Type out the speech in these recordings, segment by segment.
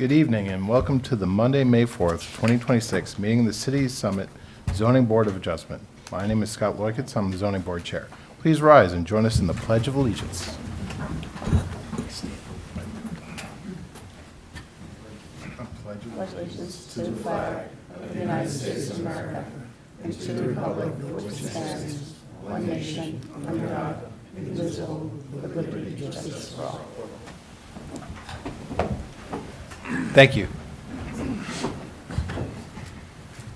Good evening and welcome to the Monday, May 4th, 2026 meeting of the City Summit Zoning Board of Adjustment. My name is Scott Loikitz. I'm the Zoning Board Chair. Please rise and join us in the Pledge of Allegiance. Pledge allegiance to the flag of the United States of America and to the republic for which it stands, one nation, under God, indivisible, with liberty and justice for all. Thank you.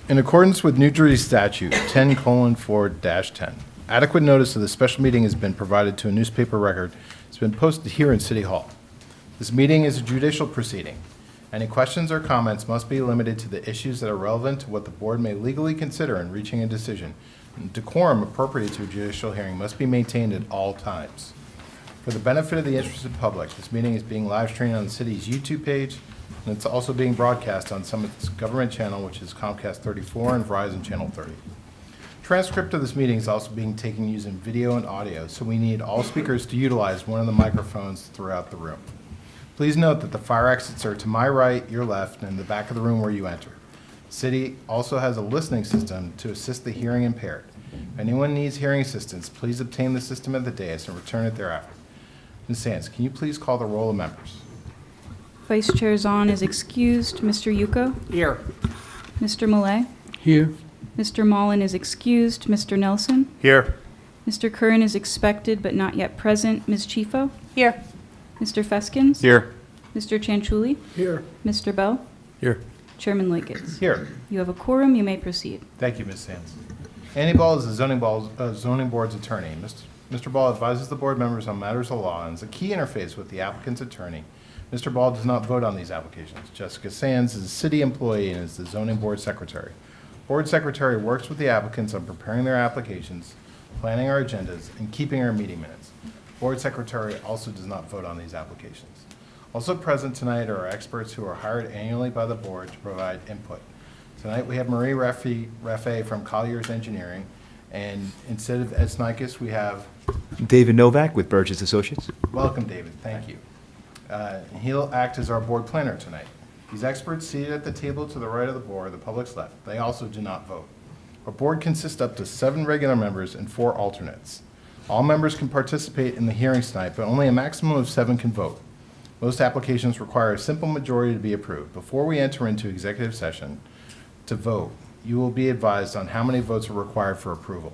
In accordance with New Jersey Statute 10:4-10, adequate notice of the special meeting has been provided to a newspaper record. It's been posted here in City Hall. This meeting is a judicial proceeding. Any questions or comments must be limited to the issues that are relevant to what the board may legally consider in reaching a decision. And decorum appropriate to a judicial hearing must be maintained at all times. For the benefit of the interested public, this meeting is being live streamed on the city's YouTube page, and it's also being broadcast on Summit's government channel, which is Comcast 34 and Verizon Channel 30. Transcript of this meeting is also being taken using video and audio, so we need all speakers to utilize one of the microphones throughout the room. Please note that the fire exits are to my right, your left, and in the back of the room where you enter. The city also has a listening system to assist the hearing impaired. If anyone needs hearing assistance, please obtain the system at the dais and return it thereafter. Ms. Sands, can you please call the roll of members? Vice Chair Zahn is excused. Mr. Yuko? Here. Mr. Millet? Here. Mr. Mullen is excused. Mr. Nelson? Here. Mr. Curran is expected but not yet present. Ms. Chifo? Here. Mr. Feskins? Here. Mr. Chanchuli? Here. Mr. Bell? Here. Chairman Loikitz? Here. You have a quorum. You may proceed. Thank you, Ms. Sands. Andy Ball is the zoning board's attorney. Mr. Ball advises the board members on matters of law and is a key interface with the applicant's attorney. Mr. Ball does not vote on these applications. Jessica Sands is a city employee and is the zoning board secretary. Board secretary works with the applicants on preparing their applications, planning our agendas, and keeping our meeting minutes. Board secretary also does not vote on these applications. Also present tonight are our experts who are hired annually by the board to provide input. Tonight we have Marie Raffe from Collier's Engineering, and instead of Ed Snikis, we have David Novak with Burgess Associates. welcome, David. Thank you. He'll act as our board planner tonight. These experts seated at the table to the right of the board, the public's left. They also do not vote. Our board consists up to 7 regular members and 4 alternates. All members can participate in the hearings tonight, but only a maximum of 7 can vote. Most applications require a simple majority to be approved. Before we enter into executive session to vote, you will be advised on how many votes are required for approval.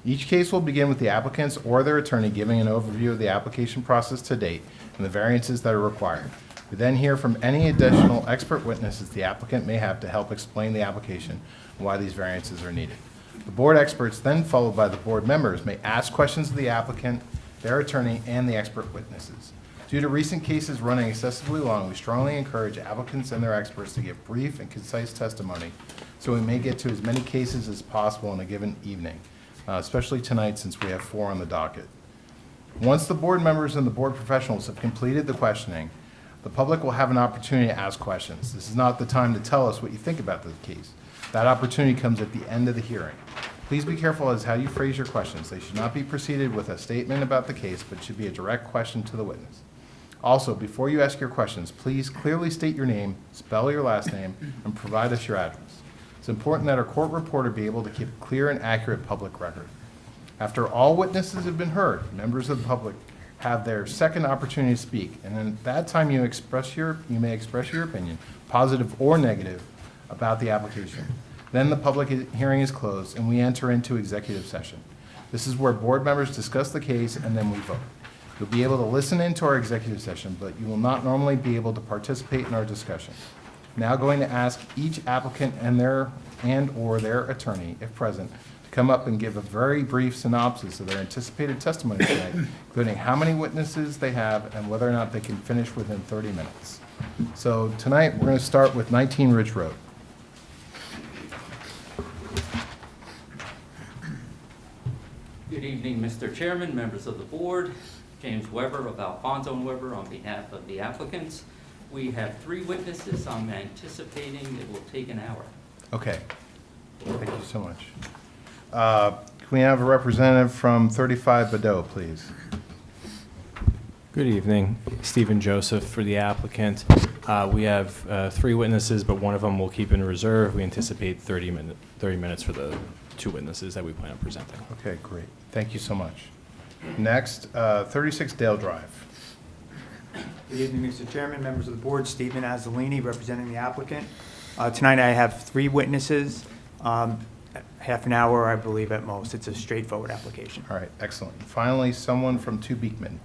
Each case will begin with the applicants or their attorney giving an overview of the application process to date and the variances that are required. We then hear from any additional expert witnesses the applicant may have to help explain the application and why these variances are needed. The board experts, then followed by the board members, may ask questions of the applicant, their attorney, and the expert witnesses. Due to recent cases running excessively long, we strongly encourage applicants and their experts to give brief and concise testimony so we may get to as many cases as possible in a given evening, especially tonight since we have 4 on the docket. Once the board members and the board professionals have completed the questioning, the public will have an opportunity to ask questions. This is not the time to tell us what you think about the case. That opportunity comes at the end of the hearing. Please be careful as how you phrase your questions. They should not be preceded with a statement about the case, but should be a direct question to the witness. Also, before you ask your questions, please clearly state your name, spell your last name, and provide us your address. It's important that our court reporter be able to keep a clear and accurate public record. After all witnesses have been heard, members of the public have their second opportunity to speak, and at that time you may express your opinion, positive or negative, about the application. Then the public hearing is closed and we enter into executive session. This is where board members discuss the case and then we vote. You'll be able to listen into our executive session, but you will not normally be able to participate in our discussion. Now going to ask each applicant and or their attorney, if present, to come up and give a very brief synopsis of their anticipated testimony tonight, including how many witnesses they have and whether or not they can finish within 30 minutes. So tonight we're going to start with 19 Ridge Road. Good evening, Mr. Chairman, members of the board. James Weber of Alfonso and Weber on behalf of the applicants. We have 3 witnesses. I'm anticipating it will take an hour. Okay. Thank you so much. Can we have a representative from 35 Badeau, please? Good evening. Stephen Joseph for the applicant. We have 3 witnesses, but one of them we'll keep in reserve. We anticipate 30 minutes for the 2 witnesses that we plan on presenting. Okay, great. Thank you so much. Next, 36 Dale Drive. Good evening, Mr. Chairman, members of the board. Stephen Azzolini, representing the applicant. Tonight I have 3 witnesses, half an hour, I believe, at most. It's a straightforward application. All right, excellent. Finally, someone from 2 Beekman.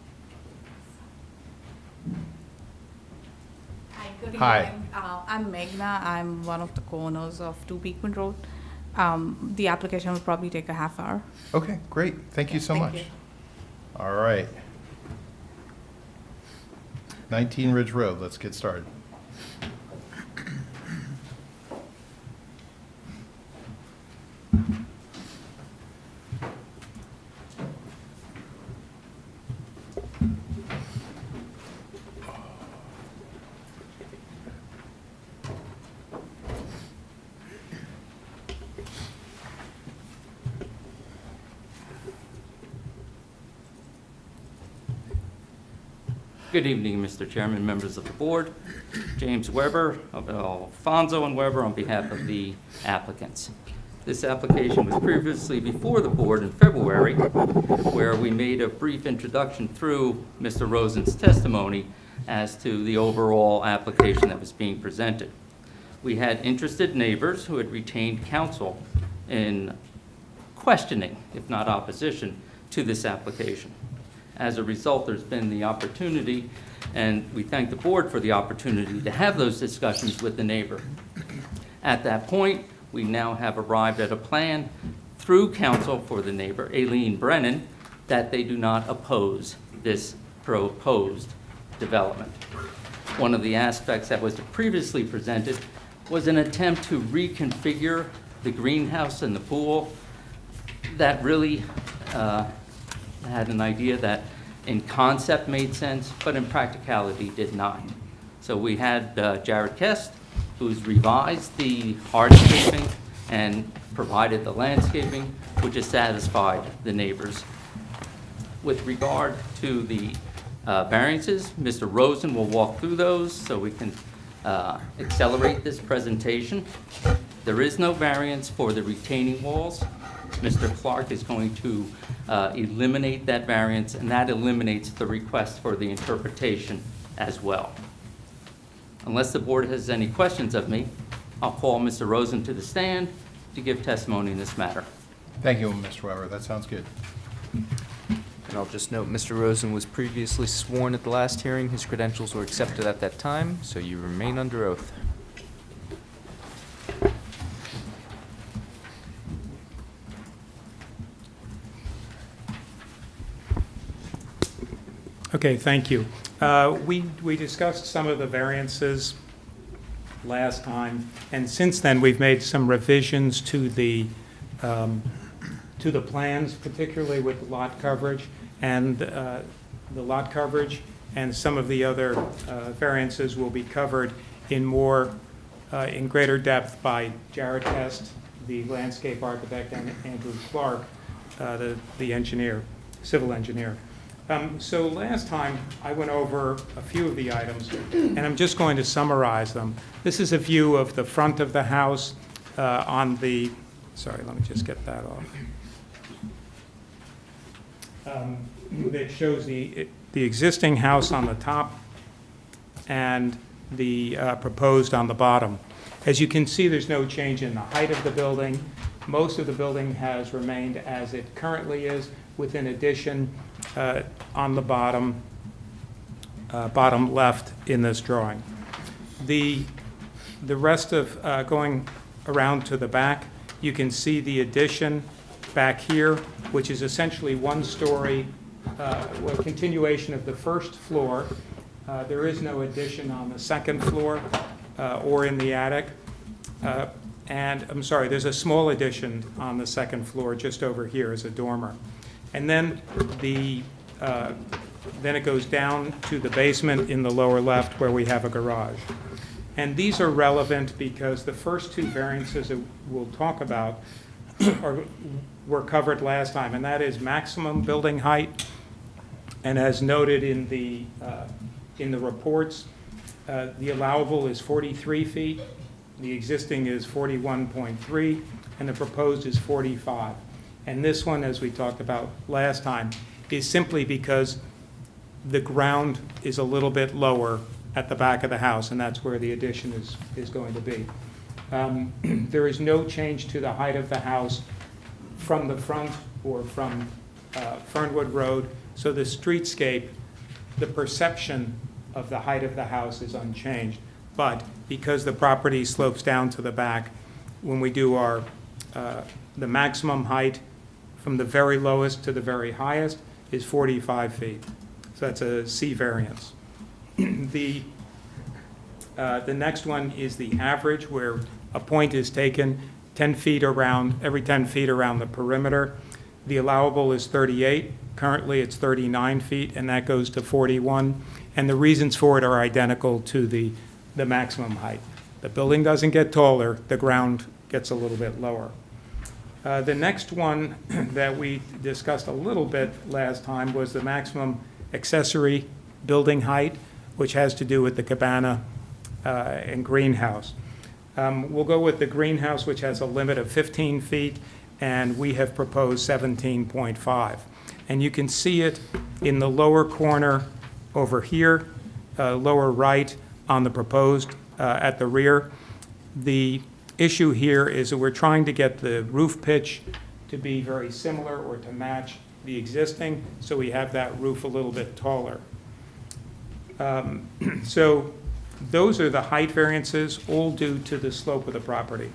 Hi, good Hi. evening. I'm Meghna. I'm one of the co-owners of 2 Beekman Road. The application will probably take a half hour. Okay, great. Thank you so Thank much. you. All right. 19 Ridge Road, let's get started. Good evening, Mr. Chairman, members of the board. James Weber of Alfonso and Weber on behalf of the applicants. This application was previously before the board in February, where we made a brief introduction through Mr. Rosen's testimony as to the overall application that was being presented. We had interested neighbors who had retained counsel in questioning, if not opposition, to this application. As a result, there's been the opportunity, and we thank the board for the opportunity to have those discussions with the neighbor. At that point, we now have arrived at a plan through counsel for the neighbor, Aileen Brennan, that they do not oppose this proposed development. One of the aspects that was previously presented was an attempt to reconfigure the greenhouse and the pool that really had an idea that in concept made sense, but in practicality did not. So we had Jared Kest, who's revised the hardscaping and provided the landscaping, which has satisfied the neighbors. With regard to the variances, Mr. Rosen will walk through those so we can accelerate this presentation. There is no variance for the retaining walls. Mr. Clark is going to eliminate that variance, and that eliminates the request for the interpretation as well. Unless the board has any questions of me, I'll call Mr. Rosen to the stand to give testimony in this matter. Thank you, Mr. Weber. That sounds good. And I'll just note, Mr. Rosen was previously sworn at the last hearing. His credentials were accepted at that time, so you remain under oath. Okay, thank you. We discussed some of the variances last time, and since then, we've made some revisions to the plans, particularly with lot coverage and some of the other variances will be covered in greater depth by Jared Kest, the landscape architect, and Andrew Clark, the engineer, civil engineer. So last time, I went over a few of the items, and I'm just going to summarize them. This is a view of the front of the house sorry, let me just get that off. That shows the existing house on the top and the proposed on the bottom. As you can see, there's no change in the height of the building. Most of the building has remained as it currently is, with an addition on the bottom left in this drawing. The rest of going around to the back, you can see the addition back here, which is essentially one story, a continuation of the first floor. There is no addition on the second floor or in the attic. And I'm sorry, there's a small addition on the second floor just over here as a dormer. And then then it goes down to the basement in the lower left where we have a garage. And these are relevant because the first 2 variances that we'll talk about were covered last time, and that is maximum building height. And as noted in the reports, The allowable is 43 feet, the existing is 41.3, and the proposed is 45. And this one, as we talked about last time, is simply because the ground is a little bit lower at the back of the house, and that's where the addition is going to be. There is no change to the height of the house from the front or from Fernwood Road, so the streetscape, the perception of the height of the house is unchanged. But because the property slopes down to the back, when we do our, the maximum height from the very lowest to the very highest is 45 feet. So that's a C variance. The next one is the average, where a point is taken 10 feet around, every 10 feet around the perimeter. The allowable is 38. Currently, it's 39 feet, and that goes to 41. And the reasons for it are identical to the maximum height. The building doesn't get taller, the ground gets a little bit lower. The next one that we discussed a little bit last time was the maximum accessory building height, which has to do with the cabana and greenhouse. We'll go with the greenhouse, which has a limit of 15 feet, and we have proposed 17.5. And you can see it in the lower corner over here, lower right on the proposed at the rear. The issue here is that we're trying to get the roof pitch to be very similar or to match the existing, so we have that roof a little bit taller. So those are the height variances, all due to the slope of the property.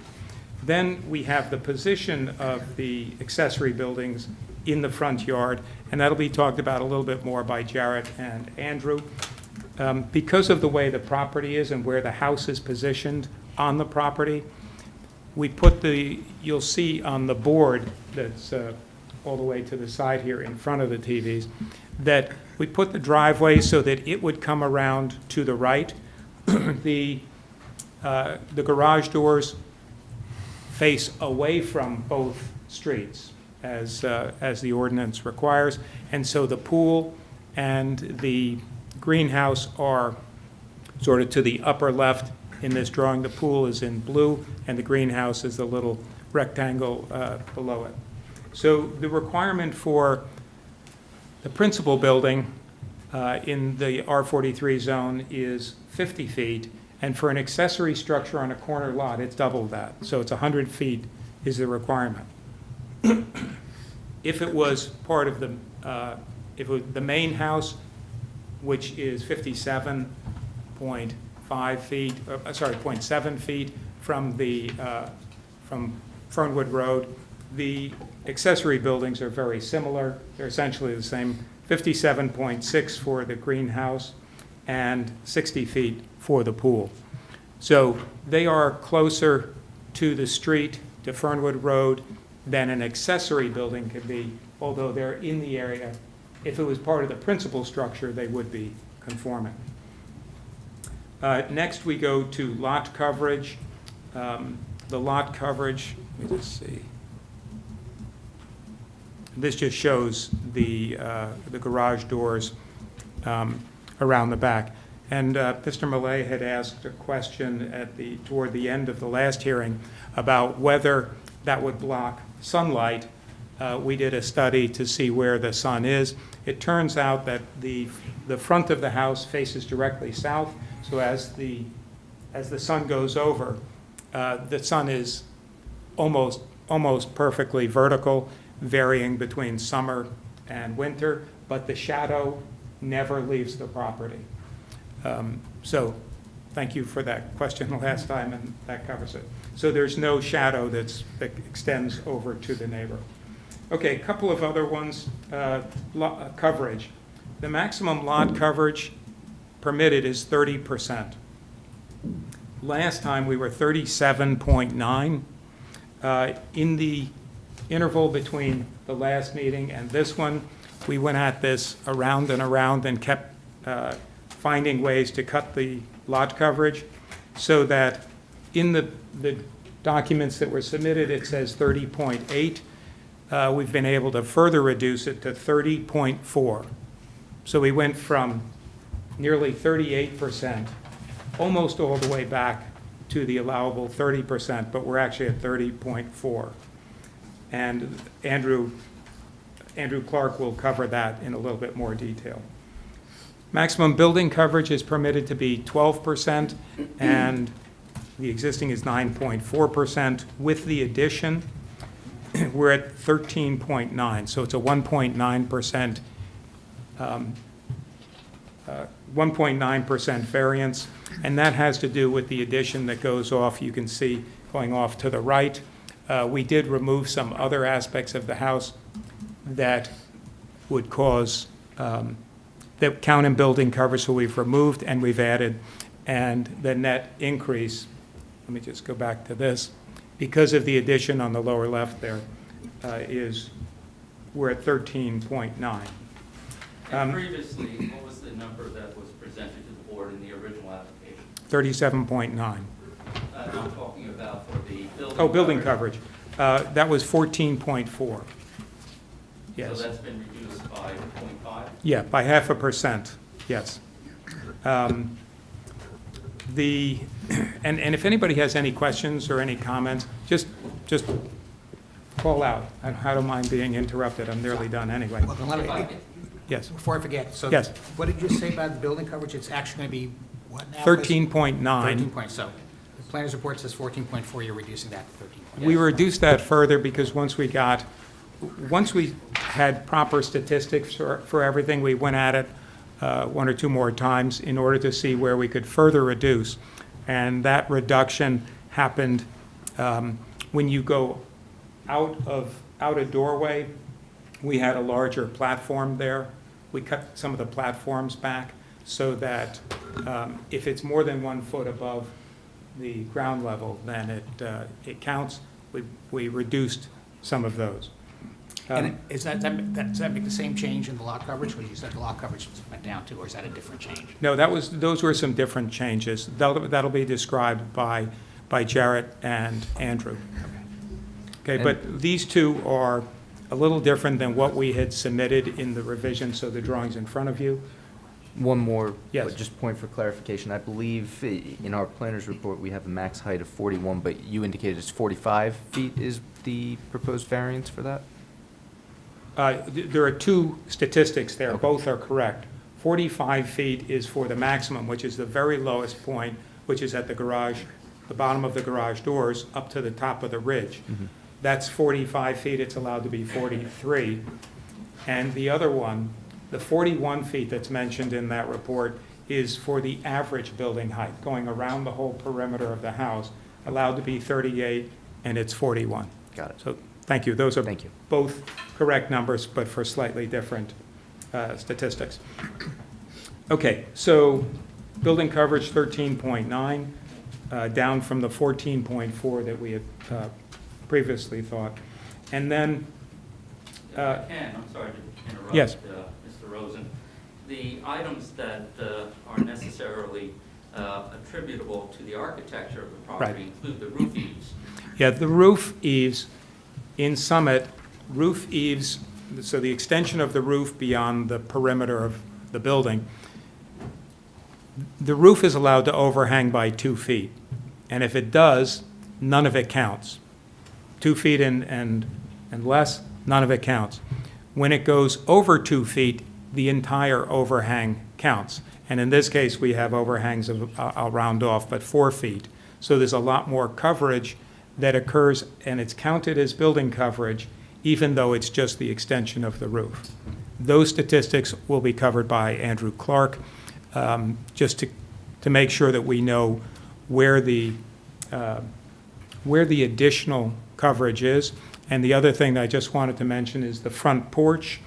Then we have the position of the accessory buildings in the front yard, and that'll be talked about a little bit more by Jarrett and Andrew. Because of the way the property is and where the house is positioned on the property, we put you'll see on the board that's all the way to the side here in front of the TVs, that we put the driveway so that it would come around to the right. The garage doors face away from both streets, as the ordinance requires, and so the pool and the greenhouse are sort of to the upper left in this drawing. The pool is in blue, and the greenhouse is the little rectangle below it. So the requirement for the principal building in the R43 zone is 50 feet, and for an accessory structure on a corner lot, it's double that. So it's 100 feet is the requirement. If it was part of the, if it was the main house, which is 57.5 feet, sorry, 0.7 feet from the from Fernwood Road, the accessory buildings are very similar. They're essentially the same. 57.6 for the greenhouse and 60 feet for the pool. So they are closer to the street, to Fernwood Road, than an accessory building could be, although they're in the area. If it was part of the principal structure, they would be conforming. Next, we go to lot coverage. The lot coverage, let me just see. This just shows the garage doors around the back. And Mr. Millay had asked a question toward the end of the last hearing about whether that would block sunlight. We did a study to see where the sun is. It turns out that the front of the house faces directly south, so as the sun goes over, the sun is almost perfectly vertical, varying between summer and winter, but the shadow never leaves the property. So thank you for that question last time, and that covers it. So there's no shadow that extends over to the neighbor. Okay, a couple of other ones. Coverage. The maximum lot coverage permitted is 30%. Last time we were 37.9. In the interval between the last meeting and this one, we went at this around and around and kept finding ways to cut the lot coverage, so that in the documents that were submitted, it says 30.8. We've been able to further reduce it to 30.4. So we went from nearly 38% almost all the way back to the allowable 30%, but we're actually at 30.4. And Andrew Clark will cover that in a little bit more detail. Maximum building coverage is permitted to be 12%, and the existing is 9.4%. With the addition, we're at 13.9, so it's a 1.9%, 1.9% variance, and that has to do with the addition that goes off, you can see, going off to the right. We did remove some other aspects of the house that would cause, that count in building coverage, so we've removed and we've added, and the net increase, let me just go back to this, because of the addition on the lower left there, we're at 13.9. And previously, what was the number that was presented to the board in the original application? 37.9. I'm talking about for the building. Oh, building coverage. That was 14.4. Yes. So that's been reduced by 0.5? Yeah, by 0.5%, yes. And if anybody has any questions or any comments, just call out. I don't mind being interrupted. I'm nearly done anyway. Well, let me- Yes. Before I forget, so Yes. what did you say about the building coverage? It's actually going to be what now? 13.9. 13 points, so the planner's report says 14.4, you're reducing that to 13. We reduced that further because once we had proper statistics for everything, we went at it one or two more times in order to see where we could further reduce. And that reduction happened when you go out a doorway. We had a larger platform there. We cut some of the platforms back so that if it's more than 1 foot above the ground level, then it counts. We reduced some of those. And does that make the same change in the lot coverage? Because you said the lot coverage went down too, or is that a different change? No, those were some different changes. That'll be described by Jarrett and Andrew. Okay, but these two are a little different than what we had submitted in the revision, so the drawing's in front of you. One more, Yes. just point for clarification. I believe in our planner's report, we have a max height of 41, but you indicated it's 45 feet is the proposed variance for that? There are two statistics there. Okay. Both are correct. 45 feet is for the maximum, which is the very lowest point, which is at the garage, the bottom of the garage doors, up to the top of the ridge. That's 45 feet. It's allowed to be 43. And the other one, the 41 feet that's mentioned in that report, is for the average building height, going around the whole perimeter of the house, allowed to be 38, and it's 41. Got it. So, thank you. Those are Thank you. both correct numbers, but for slightly different statistics. Okay, so building coverage 13.9, down from the 14.4 that we had previously thought. And then, I'm sorry to interrupt. Yes. Mr. Rosen. The items that are necessarily attributable to the architecture of the property Right. include the roof eaves. yeah, the roof eaves in Summit, roof eaves, so the extension of the roof beyond the perimeter of the building, the roof is allowed to overhang by 2 feet. And if it does, none of it counts. 2 feet and less, none of it counts. When it goes over 2 feet, the entire overhang counts. And in this case, we have overhangs of, I'll round off, but 4 feet. So there's a lot more coverage that occurs, and it's counted as building coverage, even though it's just the extension of the roof. Those statistics will be covered by Andrew Clark, just to make sure that we know where the additional coverage is. And the other thing that I just wanted to mention is the front porch,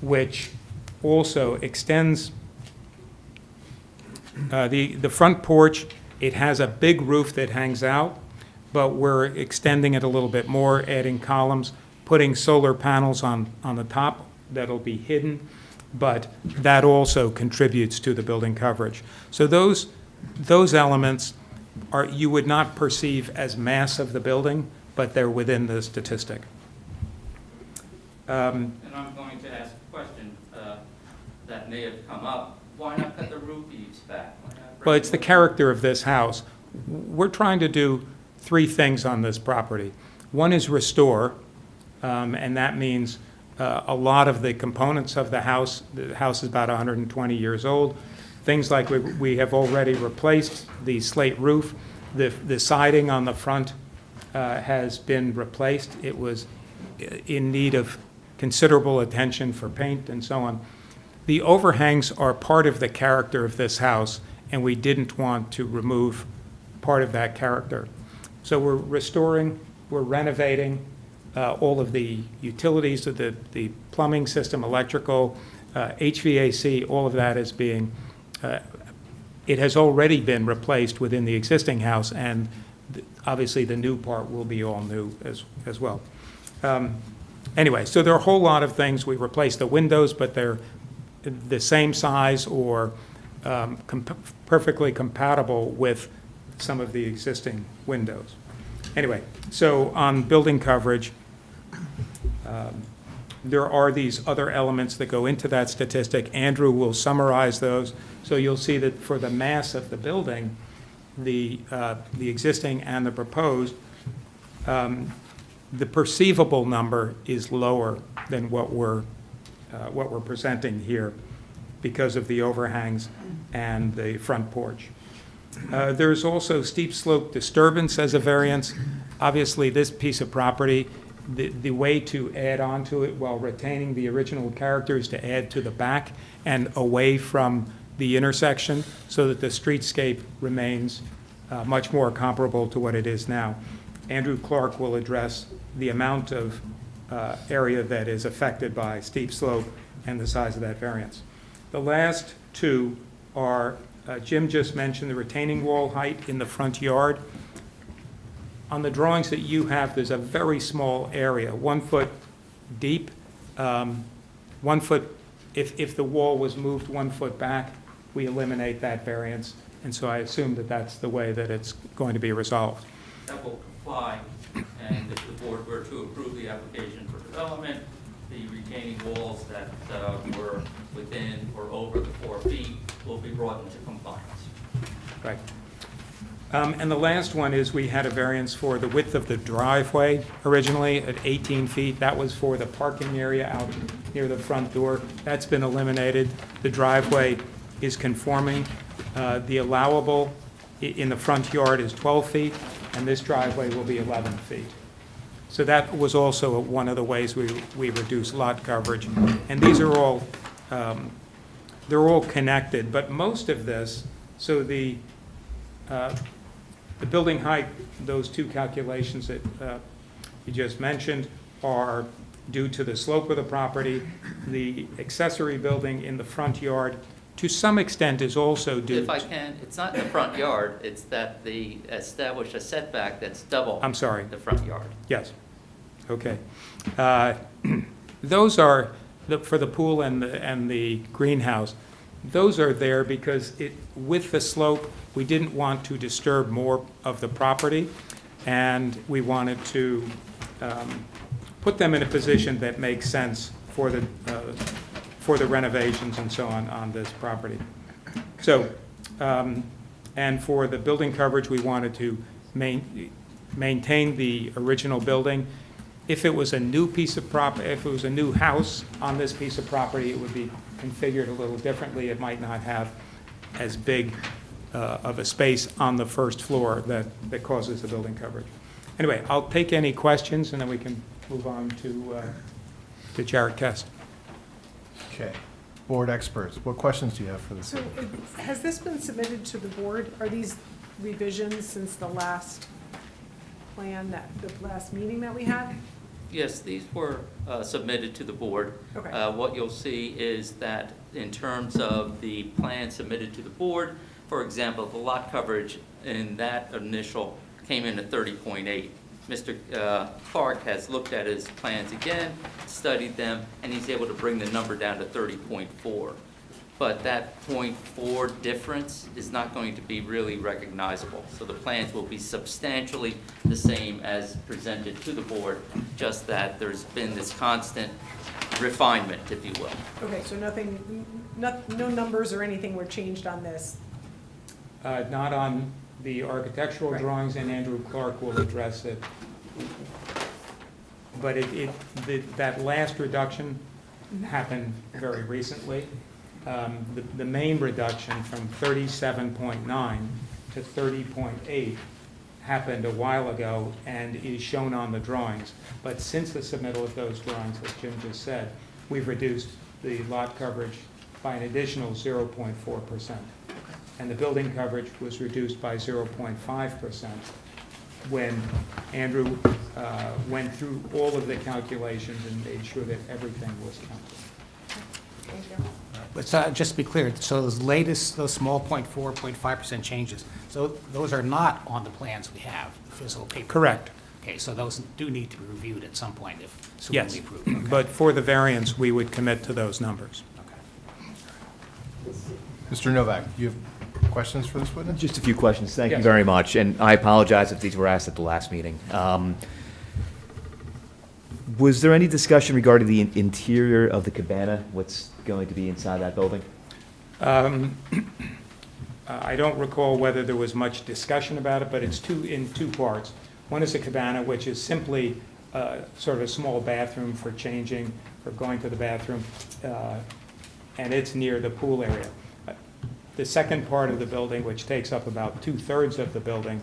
which also extends, the front porch, it has a big roof that hangs out, but we're extending it a little bit more, adding columns, putting solar panels on the top that'll be hidden, but that also contributes to the building coverage. So those elements you would not perceive as mass of the building, but they're within the statistic. And I'm going to ask a question that may have come up. Why not cut the roof eaves back? Why not Well, it's the character of this house. We're trying to do three things on this property. One is restore, and that means a lot of the components of the house is about 120 years old. Things like we have already replaced the slate roof. The siding on the front has been replaced. It was in need of considerable attention for paint and so on. The overhangs are part of the character of this house, and we didn't want to remove part of that character. So we're restoring, we're renovating all of the utilities of the plumbing system, electrical, HVAC, all of that is being, it has already been replaced within the existing house, and obviously the new part will be all new as well. Anyway, so there are a whole lot of things. We replaced the windows, but they're the same size or perfectly compatible with some of the existing windows. Anyway, so on building coverage, there are these other elements that go into that statistic. Andrew will summarize those. So you'll see that for the mass of the building, the existing and the proposed, the perceivable number is lower than what we're presenting here because of the overhangs and the front porch. There's also steep slope disturbance as a variance. Obviously, this piece of property, the way to add on to it while retaining the original character is to add to the back and away from the intersection so that the streetscape remains much more comparable to what it is now. Andrew Clark will address the amount of area that is affected by steep slope and the size of that variance. The last two are, Jim just mentioned the retaining wall height in the front yard. On the drawings that you have, there's a very small area, 1 foot deep. 1 foot, if the wall was moved 1 foot back, we eliminate that variance. And so I assume that that's the way that it's going to be resolved. That will comply, and if the board were to approve the application for development, the retaining walls that were within or over the 4 feet will be brought into compliance. Right. And the last one is we had a variance for the width of the driveway originally at 18 feet. That was for the parking area out near the front door. That's been eliminated. The driveway is conforming. The allowable in the front yard is 12 feet, and this driveway will be 11 feet. So that was also one of the ways we reduce lot coverage. And these are all, they're all connected, but most of this, so the building height, those two calculations that you just mentioned are due to the slope of the property. The accessory building in the front yard, to some extent, is also due. If I can, it's not in the front yard, it's that they establish a setback that's double. I'm sorry. The front yard. Yes. Okay. Those are, for the pool and the greenhouse, those are there because with the slope, we didn't want to disturb more of the property, and we wanted to put them in a position that makes sense for the renovations and so on this property. So, and for the building coverage, we wanted to maintain the original building. If it was a new piece of property, if it was a new house on this piece of property, it would be configured a little differently. It might not have as big of a space on the first floor that causes the building coverage. Anyway, I'll take any questions, and then we can move on to Jared Kest. Okay. Board experts, what questions do you have for this? So has this been submitted to the board? Are these revisions since the last plan, the last meeting that we had? Yes, these were submitted to the board. Okay. What you'll see is that in terms of the plan submitted to the board, for example, the lot coverage in that initial came in at 30.8. Mr. Clark has looked at his plans again, studied them, and he's able to bring the number down to 30.4. But that 0.4 difference is not going to be really recognizable. So the plans will be substantially the same as presented to the board, just that there's been this constant refinement, if you will. Okay, so no numbers or anything were changed on this Not on the architectural drawings, and Andrew Clark will address it. But that last reduction happened very recently. The main reduction from 37.9 to 30.8 happened a while ago and is shown on the drawings. But since the submittal of those drawings, as Jim just said, we've reduced the lot coverage by an additional 0.4%. And the building coverage was reduced by 0.5% when Andrew went through all of the calculations and made sure that everything was counted. But just to be clear, so those small 0.4, 0.5% changes, so those are not on the plans we have, the physical paper? Correct. Okay, so those do need to be reviewed at some point if Yes, we approve. Okay. but for the variance, we would commit to those numbers. Okay. Mr. Novak, you have questions for this witness? Just a few questions. Thank you Yes. very much. And I apologize if these were asked at the last meeting. Was there any discussion regarding the interior of the cabana? What's going to be inside that building? I don't recall whether there was much discussion about it, but it's in two parts. One is a cabana, which is simply sort of a small bathroom for changing or going to the bathroom, and it's near the pool area. The second part of the building, which takes up about 2/3 of the building,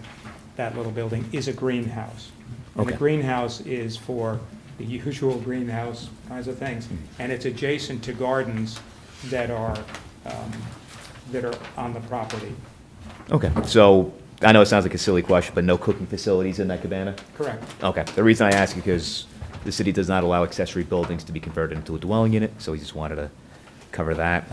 that little building, is a greenhouse. And the Okay. greenhouse is for the usual greenhouse kinds of things, and it's adjacent to gardens that are on the property. Okay, so I know it sounds like a silly question, but no cooking facilities in that cabana? Correct. Okay, the reason I ask is because the city does not allow accessory buildings to be converted into a dwelling unit, so we just wanted to cover that.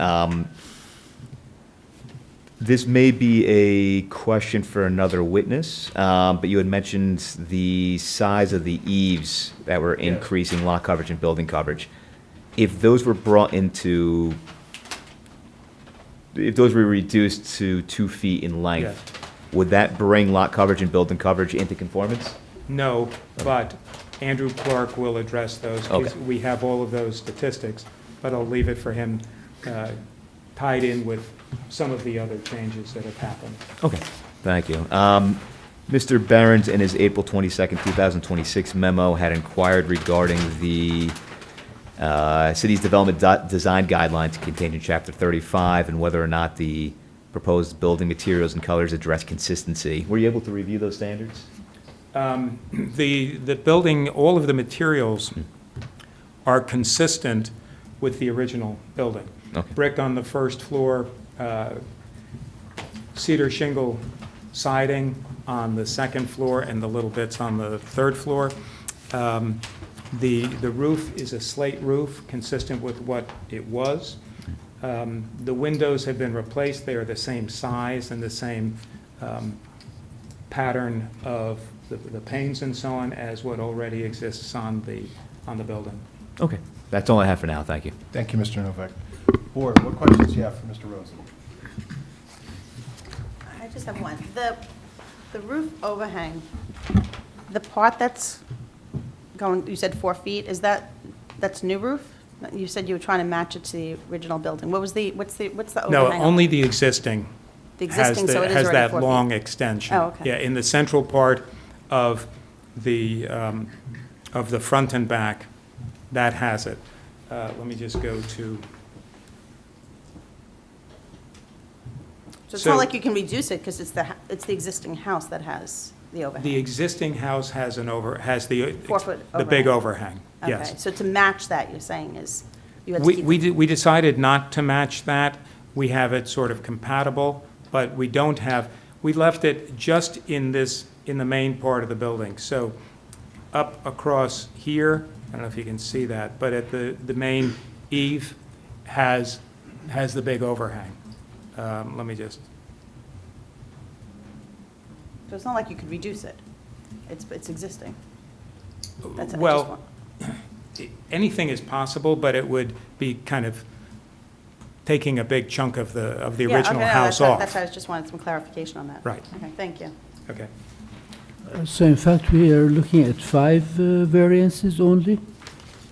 This may be a question for another witness, but you had mentioned the size of the eaves that were Yes. increasing lot coverage and building coverage. If those were brought into, if those were reduced to 2 feet in length, would that bring lot coverage and building coverage into conformance? No, but Andrew Clark will address those, because Okay. we have all of those statistics, but I'll leave it for him, tied in with some of the other changes that have happened. Okay, thank you. Mr. Behrens, in his April 22nd, 2026 memo, had inquired regarding the city's development design guidelines contained in Chapter 35 and whether or not the proposed building materials and colors address consistency. Were you able to review those standards? The building, all of the materials are consistent with the original building. Okay. Brick on the first floor, cedar shingle siding on the second floor, and the little bits on the third floor. The roof is a slate roof, consistent with what it was. The windows have been replaced. They are the same size and the same pattern of the panes and so on as what already exists on the building. Okay, that's all I have for now, thank you. Thank you, Mr. Novak. Board, what questions do you have for Mr. Rosen? I just have one. The roof overhang, the part that's going, you said 4 feet, that's new roof? You said you were trying to match it to the original building. What's the overhang? No, on only it? the existing The existing, so it is has already that 4 feet. long extension. Oh, okay. Yeah, in the central part of the front and back, that has it. Let me just go to. So it's So- not like you can reduce it because it's the existing house that has the overhang. The existing house has the 4 foot the big overhang. overhang, yes. Okay, so to match that, you're saying is, you have to keep. We decided not to match that. We have it sort of compatible, but we don't have, we left it just in the main part of the building. So up across here, I don't know if you can see that, but at the main eave has the big overhang. Let me just, So it's not like you could reduce it. It's existing. That's- I just well, want- anything is possible, but it would be kind of taking a big chunk of the Yeah, original okay, no, house That's off. why I just wanted some clarification on that. Right. Okay, thank you. Okay. So in fact, we are looking at 5 variances only?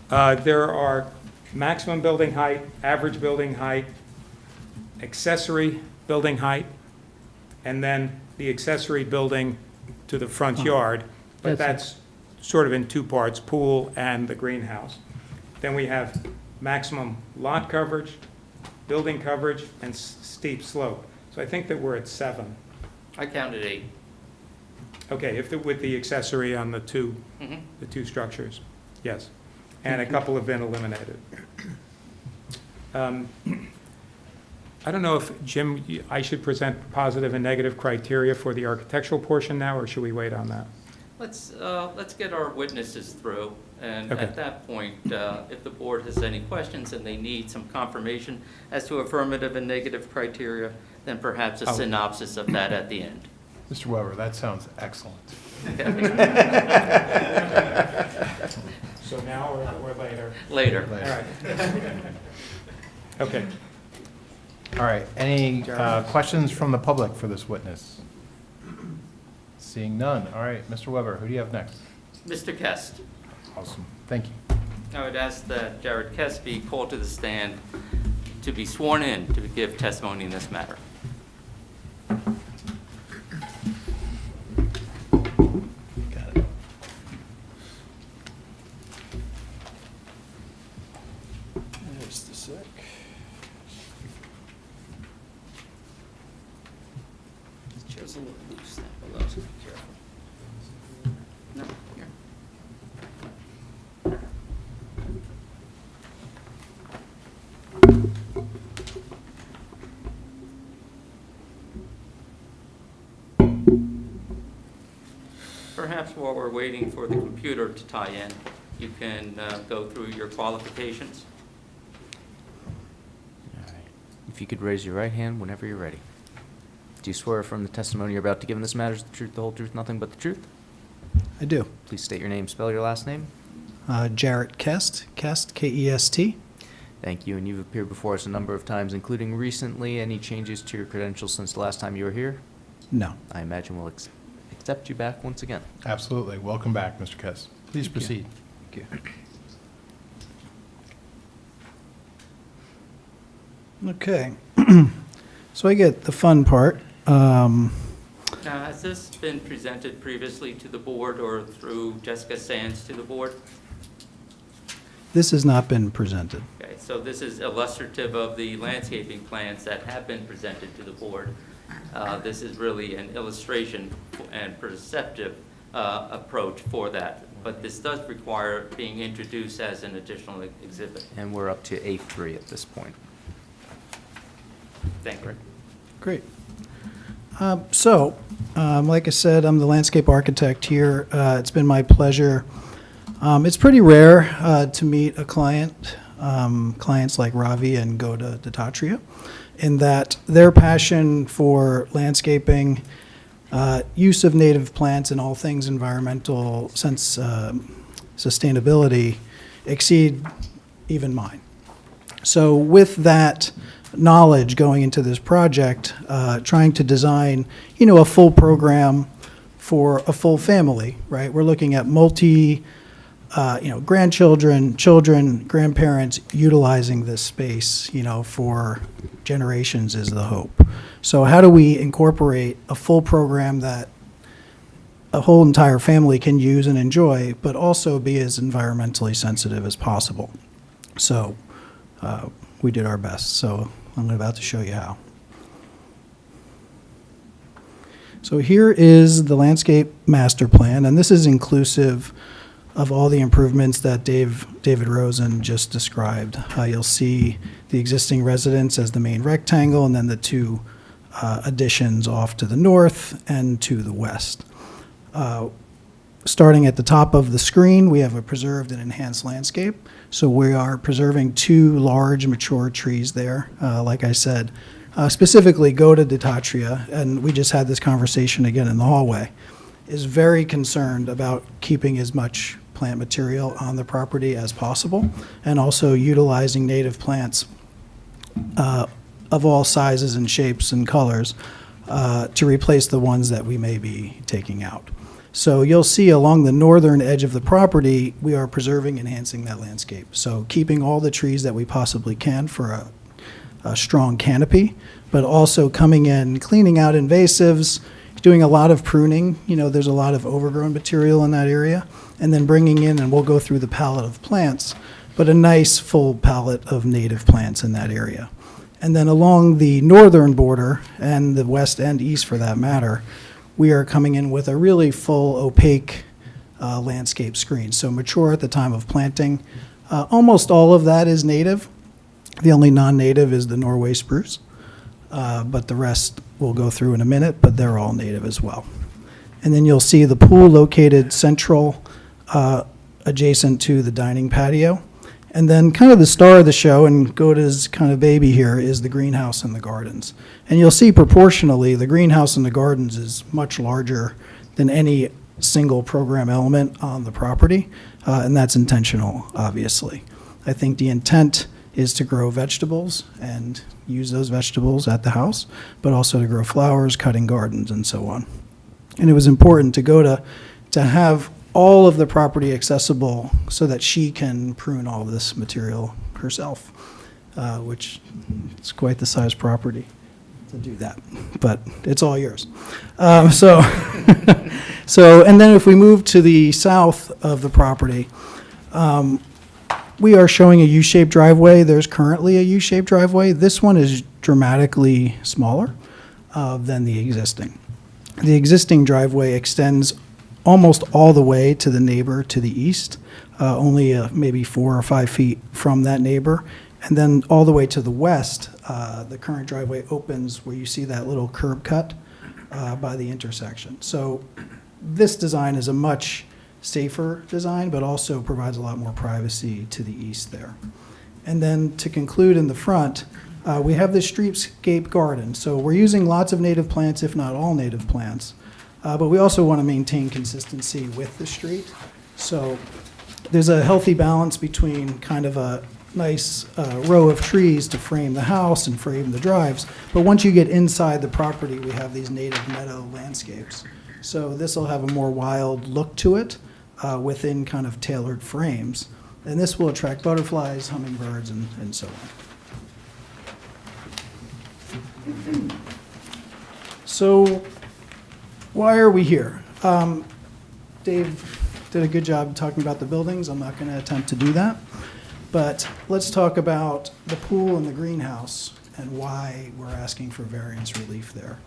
There are maximum building height, average building height, accessory building height, and then the accessory building to the front yard, but That's that's sort of in two parts, pool and the greenhouse. Then we have maximum lot coverage, building coverage, and steep slope. So I think that we're at 7. I counted 8. Okay, with the accessory on the two structures, yes. And a couple have been eliminated. I don't know if, Jim, I should present positive and negative criteria for the architectural portion now, or should we wait on that? Let's get our witnesses through, and Okay. at that point, if the board has any questions and they need some confirmation as to affirmative and negative criteria, then perhaps a Oh. synopsis of that at the end. Mr. Weber, that sounds excellent. So now or later? Later. All right. Okay. All right, any questions from the public for this witness? Seeing none. All right, Mr. Weber, who do you have next? Mr. Kest, Awesome, thank you. I would ask that Jared Kest be called to the stand to be sworn in to give testimony in this matter. Got it. Just a sec. This chair's a little loose there, below, so be careful. No, here. Perhaps while we're waiting for the computer to tie in, you can go through your qualifications. All right. If you could raise your right hand whenever you're ready. Do you swear affirm the testimony you're about to give in this matter is the truth, the whole truth, nothing but the truth? I do. Please state your name, spell your last name. Jarrett Kest, K-E-S-T. Thank you, and you've appeared before us a number of times, including recently. Any changes to your credentials since the last time you were here? No. I imagine we'll accept you back once again. Absolutely. Welcome back, Mr. Kess. Please proceed. Thank you. Okay. So I get the fun part. Now, has this been presented previously to the board or through Jessica Sands to the board? This has not been presented. Okay, so this is illustrative of the landscaping plans that have been presented to the board. This is really an illustration and perceptive approach for that, but this does require being introduced as an additional exhibit. And we're up to A3 at this point. Thank you. Great. Like I said, I'm the landscape architect here. It's been my pleasure. It's pretty rare to meet a client, clients like Ravi and Goda Dattatreya, in that their passion for landscaping, use of native plants, and all things environmental sustainability exceed even mine. So with that knowledge going into this project, trying to design, a full program for a full family, right? We're looking at grandchildren, children, grandparents utilizing this space, for generations is the hope. So how do we incorporate a full program that a whole entire family can use and enjoy, but also be as environmentally sensitive as possible? So we did our best. So I'm about to show you how. So here is the landscape master plan, and this is inclusive of all the improvements that David Rosen just described. You'll see the existing residence as the main rectangle, and then the two additions off to the north and to the west. Starting at the top of the screen, we have a preserved and enhanced landscape. So we are preserving two large mature trees there, like I said. Specifically, Goda Dattatreya, and we just had this conversation again in the hallway, is very concerned about keeping as much plant material on the property as possible, and also utilizing native plants of all sizes and shapes and colors to replace the ones that we may be taking out. So you'll see along the northern edge of the property, we are preserving, enhancing that landscape. So keeping all the trees that we possibly can for strong canopy, but also coming in, cleaning out invasives, doing a lot of pruning. There's a lot of overgrown material in that area, and then bringing in, and we'll go through the palette of plants, but a nice full palette of native plants in that area. And then along the northern border, and the west and east for that matter, we are coming in with a really full opaque landscape screen. So mature at the time of planting. Almost all of that is native. The only non-native is the Norway spruce, but the rest we'll go through in a minute, but they're all native as well. And then you'll see the pool located central, adjacent to the dining patio. And then kind of the star of the show, and Goda's kind of baby here, is the greenhouse and the gardens. And you'll see proportionally, the greenhouse and the gardens is much larger than any single program element on the property, and that's intentional, obviously. I think the intent is to grow vegetables and use those vegetables at the house, but also to grow flowers, cutting gardens, and so on. And it was important to Goda to have all of the property accessible so that she can prune all of this material herself, which is quite the size property to do that, but it's all yours. So, and then if we move to the south of the property, we are showing a U-shaped driveway. There's currently a U-shaped driveway. This one is dramatically smaller than the existing. The existing driveway extends almost all the way to the neighbor to the east, only maybe 4 or 5 feet from that neighbor. And then all the way to the west, the current driveway opens where you see that little curb cut by the intersection. So this design is a much safer design, but also provides a lot more privacy to the east there. And then to conclude in the front, we have this streetscape garden. So we're using lots of native plants, if not all native plants. But we also want to maintain consistency with the street. So there's a healthy balance between kind of a nice row of trees to frame the house and frame the drives. But once you get inside the property, we have these native meadow landscapes. So this will have a more wild look to it within kind of tailored frames. And this will attract butterflies, hummingbirds, and so on. So why are we here? Dave did a good job talking about the buildings. I'm not going to attempt to do that. But let's talk about the pool and the greenhouse and why we're asking for variance relief there.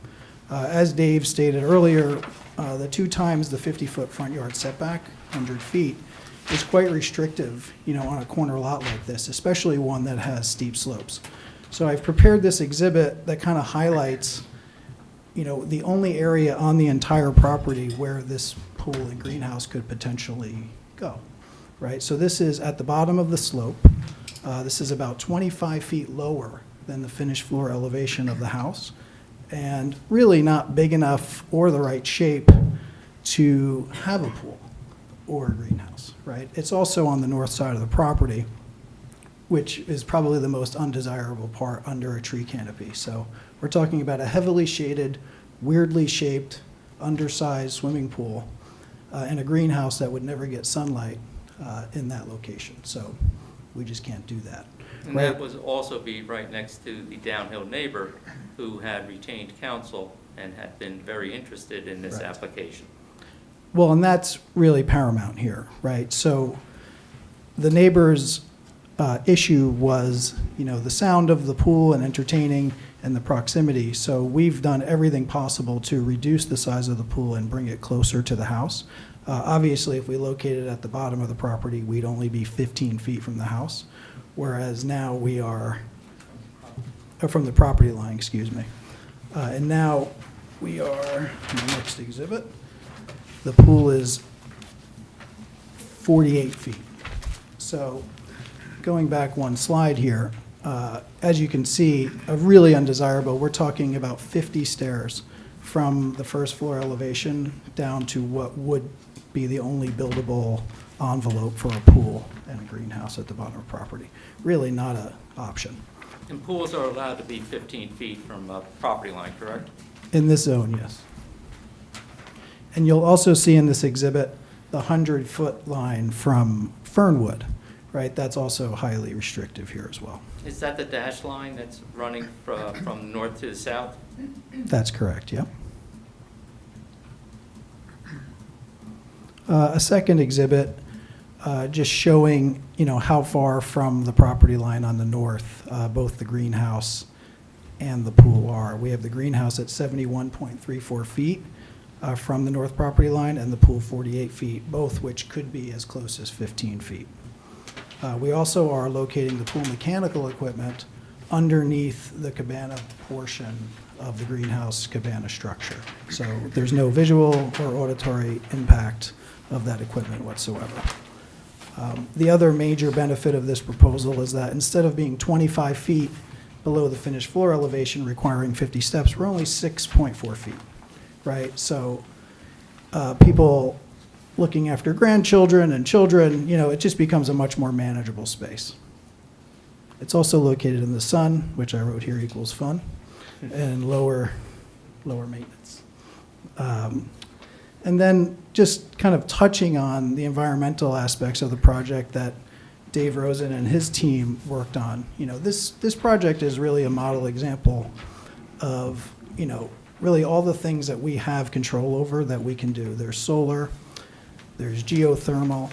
As Dave stated earlier, the 2 times the 50-foot front yard setback, 100 feet, is quite restrictive, on a corner lot like this, especially one that has steep slopes. So I've prepared this exhibit that kind of highlights the only area on the entire property where this pool and greenhouse could potentially go, right? So this is at the bottom of the slope. This is about 25 feet lower than the finished floor elevation of the house, and really not big enough or the right shape to have a pool or a greenhouse, right? It's also on the north side of the property, which is probably the most undesirable part under a tree canopy. So we're talking about a heavily shaded, weirdly shaped, undersized swimming pool and a greenhouse that would never get sunlight in that location. So we just can't do that. And that would also be right next to the downhill neighbor who had retained counsel and had been very interested in this Right. application. Well, and that's really paramount here, right? So the neighbor's issue was, the sound of the pool and entertaining and the proximity. So we've done everything possible to reduce the size of the pool and bring it closer to the house. Obviously, if we located it at the bottom of the property, we'd only be 15 feet from the house, whereas now we are, from the property line, excuse me. And now we are, in the next exhibit, the pool is 48 feet. So going back one slide here, as you can see, a really undesirable, we're talking about 50 stairs from the first floor elevation down to what would be the only buildable envelope for a pool and a greenhouse at the bottom of the property. Really not an option. And pools are allowed to be 15 feet from a property line, correct? In this zone, yes. And you'll also see in this exhibit the 100-foot line from Fernwood, right? That's also highly restrictive here as well. Is that the dash line that's running from north to the south? That's correct, yep. A second exhibit, just showing, how far from the property line on the north, both the greenhouse and the pool are. We have the greenhouse at 71.34 feet from the north property line, and the pool 48 feet, both which could be as close as 15 feet. We also are locating the pool mechanical equipment underneath the cabana portion of the greenhouse cabana structure. So there's no visual or auditory impact of that equipment whatsoever. The other major benefit of this proposal is that instead of being 25 feet below the finished floor elevation requiring 50 steps, we're only 6.4 feet, right? So people looking after grandchildren and children, it just becomes a much more manageable space. It's also located in the sun, which I wrote here equals fun, and lower maintenance. And then just kind of touching on the environmental aspects of the project that Dave Rosen and his team worked on. This project is really a model example of, really all the things that we have control over that we can do. There's solar, there's geothermal,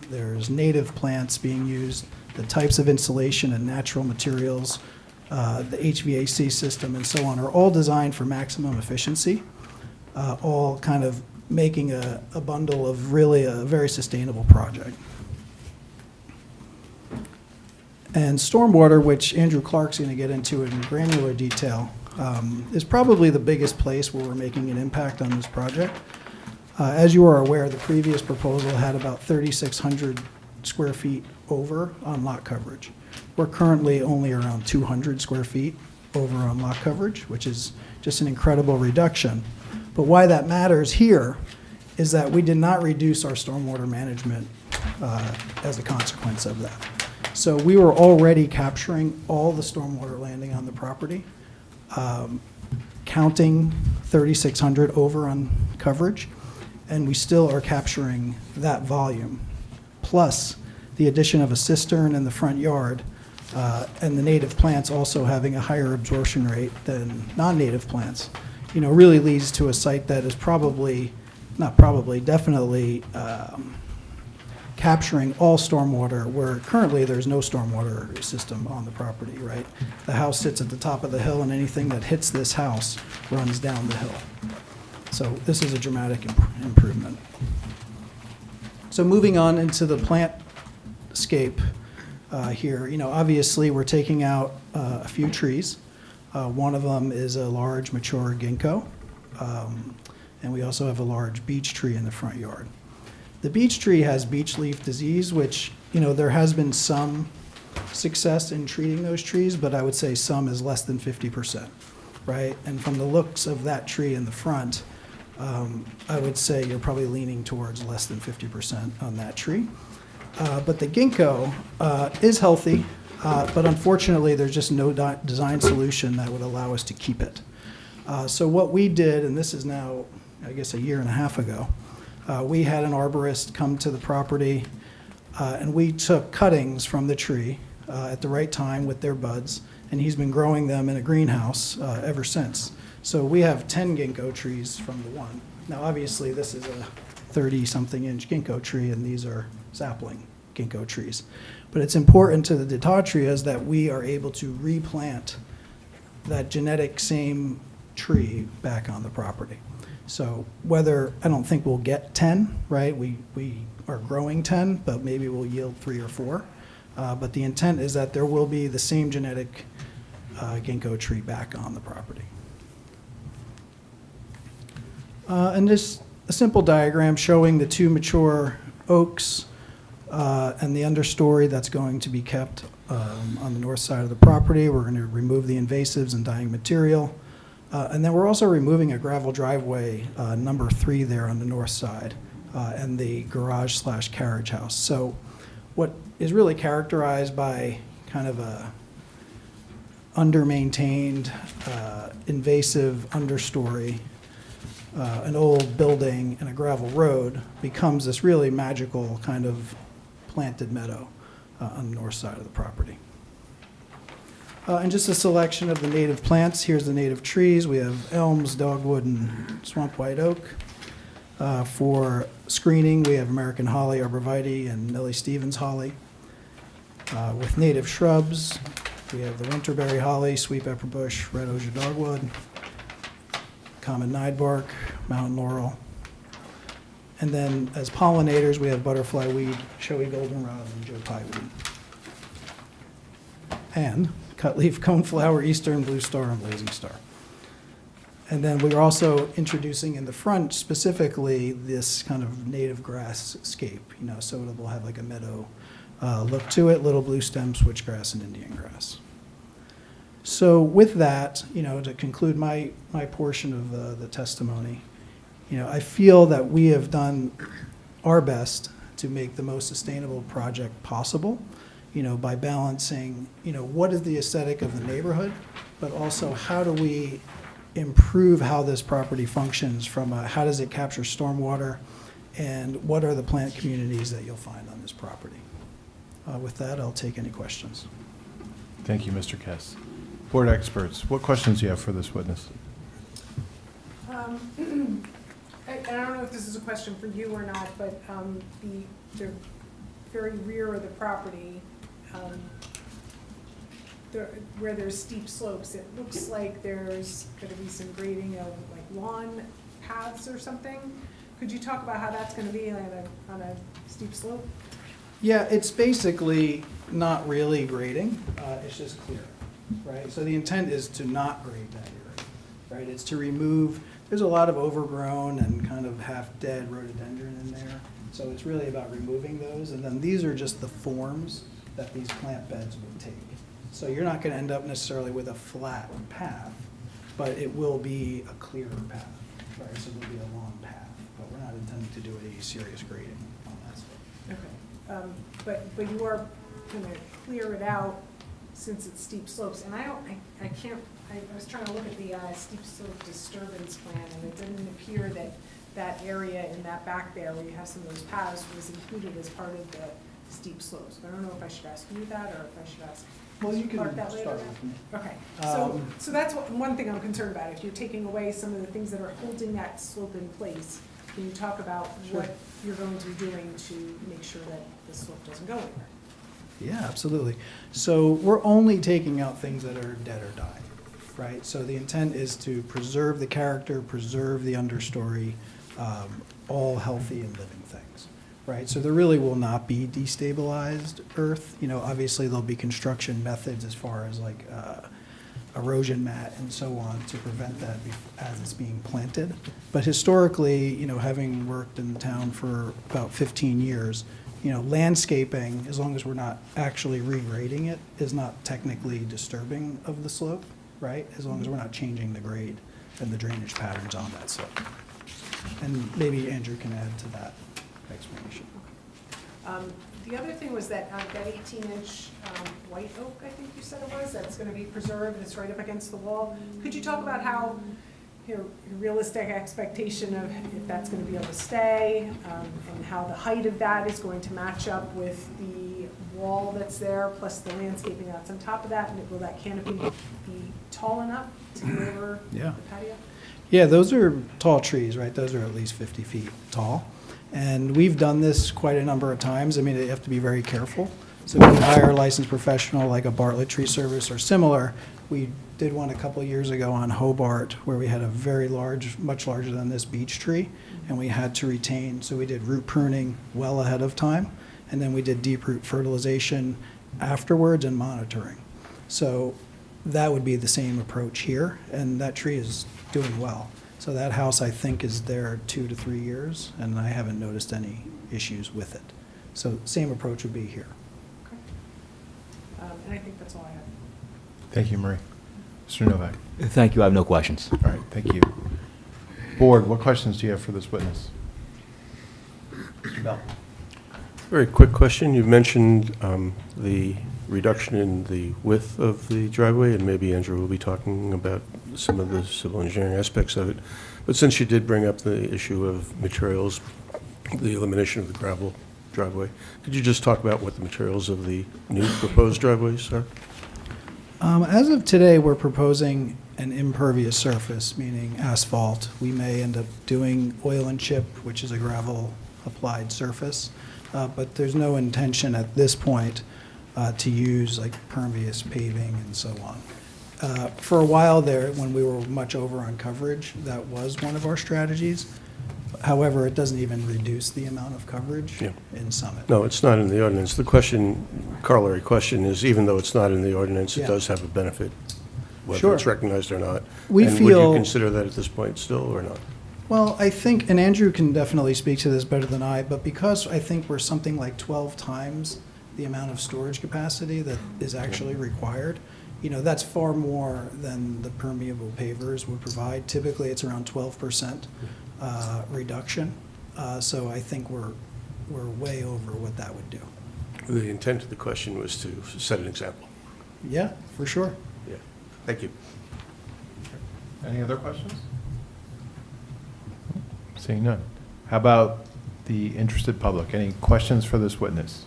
there's native plants being used, the types of insulation and natural materials, the HVAC system and so on are all designed for maximum efficiency, all kind of making a bundle of really a very sustainable project. And stormwater, which Andrew Clark's going to get into in granular detail, is probably the biggest place where we're making an impact on this project. As you are aware, the previous proposal had about 3,600 square feet over on lot coverage. We're currently only around 200 square feet over on lot coverage, which is just an incredible reduction. But why that matters here is that we did not reduce our stormwater management as a consequence of that. So we were already capturing all the stormwater landing on the property, counting 3,600 over on coverage, and we still are capturing that volume, plus the addition of a cistern in the front yard, and the native plants also having a higher absorption rate than non-native plants, really leads to a site that is definitely capturing all stormwater, where currently there's no stormwater system on the property, right? The house sits at the top of the hill, and anything that hits this house runs down the hill. So this is a dramatic improvement. So moving on into the plantscape here, obviously we're taking out a few trees. One of them is a large mature ginkgo, and we also have a large beech tree in the front yard. The beech tree has beech leaf disease, which, there has been some success in treating those trees, but I would say some is less than 50%, right? And from the looks of that tree in the front, I would say you're probably leaning towards less than 50% on that tree. But the ginkgo is healthy, but unfortunately there's just no design solution that would allow us to keep it. So what we did, and this is now, I guess, a year and a half ago, we had an arborist come to the property, and we took cuttings from the tree at the right time with their buds, and he's been growing them in a greenhouse ever since. So we have 10 ginkgo trees from the one. Now, obviously, this is a 30-something inch ginkgo tree, and these are sapling ginkgo trees. But it's important to the Ditatrias that we are able to replant that genetic same tree back on the property. So I don't think we'll get 10, right? We are growing 10, but maybe we'll yield 3 or 4. But the intent is that there will be the same genetic ginkgo tree back on the property. And just a simple diagram showing the 2 mature oaks and the understory that's going to be kept on the north side of the property. We're going to remove the invasives and dying material. And then we're also removing a gravel driveway, number 3 there on the north side, and the garage/carriage house. So what is really characterized by kind of a under-maintained, invasive understory, an old building and a gravel road becomes this really magical kind of planted meadow. on the north side of the property. And just a selection of the native plants. Here's the native trees. We have elms, dogwood, and swamp white oak. For screening, we have American holly, arborvitae, and Nellie Stevens holly. With native shrubs, we have the winterberry holly, sweet pepper bush, red osier dogwood, common nidebark, mountain laurel. And then as pollinators, we have butterfly weed, showy goldenrod, and Joe Pye weed. And cutleaf coneflower, eastern blue star, and blazing star. And then we're also introducing in the front specifically this kind of native grass scape, so it will have like a meadow look to it, little blue stem, switchgrass, and Indian grass. So with that, to conclude my portion of the testimony, I feel that we have done our best to make the most sustainable project possible, by balancing, what is the aesthetic of the neighborhood, but also how do we improve how this property functions from how does it capture stormwater, and what are the plant communities that you'll find on this property. With that, I'll take any questions. Thank you, Mr. Kess. Board experts, what questions do you have for this witness? I don't know if this is a question for you or not, but the very rear of the property, where there's steep slopes, it looks like there's going to be some grading of like lawn paths or something. Could you talk about how that's going to be on a steep slope? Yeah, it's basically not really grading, it's just clear, right? So the intent is to not grade that area, right? It's to remove, there's a lot of overgrown and kind of half-dead rhododendron in there, so it's really about removing those, and then these are just the forms that these plant beds would take. So you're not gonna end up necessarily with a flat path, but it will be a clearer path, right? So it'll be a long path, but we're not intending to do any serious grading on that stuff. Okay. But you are gonna clear it out since it's steep slopes, and I was trying to look at the steep slope disturbance plan, and it didn't appear that that area in that back there where you have some of those paths was included as part of the steep slopes. But I don't know if I should ask you that, or if I should ask Well, you can Clark that later. start with me. Okay, so that's one thing I'm concerned about. If you're taking away some of the things that are holding that slope in place, can you talk about what you're going to be doing to make sure that the slope doesn't go anywhere? Yeah, absolutely. So we're only taking out things that are dead or dying, right? So the intent is to preserve the character, preserve the understory, all healthy and living things, right? So there really will not be destabilized earth. Obviously there'll be construction methods as far as like erosion mat and so on to prevent that as it's being planted. But historically, having worked in the town for about 15 years, landscaping, as long as we're not actually regrading it, is not technically disturbing of the slope, right? As long as we're not changing the grade and the drainage patterns on that slope. And maybe Andrew can add to that explanation. The other thing was that 18-inch white oak, I think you said it was, that's going to be preserved, it's right up against the wall. Could you talk about how your realistic expectation of if that's going to be able to stay, and how the height of that is going to match up with the wall that's there, plus the landscaping that's on top of that, and will that canopy be tall enough to go over the patio? Yeah, those are tall trees, right? Those are at least 50 feet tall. And we've done this quite a number of times. I mean, you have to be very careful. So if you hire a licensed professional like a Bartlett Tree Service or similar, we did one a couple of years ago on Hobart where we had a very large, much larger than this beech tree, and we had to retain, so we did root pruning well ahead of time, and then we did deep root fertilization afterwards and monitoring. So that would be the same approach here, and that tree is doing well. So that house, I think, is there 2 to 3 years, and I haven't noticed any issues with it. So same approach would be here. Okay. And I think that's all I have. Thank you, Marie. Mr. Novak. Thank you, I have no questions. All right, thank you. Board, what questions do you have for this witness? Mr. Bell. Very quick question. You mentioned the reduction in the width of the driveway, and maybe Andrew will be talking about some of the civil engineering aspects of it. But since you did bring up the issue of materials, the elimination of the gravel driveway. Could you just talk about what the materials of the new proposed driveways are? As of today, we're proposing an impervious surface, meaning asphalt. We may end up doing oil and chip, which is a gravel applied surface, but there's no intention at this point to use like pervious paving and so on. For a while there, when we were much over on coverage, that was one of our strategies. However, it doesn't even reduce the amount of coverage Yeah. in Summit. No, it's not in the ordinance. The question, corollary question is, even though it's not in the ordinance, it Yeah. does have a benefit, whether Sure. it's recognized or not. We And would feel- you consider that at this point still or not? Well, I think, and Andrew can definitely speak to this better than I, but because I think we're something like 12 times the amount of storage capacity that is actually required, that's far more than the permeable pavers would provide. Typically, it's around 12% reduction. So I think we're way over what that would do. The intent of the question was to set an example. Yeah, for sure. Yeah. Thank you. Any other questions? Seeing none. How about the interested public? Any questions for this witness?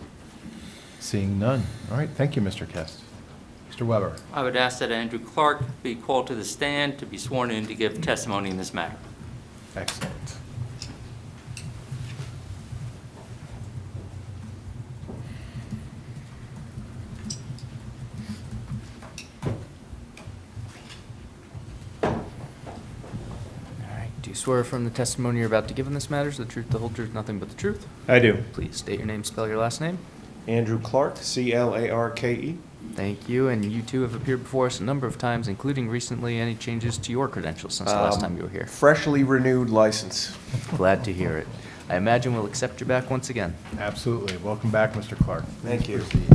Seeing none. All right, thank you, Mr. Kest. Mr. Weber. I would ask that Andrew Clark be called to the stand to be sworn in to give testimony in this matter. Excellent. All right. Do you swear from the testimony you're about to give in this matter is the truth, the whole truth, nothing but the truth? I do. Please state your name, spell your last name. Andrew Clark, C-L-A-R-K-E. Thank you, and you two have appeared before us a number of times, including recently. Any changes to your credentials since the last time you were here? Freshly renewed license. Glad to hear it. I imagine we'll accept you back once again. Absolutely. Welcome back, Mr. Clark. Thank Please you. proceed.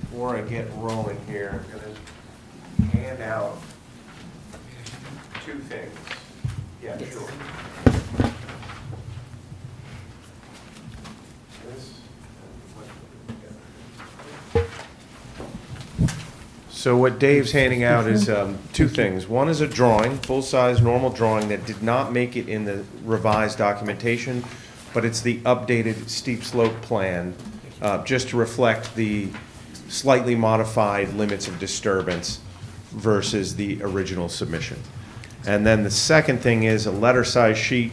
Before I get rolling here, I'm going to hand out two things. Yeah, sure. This and So what Dave's handing out is two things. One is a drawing, full-size normal drawing that did not make it in the revised documentation, but it's the updated steep slope plan, just to reflect the slightly modified limits of disturbance versus the original submission. And then the second thing is a letter size sheet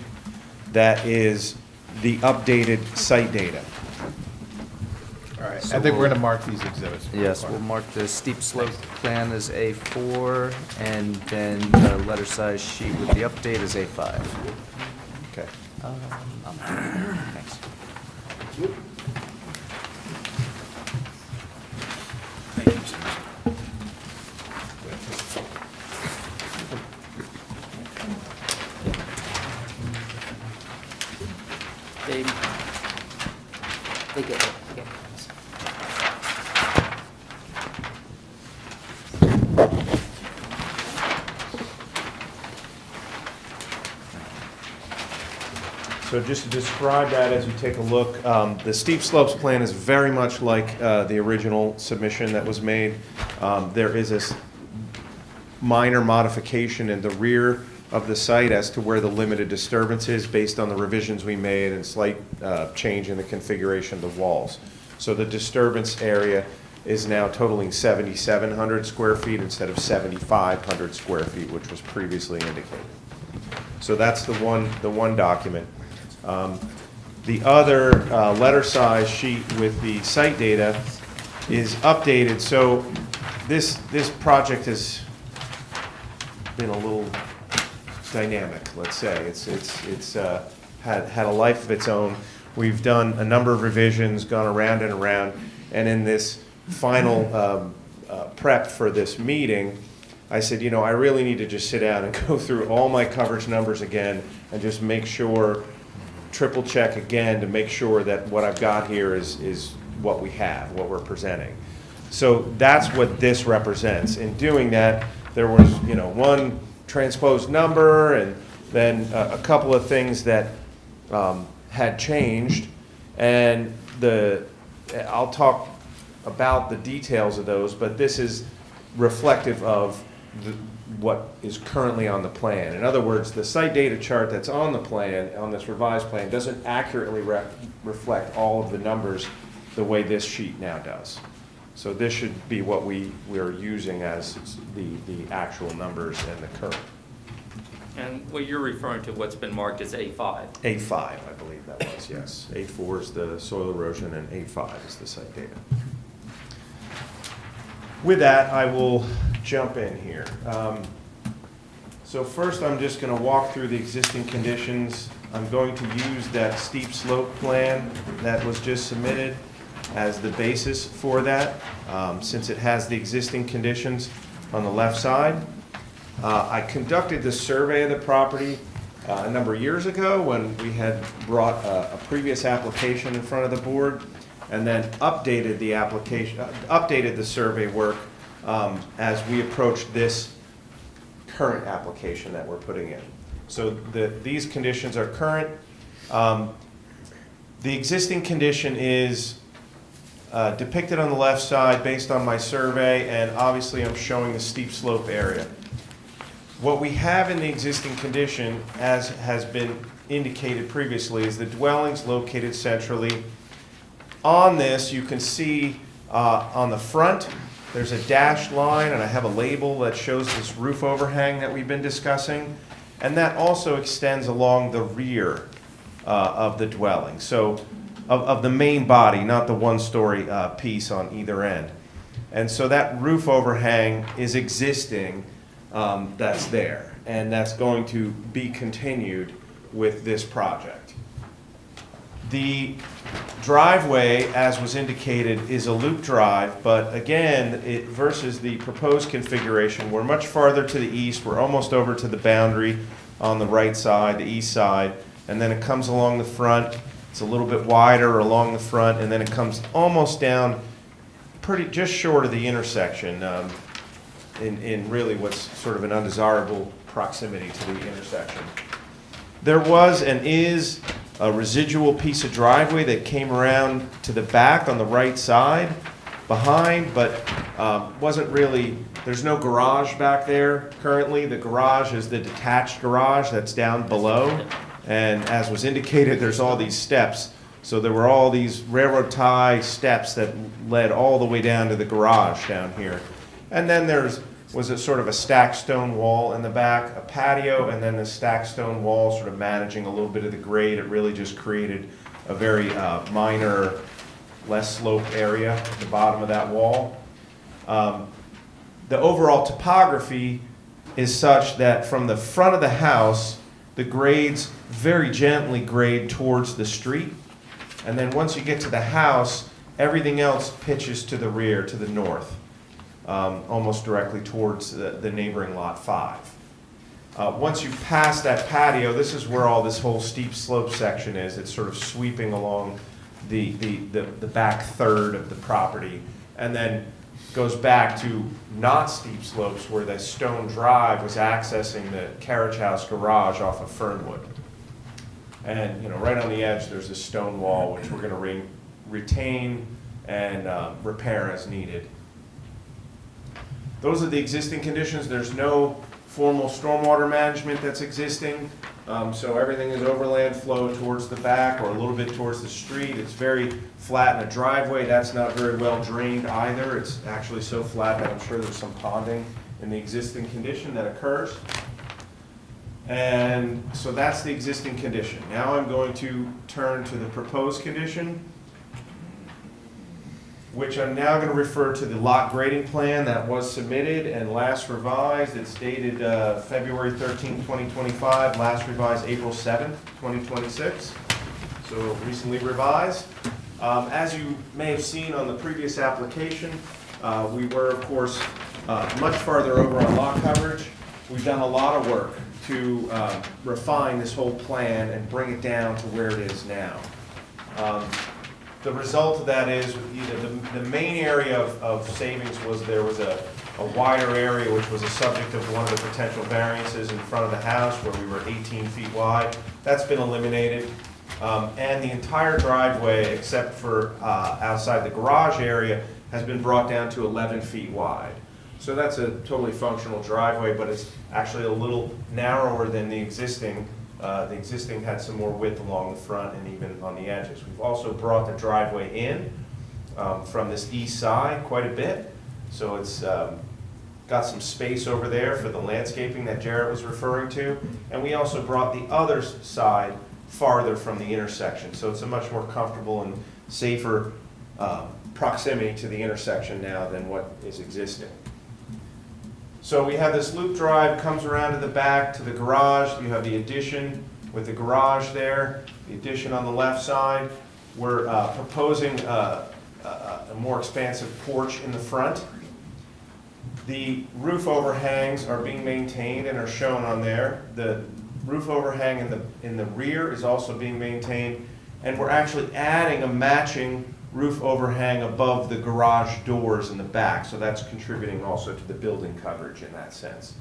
that is the updated site data. All right, So I think we're we'll- going to mark these exhibits. Mr. Yes, Clark. we'll mark the steep slope plan as A4, and then the letter size sheet with the update as A5. Okay. Thanks. Dave? Take it. So just to describe that as you take a look, the steep slopes plan is very much like the original submission that was made. There is a minor modification in the rear of the site as to where the limited disturbance is based on the revisions we made and slight change in the configuration of the walls. So the disturbance area is now totaling 7,700 square feet instead of 7,500 square feet, which was previously indicated. So that's the one document. The other letter size sheet with the site data is updated. So this project has been a little dynamic, let's say. It's had a life of its own. We've done a number of revisions, gone around and around, and in this final prep for this meeting, I said, I really need to just sit down and go through all my coverage numbers again and just make sure, triple check again to make sure that what I've got here is what we have, what we're presenting. So that's what this represents. In doing that, there was, one transposed number and then a couple of things that had changed. And I'll talk about the details of those, but this is reflective of what is currently on the plan. In other words, the site data chart that's on the plan, on this revised plan, doesn't accurately reflect all of the numbers the way this sheet now does. So this should be what we're using as the actual numbers and the current. And what you're referring to, what's been marked as A5? A5, I believe that was, yes. A4 is the soil erosion and A5 is the site data. With that, I will jump in here. So first, I'm just going to walk through the existing conditions. I'm going to use that steep slope plan that was just submitted as the basis for that, since it has the existing conditions on the left side. I conducted the survey of the property a number of years ago when we had brought a previous application in front of the board, and then updated the application, updated the survey work as we approached this current application that we're putting in. So these conditions are current. The existing condition is depicted on the left side based on my survey, and obviously I'm showing the steep slope area. What we have in the existing condition, as has been indicated previously, is the dwellings located centrally. On this, you can see on the front, there's a dashed line, and I have a label that shows this roof overhang that we've been discussing, and that also extends along the rear of the dwelling. So of the main body, not the one-story piece on either end. And so that roof overhang is existing, that's there, and that's going to be continued with this project. The driveway, as was indicated, is a loop drive, but again, versus the proposed configuration, we're much farther to the east. We're almost over to the boundary on the right side, the east side, and then it comes along the front. It's a little bit wider along the front, and then it comes almost down just short of the intersection, in really what's sort of an undesirable proximity to the intersection. There was and is a residual piece of driveway that came around to the back on the right side behind, but wasn't really, there's no garage back there currently. The garage is the detached garage that's down below, and as was indicated, there's all these steps. So there were all these railroad tie steps that led all the way down to the garage down here. And then was a sort of a stacked stone wall in the back, a patio, and then the stacked stone wall sort of managing a little bit of the grade. It really just created a very minor, less sloped area at the bottom of that wall. The overall topography is such that from the front of the house, the grades very gently grade towards the street. And then once you get to the house, everything else pitches to the rear, to the north. Almost directly towards the neighboring lot 5. Once you pass that patio, this is where all this whole steep slope section is. It's sort of sweeping along the back third of the property, and then goes back to not steep slopes where the stone drive was accessing the carriage house garage off of Fernwood. And right on the edge, there's a stone wall which we're going to retain and repair as needed. Those are the existing conditions. There's no formal stormwater management that's existing. So everything is overland flow towards the back or a little bit towards the street. It's very flat in a driveway. That's not very well drained either. It's actually so flat that I'm sure there's some ponding in the existing condition that occurs. And so that's the existing condition. Now I'm going to turn to the proposed condition, which I'm now going to refer to the lot grading plan that was submitted and last revised. It's dated February 13, 2025, last revised April 7, 2026. So recently revised. As you may have seen on the previous application, we were, of course, much farther over on lot coverage. We've done a lot of work to refine this whole plan and bring it down to where it is now. The result of that is the main area of savings was there was a wider area which was a subject of one of the potential variances in front of the house where we were 18 feet wide. That's been eliminated. And the entire driveway, except for outside the garage area, has been brought down to 11 feet wide. So that's a totally functional driveway, but it's actually a little narrower than the existing. The existing had some more width along the front and even on the edges. We've also brought the driveway in from this east side quite a bit. So it's got some space over there for the landscaping that Jarrett was referring to. And we also brought the other side farther from the intersection. So it's a much more comfortable and safer proximity to the intersection now than what is existing. So we have this loop drive, comes around to the back to the garage. You have the addition with the garage there, the addition on the left side. We're proposing a more expansive porch in the front. The roof overhangs are being maintained and are shown on there. The roof overhang in the rear is also being maintained, and we're actually adding a matching roof overhang above the garage doors in the back, so that's contributing also to the building coverage in that sense.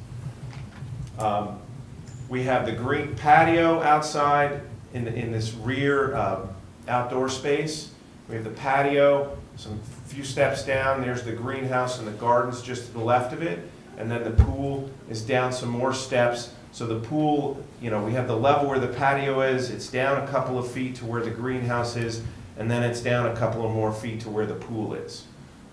We have the green patio outside in this rear outdoor space. We have the patio, some few steps down, there's the greenhouse and the gardens just to the left of it, and then the pool is down some more steps. So the pool, we have the level where the patio is, it's down a couple of feet to where the greenhouse is, and then it's down a couple of more feet to where the pool is.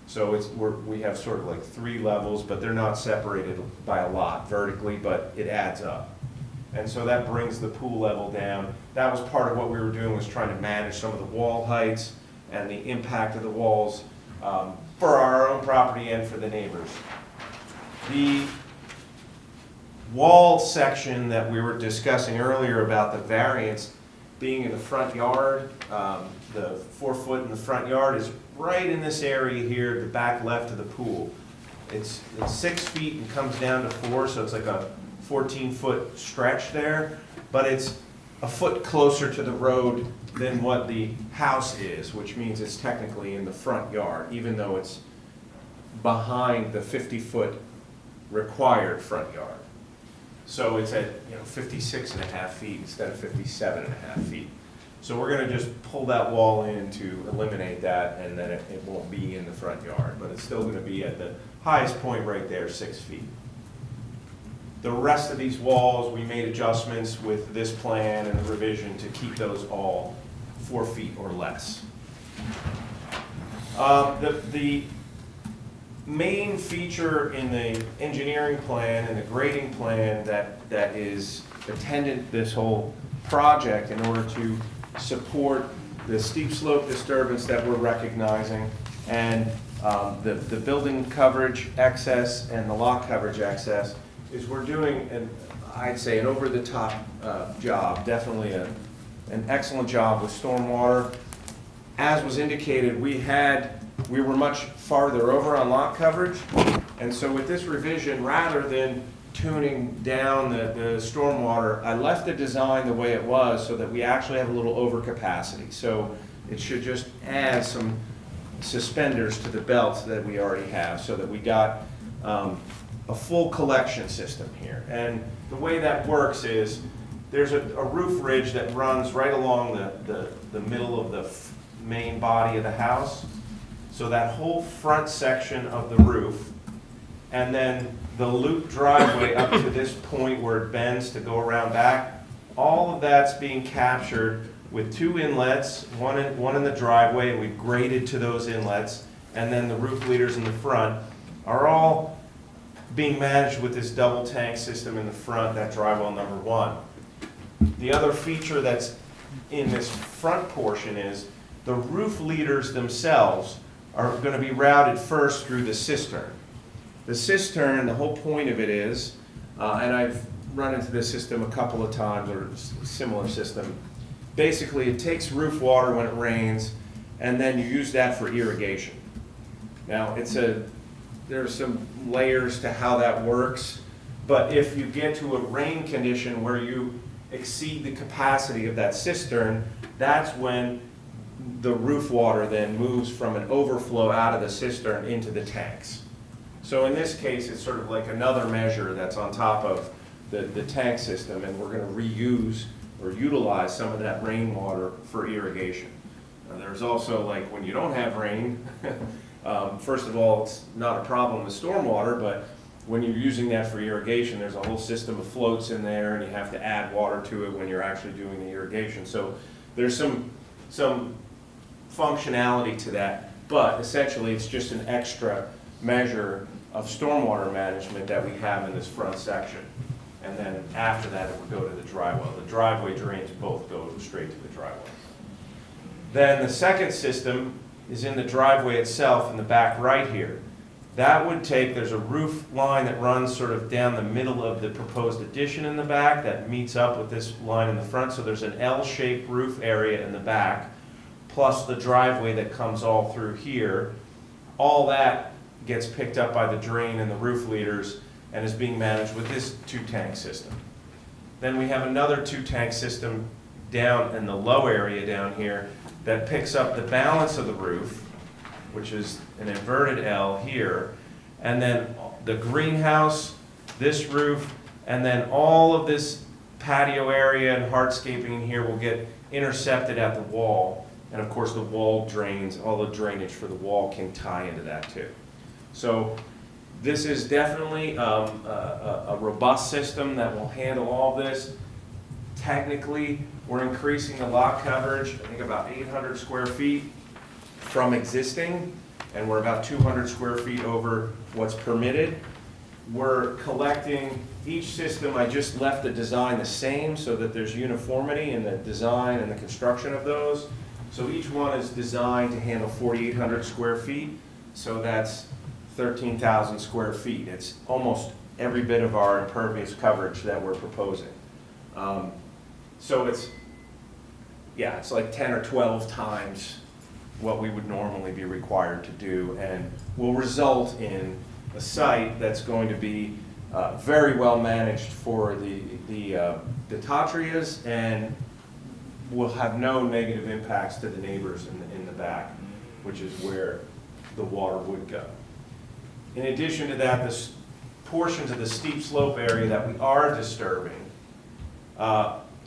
So we have sort of like 3 levels, but they're not separated by a lot vertically, but it adds up. And so that brings the pool level down. That was part of what we were doing, was trying to manage some of the wall heights and the impact of the walls for our own property and for the neighbors. The wall section that we were discussing earlier about the variance being in the front yard, the 4 foot in the front yard is right in this area here, the back left of the pool. It's 6 feet and comes down to 4, so it's like a 14-foot stretch there, but it's a foot closer to the road than what the house is, which means it's technically in the front yard, even though it's behind the 50-foot required front yard. So it's at 56.5 feet instead of 57.5 feet. So we're going to just pull that wall in to eliminate that, and then it won't be in the front yard, but it's still going to be at the highest point right there, 6 feet. The rest of these walls, we made adjustments with this plan and the revision to keep those all 4 feet or less. The main feature in the engineering plan and the grading plan that is attendant this whole project in order to support the steep slope disturbance that we're recognizing and the building coverage excess and the lot coverage excess is we're doing, I'd say, an over-the-top job, definitely an excellent job with stormwater. As was indicated, we were much farther over on lot coverage, and so with this revision, rather than tuning down the stormwater, I left the design the way it was so that we actually have a little overcapacity. So it should just add some suspenders to the belts that we already have so that we got a full collection system here. And the way that works is there's a roof ridge that runs right along the middle of the main body of the house. So that whole front section of the roof, and then the loop driveway up to this point where it bends to go around back, all of that's being captured with 2 inlets, one in the driveway, and we've graded to those inlets, and then the roof leaders in the front are all being managed with this double tank system in the front, that drywall number 1. The other feature that's in this front portion is the roof leaders themselves are going to be routed first through the cistern. The cistern, the whole point of it is, and I've run into this system a couple of times, or a similar system, basically it takes roof water when it rains, and then you use that for irrigation. Now, there's some layers to how that works, but if you get to a rain condition where you exceed the capacity of that cistern, that's when the roof water then moves from an overflow out of the cistern into the tanks. So in this case, it's sort of like another measure that's on top of the tank system, and we're going to reuse or utilize some of that rainwater for irrigation. Now, there's also, like, when you don't have rain First of all, it's not a problem with stormwater, but when you're using that for irrigation, there's a whole system of floats in there, and you have to add water to it when you're actually doing the irrigation. So there's some functionality to that, but essentially it's just an extra measure of stormwater management that we have in this front section. And then after that, it would go to the dry well. The driveway drains both go straight to the driveway. Then the second system is in the driveway itself in the back right here. That would take, there's a roof line that runs sort of down the middle of the proposed addition in the back that meets up with this line in the front. So there's an L-shaped roof area in the back, plus the driveway that comes all through here. All that gets picked up by the drain and the roof leaders and is being managed with this 2-tank system. Then we have another 2-tank system down in the low area down here that picks up the balance of the roof, which is an inverted L here, and then the greenhouse, this roof, and then all of this patio area and hardscaping in here will get intercepted at the wall. And of course the wall drains, all the drainage for the wall can tie into that too. So this is definitely a robust system that will handle all this. Technically, we're increasing the lot coverage, I think about 800 square feet from existing, and we're about 200 square feet over what's permitted. We're collecting each system, I just left the design the same so that there's uniformity in the design and the construction of those. So each one is designed to handle 4,800 square feet, so that's 13,000 square feet. It's almost every bit of our impervious coverage that we're proposing. So it's like 10 or 12 times what we would normally be required to do, and will result in a site that's going to be very well managed for the Tatrias, and will have no negative impacts to the neighbors in the back, which is where the water would go. In addition to that, the portions of the steep slope area that we are disturbing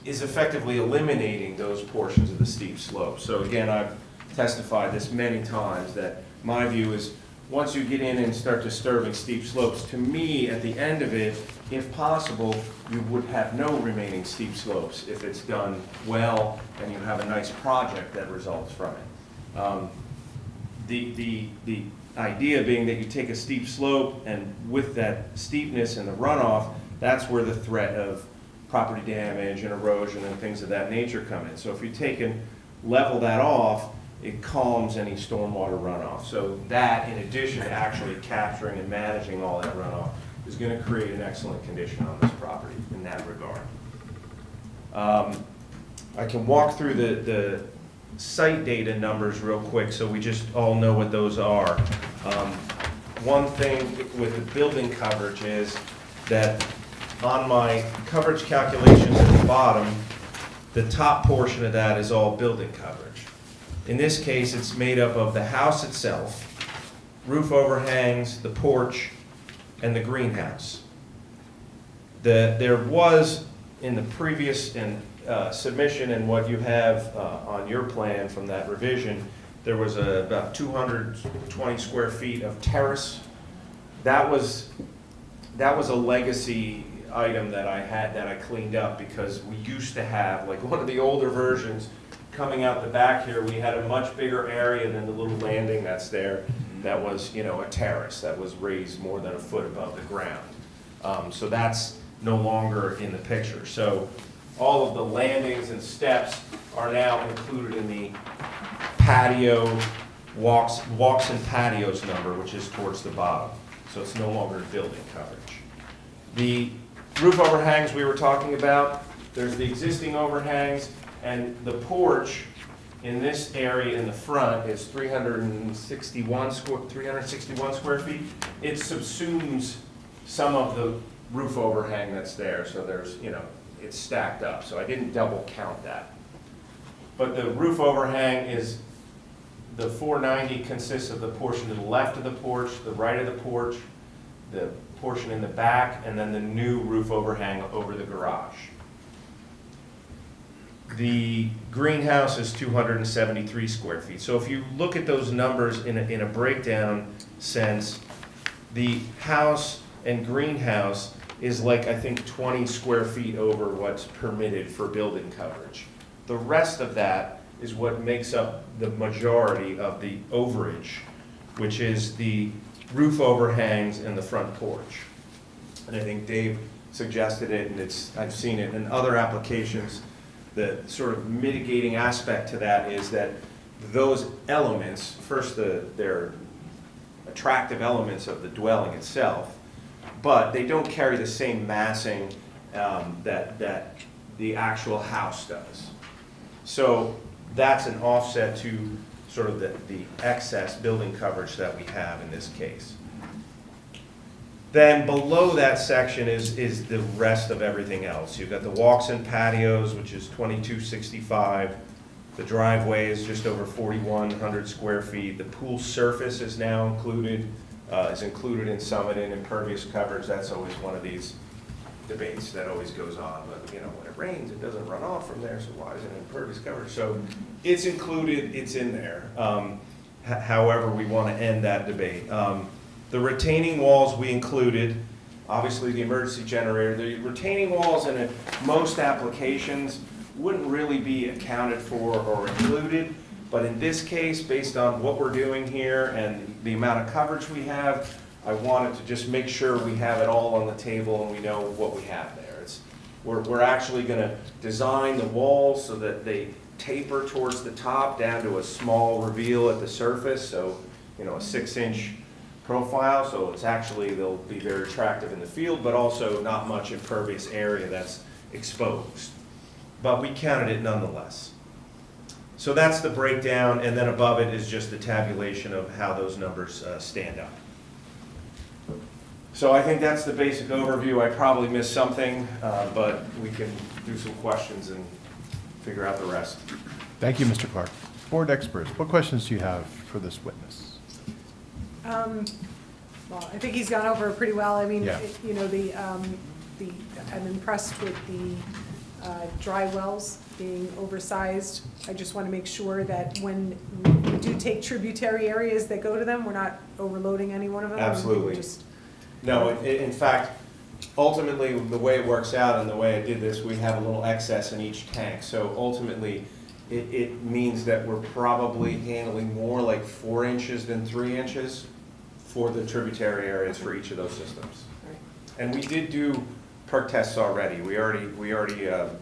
is effectively eliminating those portions of the steep slope. So again, I've testified this many times that my view is once you get in and start disturbing steep slopes, to me, at the end of it, if possible, you would have no remaining steep slopes if it's done well and you have a nice project that results from it. The idea being that you take a steep slope, and with that steepness and the runoff, that's where the threat of property damage and erosion and things of that nature come in. So if you take and level that off, it calms any stormwater runoff. So that, in addition to actually capturing and managing all that runoff, is going to create an excellent condition on this property in that regard. I can walk through the site data numbers real quick so we just all know what those are. One thing with the building coverage is that on my coverage calculations at the bottom, the top portion of that is all building coverage. In this case, it's made up of the house itself, roof overhangs, the porch, and the greenhouse. There was, in the previous submission and what you have on your plan from that revision, there was about 220 square feet of terrace. That was a legacy item that I had that I cleaned up, because we used to have, like one of the older versions, coming out the back here, we had a much bigger area than the little landing that's there. That was, a terrace that was raised more than a foot above the ground. So that's no longer in the picture. So all of the landings and steps are now included in the patio, walks and patios number, which is towards the bottom. So it's no longer building coverage. The roof overhangs we were talking about, there's the existing overhangs, and the porch in this area in the front is 361 square feet. It subsumes some of the roof overhang that's there, so there's, it's stacked up, so I didn't double count that. But the roof overhang is, the 490 consists of the portion to the left of the porch, the right of the porch, the portion in the back, and then the new roof overhang over the garage. The greenhouse is 273 square feet. So if you look at those numbers in a breakdown sense, the house and greenhouse is like, I think, 20 square feet over what's permitted for building coverage. The rest of that is what makes up the majority of the overage, which is the roof overhangs and the front porch. And I think Dave suggested it, and I've seen it in other applications. The sort of mitigating aspect to that is that those elements, first, they're attractive elements of the dwelling itself, but they don't carry the same massing that the actual house does. So that's an offset to sort of the excess building coverage that we have in this case. Then below that section is the rest of everything else. You've got the walks and patios, which is 2265. The driveway is just over 4,100 square feet. The pool surface is now included in Summit and impervious coverage. That's always one of these debates that always goes on. But you know, when it rains, it doesn't run off from there, so why is it impervious coverage? So it's included, it's in there. However we want to end that debate. The retaining walls we included, obviously the emergency generator. The retaining walls in most applications wouldn't really be accounted for or included, but in this case, based on what we're doing here and the amount of coverage we have, I wanted to just make sure we have it all on the table and we know what we have there. We're actually going to design the walls so that they taper towards the top down to a small reveal at the surface, so you know, a 6-inch profile, so it's actually, they'll be very attractive in the field, but also not much impervious area that's exposed. But we counted it nonetheless. So that's the breakdown, and then above it is just the tabulation of how those numbers stand up. So I think that's the basic overview. I probably missed something, but we can do some questions and figure out the rest. Thank you, Mr. Clark. Board experts, what questions do you have for this witness? Well, I think he's gone over it pretty well. I mean, Yeah. you know, I'm impressed with the dry wells being oversized. I just want to make sure that when we do take tributary areas that go to them, we're not overloading any one of them. Absolutely. No, in fact, ultimately, the way it works out and the way I did this, we have a little excess in each tank. So ultimately, it means that we're probably handling more like 4 inches than 3 inches for the tributary areas for each of those systems. And we did do perk tests already. We already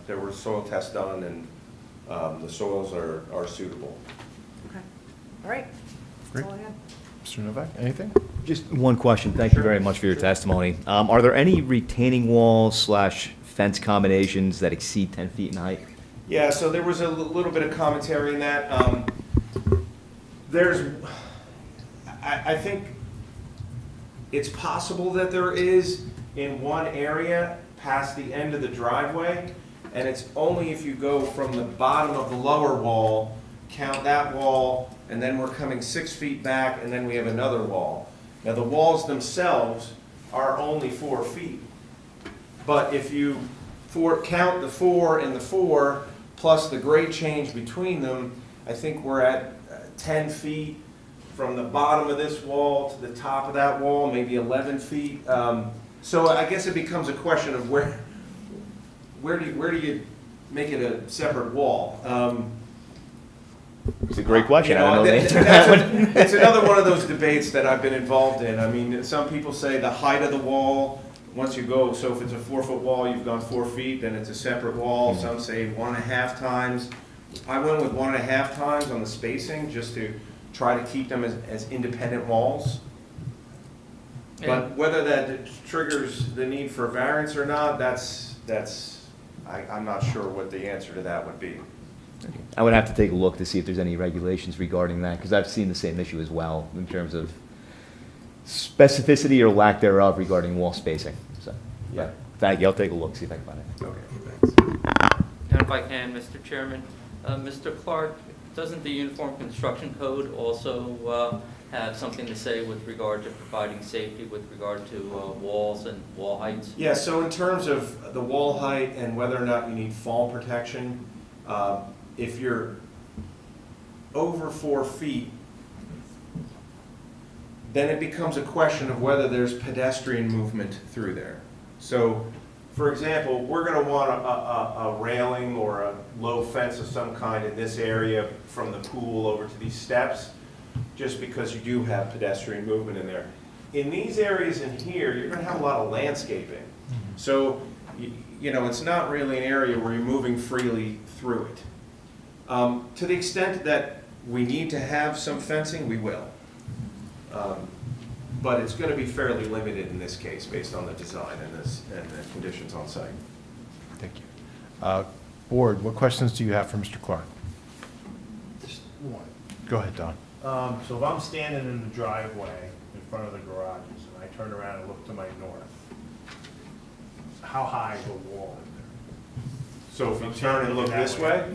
there were soil tests done, and the soils are suitable. Okay. All right. That's all I had. Mr. Novak, anything? Just one question. Thank you very much for your testimony. Are there any retaining walls / fence combinations that exceed 10 feet in height? Yeah, so there was a little bit of commentary in that. I think it's possible that there is in one area past the end of the driveway, and it's only if you go from the bottom of the lower wall, count that wall, and then we're coming 6 feet back, and then we have another wall. Now the walls themselves are only 4 feet, but if you count the 4 and the 4, plus the grade change between them, I think we're at 10 feet from the bottom of this wall to the top of that wall, maybe 11 feet. So I guess it becomes a question of where do you make it a separate wall? It's a great question. I don't know the answer to that's that one. it's another one of those debates that I've been involved in. I mean, some people say the height of the wall, once you go, so if it's a 4-foot wall, you've gone 4 feet, then it's a separate wall. Some say 1.5 times. I went with 1.5 times on the spacing just to try to keep them as independent walls. But whether that triggers the need for variance or not, I'm not sure what the answer to that would be. I would have to take a look to see if there's any regulations regarding that, because I've seen the same issue as well in terms of specificity or lack thereof regarding wall spacing. So, Yeah. thank you. I'll take a look, see if I can find it. Okay, thanks. And if I can, Mr. Chairman, Mr. Clark, doesn't the Uniform Construction Code also have something to say with regard to providing safety with regard to walls and wall heights? Yeah, so in terms of the wall height and whether or not you need fall protection, If you're over 4 feet, then it becomes a question of whether there's pedestrian movement through there. So, for example, we're going to want a railing or a low fence of some kind in this area from the pool over to these steps, just because you do have pedestrian movement in there. In these areas in here, you're going to have a lot of landscaping. So, you know, it's not really an area where you're moving freely through it. To the extent that we need to have some fencing, we will. But it's going to be fairly limited in this case based on the design and the conditions on site. Thank you. Board, what questions do you have for Mr. Clark? Just one. Go ahead, Don. So if I'm standing in the driveway in front of the garages and I turn around and look to my north, how high is the wall in there? So if you I'm turn and look standing this that way,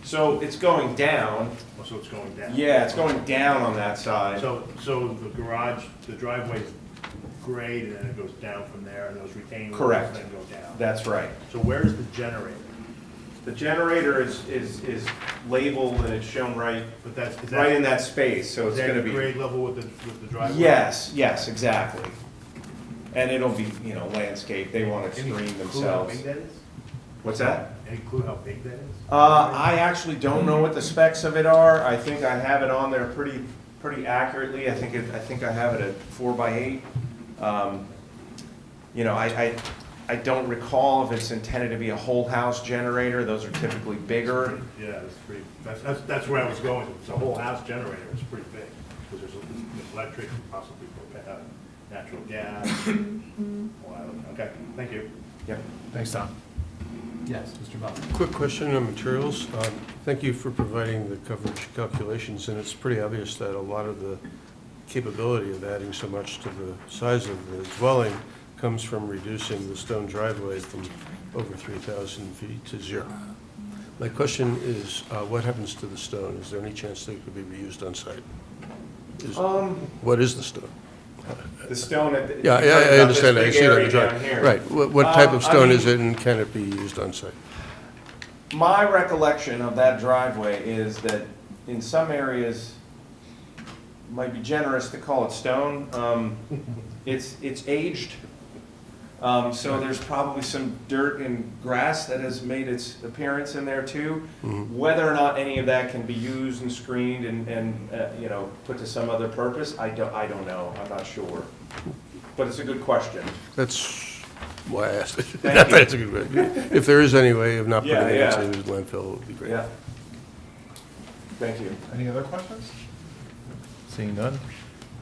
so it's going down. Oh, so it's going down? Yeah, it's going down on that side. So the garage, the driveway's grade and then it goes down from there and those retaining walls Correct. then go down? That's right. So where's the generator? The generator is labeled and it's shown right, But that's, is right that, in that space, so is it's that gonna the be. grade level with the driveway? Yes, exactly. And it'll be, you know, landscape, they wanna Any screen clue themselves. how big that is? What's that? Any clue how big that is? I actually don't know what the specs of it are. I think I have it on there pretty accurately. I think I have it at 4x8. You know, I don't recall if it's intended to be a whole house generator. Those are typically bigger. Yeah, that's where I was going. It's a whole house generator, it's pretty big, because there's electric, possibly natural gas. Well, I don't know. Okay, thank you. Yep. Thanks, Don. Yes, Mr. Butler. Quick question on materials. Thank you for providing the coverage calculations, and it's pretty obvious that a lot of the capability of adding so much to the size of the dwelling comes from reducing the stone driveway from over 3,000 feet to 0. My question is, what happens to the stone? Is there any chance that it could be reused on site? What is the stone? The stone at the. Yeah, you're talking I about understand that. I this see big that in area the down drawing. here. Right. What type of I stone mean, is it, and can it be used on site? My recollection of that driveway is that in some areas, might be generous to call it stone. It's aged, so there's probably some dirt and grass that has made its appearance in there too. Whether or not any of that can be used and screened and you know, put to some other purpose, I don't know. I'm not sure. But it's a good question. That's why I asked it. Thank you. That's a good question. If there is any way of not putting it Yeah. into landfill, it would be great. Yeah. Thank you. Any other questions? Seeing none.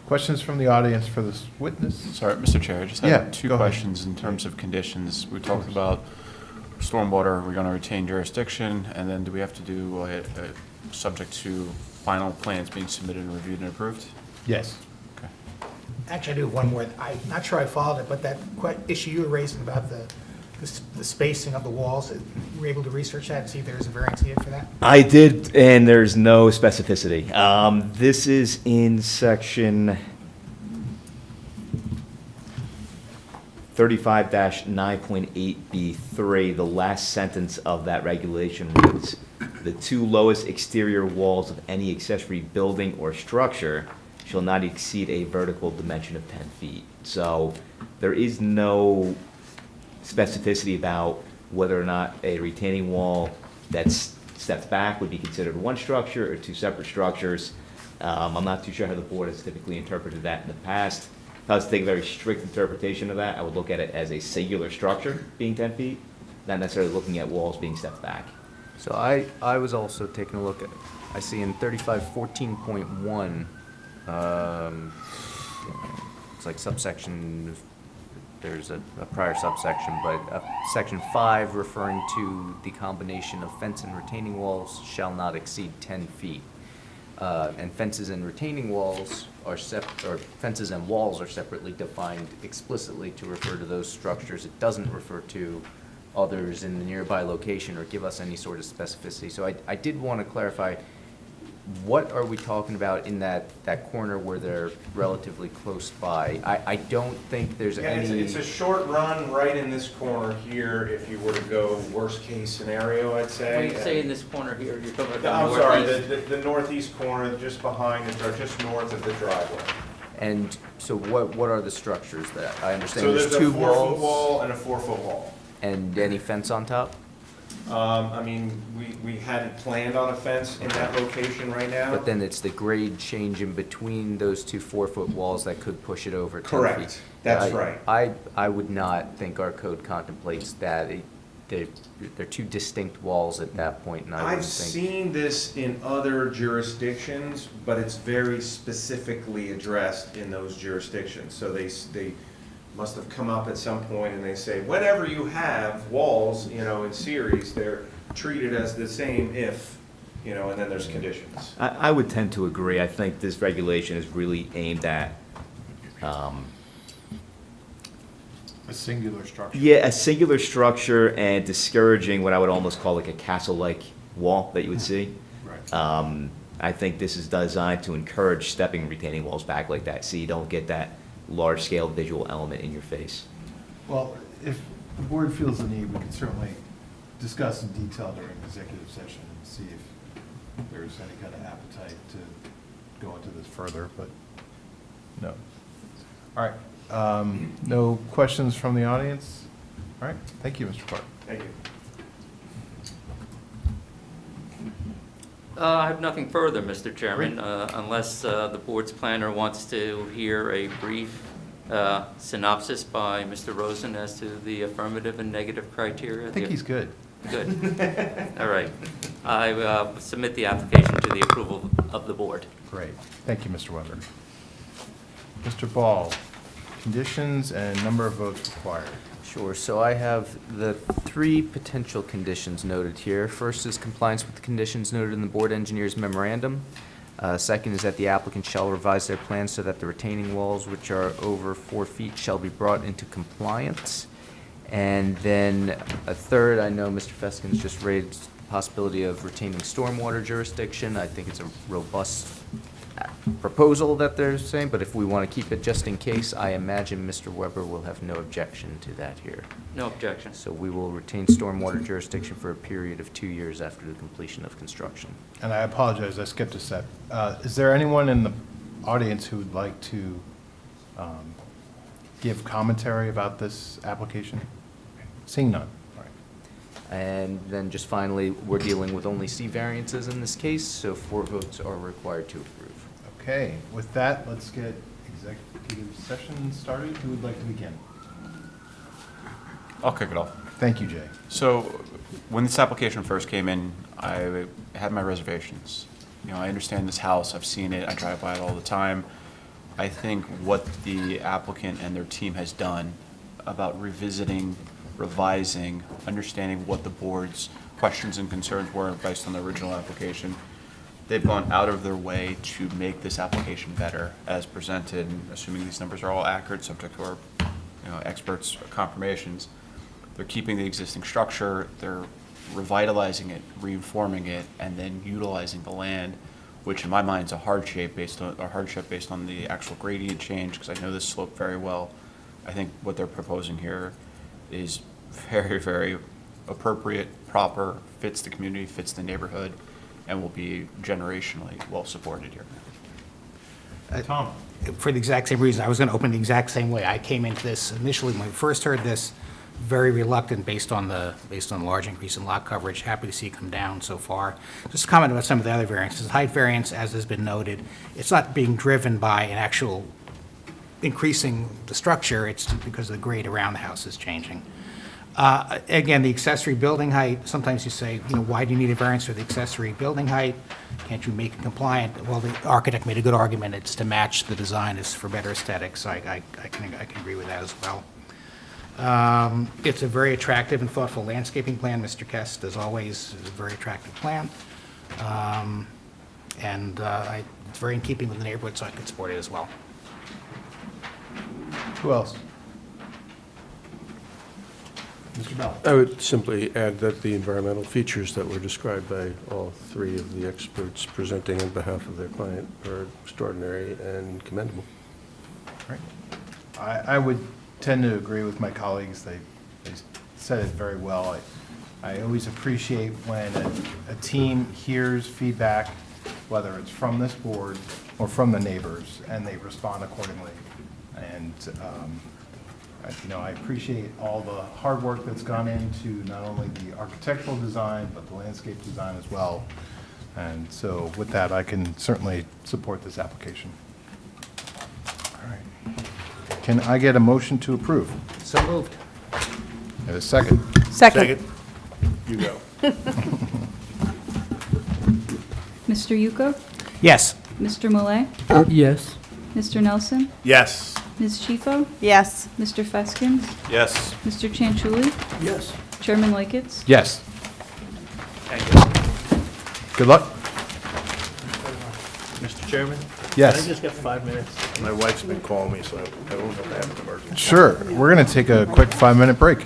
Questions from the audience for this witness? Sorry, Mr. Chair, I just Yeah, have two go ahead. questions in terms of conditions. We talked about stormwater, we're going to retain jurisdiction, and then do we have to do subject to final plans being submitted and reviewed and approved? Yes. Okay. Actually, I do have one more. I'm not sure I followed it, but that issue you were raising about the spacing of the walls, were you able to research that and see if there's a variance needed for that? I did, and there's no specificity. This is in section 35-9.8B3. The last sentence of that regulation reads, "The two lowest exterior walls of any accessory building or structure shall not exceed a vertical dimension of 10 feet." So there is no specificity about whether or not a retaining wall that's stepped back would be considered one structure or two separate structures. I'm not too sure how the board has typically interpreted that in the past. If I was to take a very strict interpretation of that, I would look at it as a singular structure being 10 feet, not necessarily looking at walls being stepped back. So I was also taking a look at, I see in 3514.1, it's like subsection, there's a prior subsection, but section 5 referring to the combination of fence and retaining walls shall not exceed 10 feet. And fences and retaining walls or fences and walls are separately defined explicitly to refer to those structures. It doesn't refer to others in the nearby location or give us any sort of specificity. So I did want to clarify, What are we talking about in that corner where they're relatively close by? I don't think there's Yeah, any. it's a short run right in this corner here, if you were to go worst-case scenario, I'd say. When you say in this corner here, you're talking about the I'm sorry, northeast? the northeast corner, just behind it, or just north of the driveway. And so what are the structures that, I understand So there's there's a two 4-foot walls? wall and a 4-foot wall. And any fence on top? I mean, we hadn't planned on a fence in that location right now. But then it's the grade change in between those two 4-foot walls that could push it over 10 feet. Correct. That's I- right. I would not think our code contemplates that. They're two distinct walls at that point, and I I've wouldn't think. seen this in other jurisdictions, but it's very specifically addressed in those jurisdictions. So they must have come up at some point and they say, whenever you have walls, in series, they're treated as the same if, and then there's conditions. I would tend to agree. I think this regulation is really aimed at, A singular structure. yeah, a singular structure and discouraging what I would almost call like a castle-like wall that you would see. Right. I think this is designed to encourage stepping retaining walls back like that, so you don't get that large-scale visual element in your face. Well, if the board feels the need, we can certainly discuss in detail during executive session and see if there's any kind of appetite to go into this further, but no. All right, no questions from the audience? All right, thank you, Mr. Clark. Thank you. I have nothing further, Mr. Chairman, unless the board's planner wants to hear a brief synopsis by Mr. Rosen as to the affirmative and negative criteria. I think he's good. Good. All right. I submit the application to the approval of the board. Great, thank you, Mr. Weber. Mr. Ball, conditions and number of votes required. Sure, so I have the 3 potential conditions noted here. First is compliance with the conditions noted in the board engineer's memorandum. Second is that the applicant shall revise their plans so that the retaining walls, which are over 4 feet, shall be brought into compliance. And then a third, I know Mr. Feskin's just raised the possibility of retaining stormwater jurisdiction. I think it's a robust proposal that they're saying, but if we want to keep it just in case, I imagine Mr. Weber will have no objection to that here. No objection. So we will retain stormwater jurisdiction for a period of 2 years after the completion of construction. And I apologize, I skipped a step. Is there anyone in the audience who would like to give commentary about this application? Seeing none. All right. And then just finally, we're dealing with only C variances in this case, so 4 votes are required to approve. Okay, with that, let's get executive session started. Who would like to begin? I'll kick it off. Thank you, Jay. So when this application first came in, I had my reservations. I understand this house, I've seen it, I drive by it all the time. I think what the applicant and their team has done about revisiting, revising, understanding what the board's questions and concerns were based on the original application, they've gone out of their way to make this application better as presented, and assuming these numbers are all accurate, subject to our experts' confirmations. They're keeping the existing structure, they're revitalizing it, reforming it, and then utilizing the land, which in my mind is a hardship based on the actual gradient change, because I know this slope very well. I think what they're proposing here is very, very appropriate, proper, fits the community, fits the neighborhood, and will be generationally well supported here. Tom? For the exact same reason, I was going to open the exact same way. I came into this initially, when we first heard this, very reluctant based on the large increase in lot coverage. Happy to see it come down so far. Just a comment about some of the other variances. Height variance, as has been noted, it's not being driven by an actual increasing the structure. It's because the grade around the house is changing. Again, the accessory building height, sometimes you say, why do you need a variance for the accessory building height? Can't you make it compliant? Well, the architect made a good argument. It's to match the design. It's for better aesthetics. I can agree with that as well. It's a very attractive and thoughtful landscaping plan. Mr. Kest, as always, is a very attractive plan. It's very in keeping with the neighborhood, so I could support it as well. Who else? Mr. Bell? I would simply add that the environmental features that were described by all three of the experts presenting on behalf of their client are extraordinary and commendable. I would tend to agree with my colleagues. They said it very well. I always appreciate when a team hears feedback, whether it's from this board or from the neighbors, and they respond accordingly. And, I appreciate all the hard work that's gone into not only the architectural design, but the landscape design as well. And so with that, I can certainly support this application. All right. Can I get a motion to approve? So moved. And a second? Second. You go. Mr. Yuko? Yes. Mr. Malay? Yes. Mr. Nelson? Yes. Ms. Chifo? Yes. Mr. Feskins? Yes. Mr. Chanchuli? Yes. Chairman Liketts? Yes. Thank you. Good luck. Mr. Chairman? Yes. Can I just get 5 minutes? My wife's been calling me, so I don't know if I have an emergency. Sure. We're going to take a quick 5-minute break.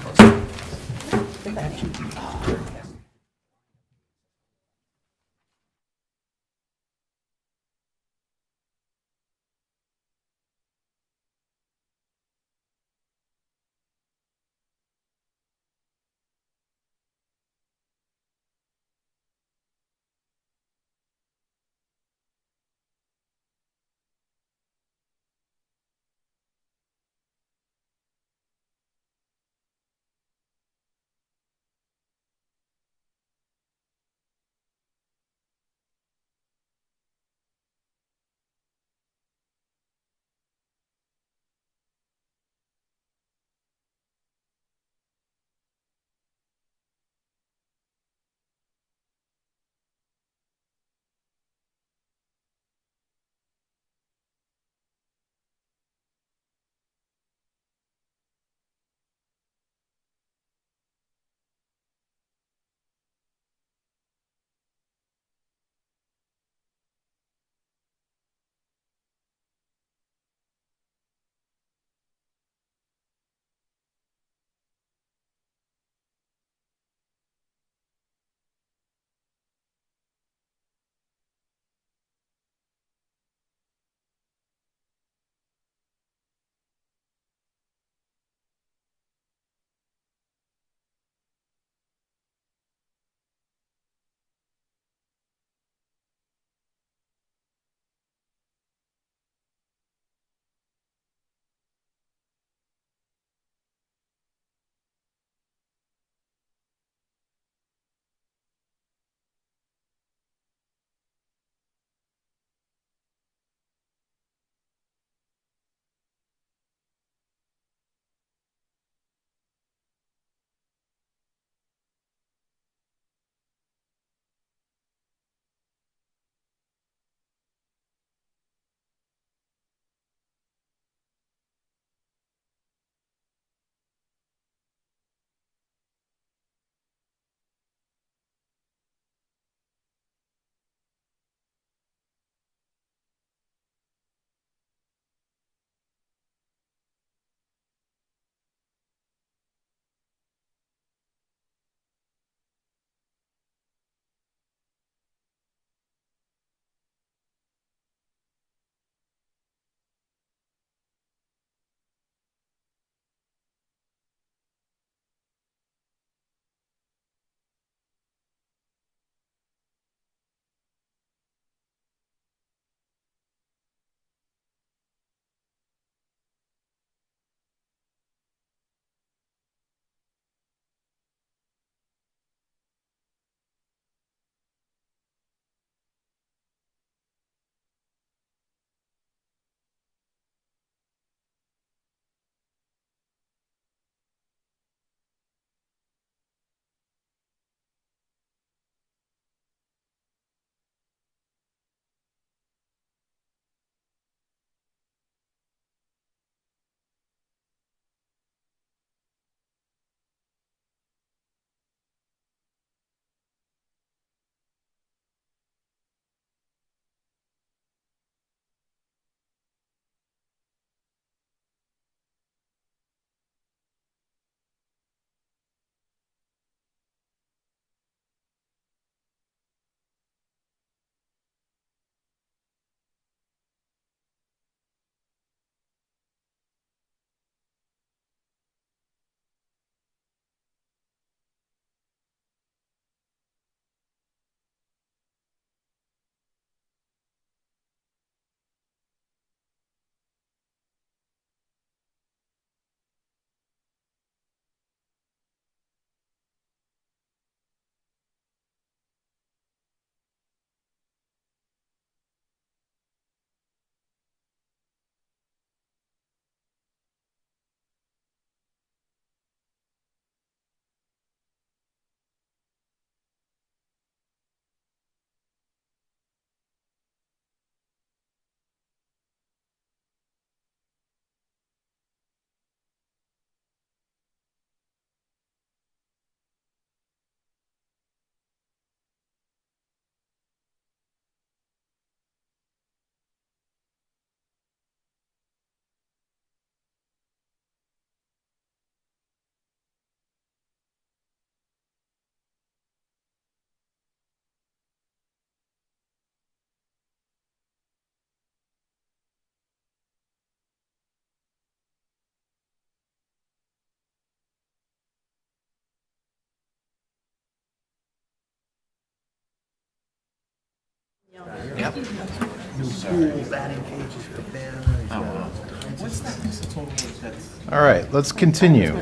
All right, let's continue.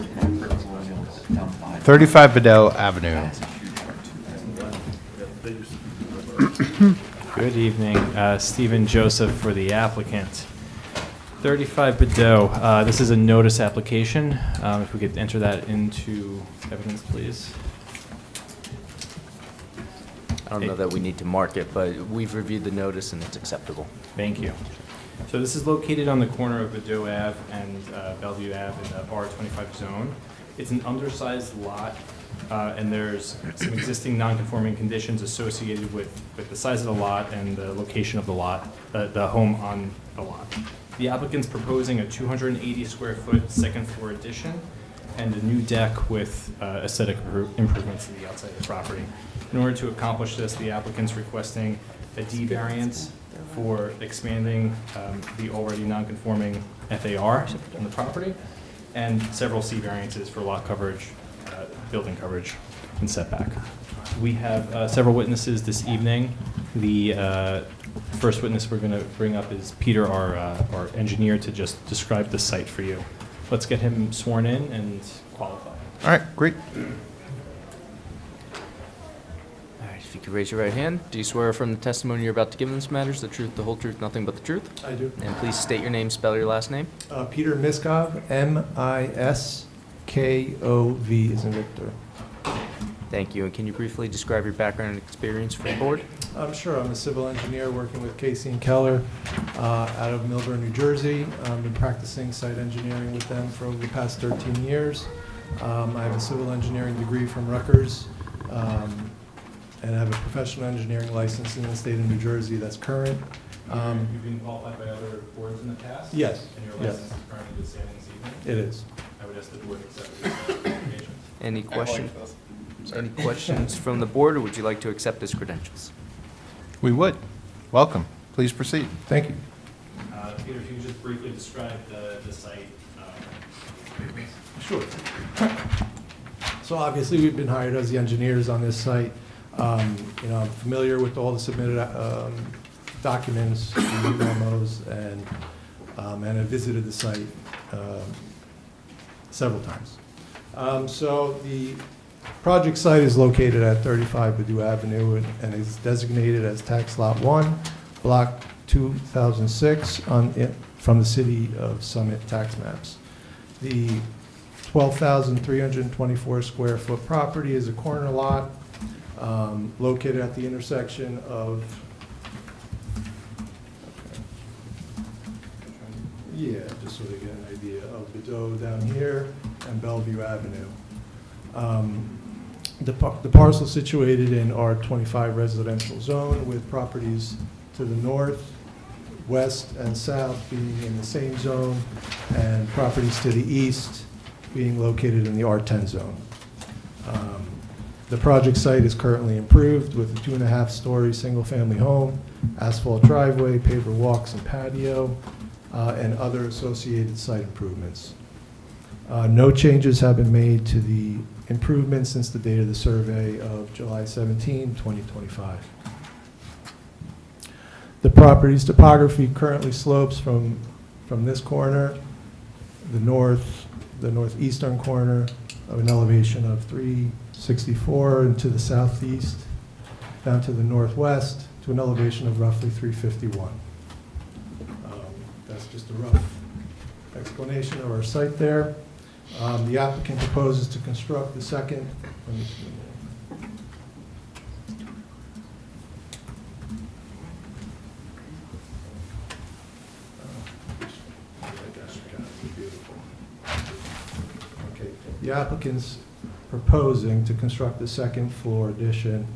35 Bedell Avenue. Good evening, Stephen Joseph for the applicant. 35 Bedell, this is a notice application. If we could enter that into evidence, please. I don't know that we need to mark it, but we've reviewed the notice and it's acceptable. Thank you. So this is located on the corner of Bedell Ave and Bellevue Ave in the R25 zone. It's an undersized lot, and there's some existing non-conforming conditions associated with the size of the lot and the location of the lot, the home on the lot. The applicant's proposing a 280 square foot second floor addition and a new deck with aesthetic improvements to the outside of the property. In order to accomplish this, the applicant's requesting a D variance for expanding the already non-conforming FAR on the property, and several C variances for lot coverage, building coverage, and setback. We have several witnesses this evening. The first witness we're going to bring up is Peter, our engineer, to just describe the site for you. Let's get him sworn in and qualified. All right, great. All right, if you could raise your right hand. Do you swear from the testimony you're about to give in this matter is the truth, the whole truth, nothing but the truth? I do. And please state your name, spell your last name. Peter Miskov, M-I-S-K-O-V as in Victor. Thank you. And can you briefly describe your background and experience for the board? Sure. I'm a civil engineer working with Casey and Keller out of Millburn, New Jersey. I've been practicing site engineering with them for over the past 13 years. I have a civil engineering degree from Rutgers, and I have a professional engineering license in the state of New Jersey that's current. You've been qualified by other boards in the past? Yes. And your Yes. license is currently good standing this evening? It is. I would ask the board to accept this application. Any questions from the board, or would you like to accept his credentials? We would. Welcome. Please proceed. Thank you. Peter, if you could just briefly describe the site. Sure. So obviously, we've been hired as the engineers on this site. I'm familiar with all the submitted documents, memos, and have visited the site several times. So the project site is located at 35 Badu Avenue and is designated as tax lot 1, block 2006 from the City of Summit tax maps. The 12,324 square foot property is a corner lot located at the intersection of, just so they get an idea, of Bedell down here and Bellevue Avenue. The parcel situated in R25 residential zone with properties to the north, west, and south being in the same zone, and properties to the east being located in the R10 zone. The project site is currently improved with a 2.5-story single-family home, asphalt driveway, paver walks and patio, and other associated site improvements. No changes have been made to the improvements since the date of the survey of July 17, 2025. The property's topography currently slopes from this corner, the northeastern corner of an elevation of 364, and to the southeast, down to the northwest, to an elevation of roughly 351. That's just a rough explanation of our site there. The applicant proposes to construct the second, the applicant's proposing to construct the second floor addition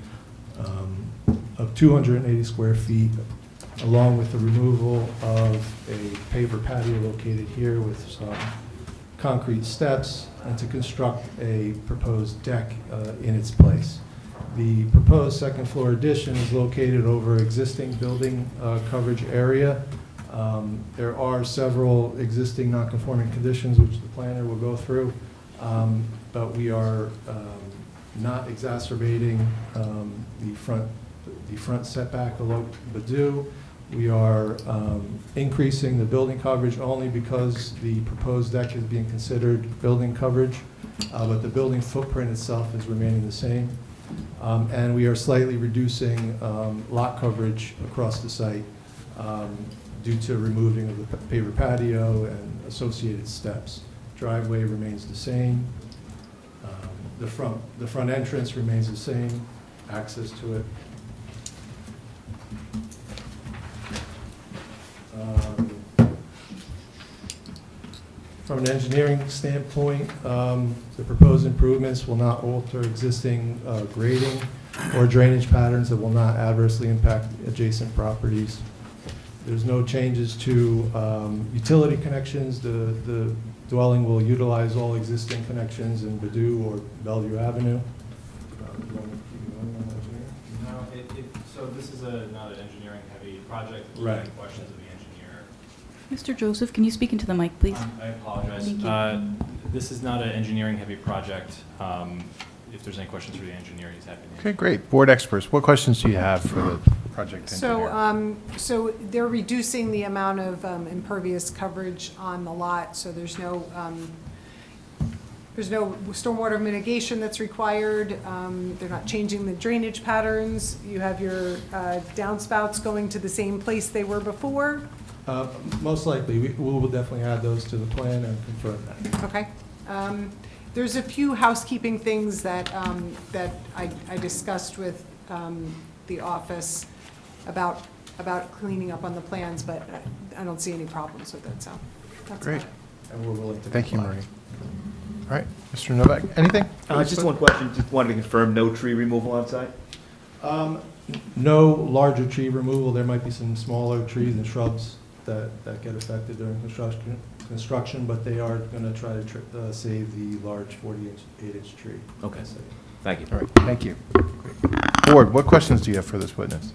of 280 square feet, along with the removal of a paver patio located here with some concrete steps, and to construct a proposed deck in its place. The proposed second floor addition is located over existing building coverage area. There are several existing non-conforming conditions which the planner will go through, but we are not exacerbating the front the front setback along Badu. We are increasing the building coverage only because the proposed deck is being considered building coverage, but the building footprint itself is remaining the same. And we are slightly reducing lot coverage across the site due to removing of the paver patio and associated steps. Driveway remains the same. The front entrance remains the same, access to it. From an engineering standpoint, the proposed improvements will not alter existing grading or drainage patterns that will not adversely impact adjacent properties. There's no changes to utility connections. The dwelling will utilize all existing connections in Badu or Bellevue Avenue. No, so this is not an engineering-heavy project. If Right. Any questions of the engineer? Mr. Joseph, can you speak into the mic, please? I apologize. Thank you. This is not an engineering-heavy project. If there's any questions for the engineer, he's happy to answer. Okay, great. Board experts, what questions do you have for the project engineer? So they're reducing the amount of impervious coverage on the lot, so there's no stormwater mitigation that's required. They're not changing the drainage patterns. You have your downspouts going to the same place they were before. Most likely, we will definitely add those to the plan and confirm that. Okay. There's a few housekeeping things that I discussed with the office about cleaning up on the plans, but I don't see any problems with it, so that's Great. about it. And we're willing to Thank you, comply. Marie. All right, Mr. Novak, anything? Just one question, just wanted to confirm, no tree removal on site? No larger tree removal. There might be some smaller trees and shrubs that get affected during construction, but they are going to try to save the large 48-inch tree. Okay, thank you. All right, thank you. Board, what questions do you have for this witness?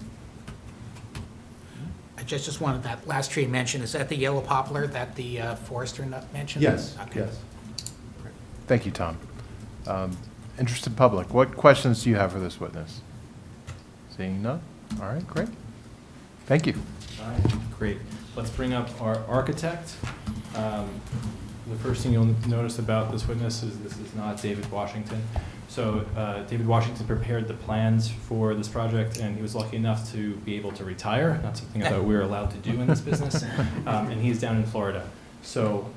I just wanted that last tree mentioned. Is that the yellow poplar that the forester mentioned? Yes, Okay. yes. Thank you, Tom. Interested public, what questions do you have for this witness? Seeing none? All right, great. Thank you. All right, great. Let's bring up our architect. The first thing you'll notice about this witness is this is not David Washington. So David Washington prepared the plans for this project, and he was lucky enough to be able to retire, not something I thought we were allowed to do in this business, and he's down in Florida. So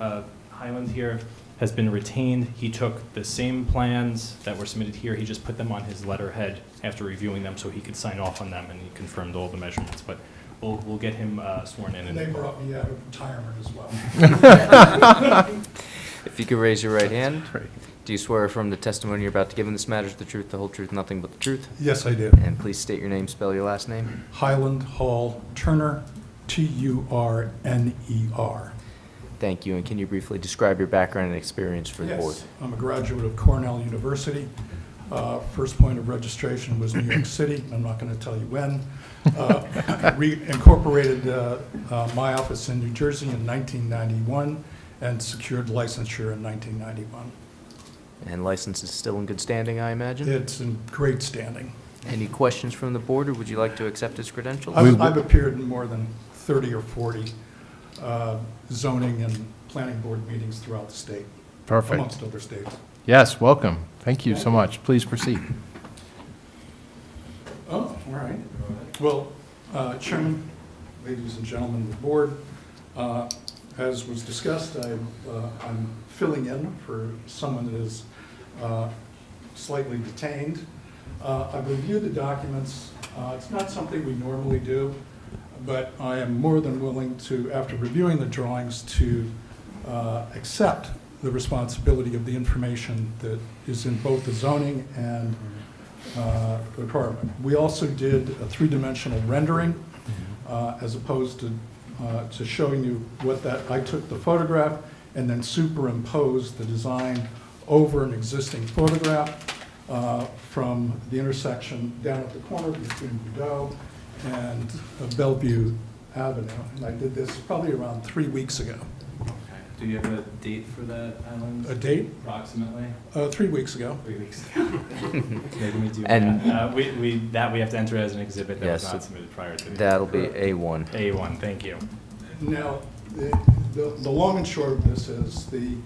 Highland here has been retained. He took the same plans that were submitted here, he just put them on his letterhead after reviewing them so he could sign off on them, and he confirmed all the measurements. But we'll get him sworn in. And they brought me out of retirement as well. If you could raise your right hand. Great. Do you swear from the testimony you're about to give in this matter is the truth, the whole truth, nothing but the truth? Yes, I do. And please state your name, spell your last name. Highland Hall Turner, Turner. Thank you, and can you briefly describe your background and experience for the board? Yes, I'm a graduate of Cornell University. First point of registration was New York City. I'm not going to tell you when. We incorporated my office in New Jersey in 1991 and secured licensure in 1991. And license is still in good standing, I imagine? It's in great standing. Any questions from the board, or would you like to accept his credentials? I've appeared in more than 30 or 40 zoning and planning board meetings throughout the state. Perfect. Amongst other states. Yes, welcome. Thank you so much. Please proceed. Oh, all right. Well, Chairman, ladies and gentlemen of the board, as was discussed, I'm filling in for someone that is slightly detained. I've reviewed the documents. It's not something we normally do, but I am more than willing to, after reviewing the drawings, to accept the responsibility of the information that is in both the zoning and the requirement. We also did a three-dimensional rendering as opposed to showing you what that, I took the photograph and then superimposed the design over an existing photograph from the intersection down at the corner between Bordeaux and Bellevue Avenue. And I did this probably around 3 weeks ago. Do you have a date for that, Alan? A date? Approximately? 3 weeks ago. 3 weeks ago. Maybe we do And- that. We have to enter as an exhibit that was Yes, not submitted prior to the. That'll be A1. A1, thank you. Now, the long and short of this is the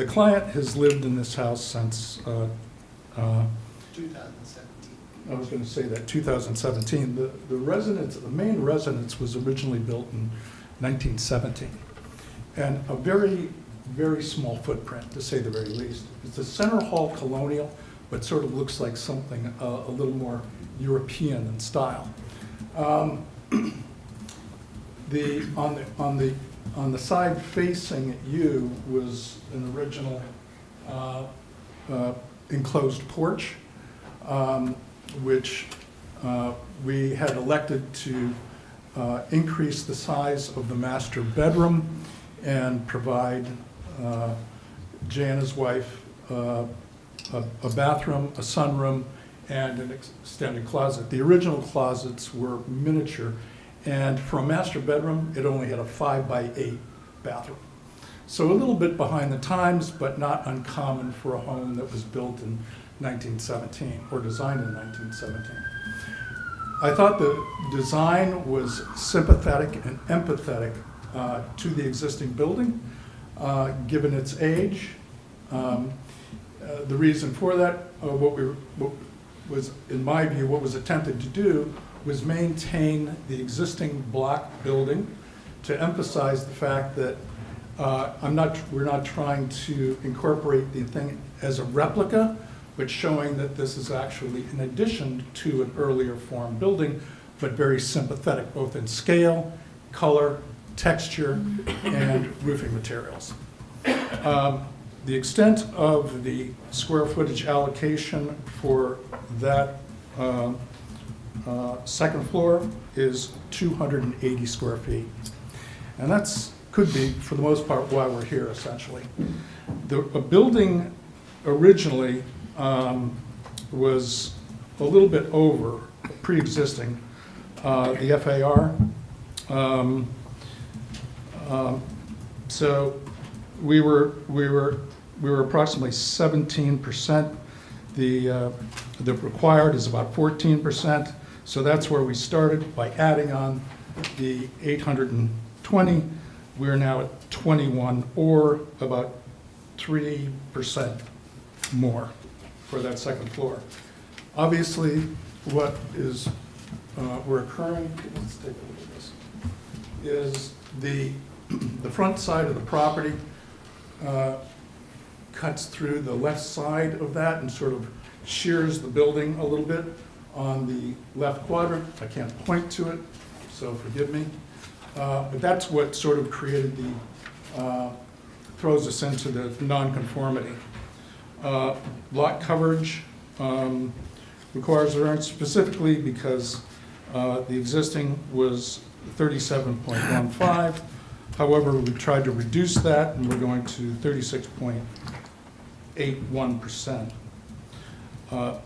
client has lived in this house since 2017. I was going to say that 2017. The residence, the main residence was originally built in 1917. And a very, very small footprint, to say the very least. It's a center hall colonial, but sort of looks like something a little more European in style. On the side facing you was an original enclosed porch, which we had elected to increase the size of the master bedroom and provide Jay and his wife a bathroom, a sunroom, and an extended closet. The original closets were miniature, and for a master bedroom, it only had a 5x8 bathroom. So a little bit behind the times, but not uncommon for a home that was built in 1917, or designed in 1917. I thought the design was sympathetic and empathetic to the existing building, given its age. The reason for that, what was, in my view, what was attempted to do was maintain the existing block building to emphasize the fact that we're not trying to incorporate the thing as a replica, but showing that this is actually in addition to an earlier form building, but very sympathetic, both in scale, color, texture, and roofing materials. The extent of the square footage allocation for that second floor is 280 square feet. And that's, could be, for the most part, why we're here, essentially. A building originally was a little bit over pre-existing the FAR. So we were approximately 17%. The required is about 14%. So that's where we started by adding on the 820. We're now at 21, or about 3% more for that second floor. Obviously, what is we're occurring, let's take a look at this, is the front side of the property cuts through the left side of that and sort of shears the building a little bit on the left quadrant. I can't point to it, so forgive me. But that's what sort of created the, throws us into the nonconformity. Lot coverage requires a variance specifically because the existing was 37.15. However, we tried to reduce that, and we're going to 36.81%.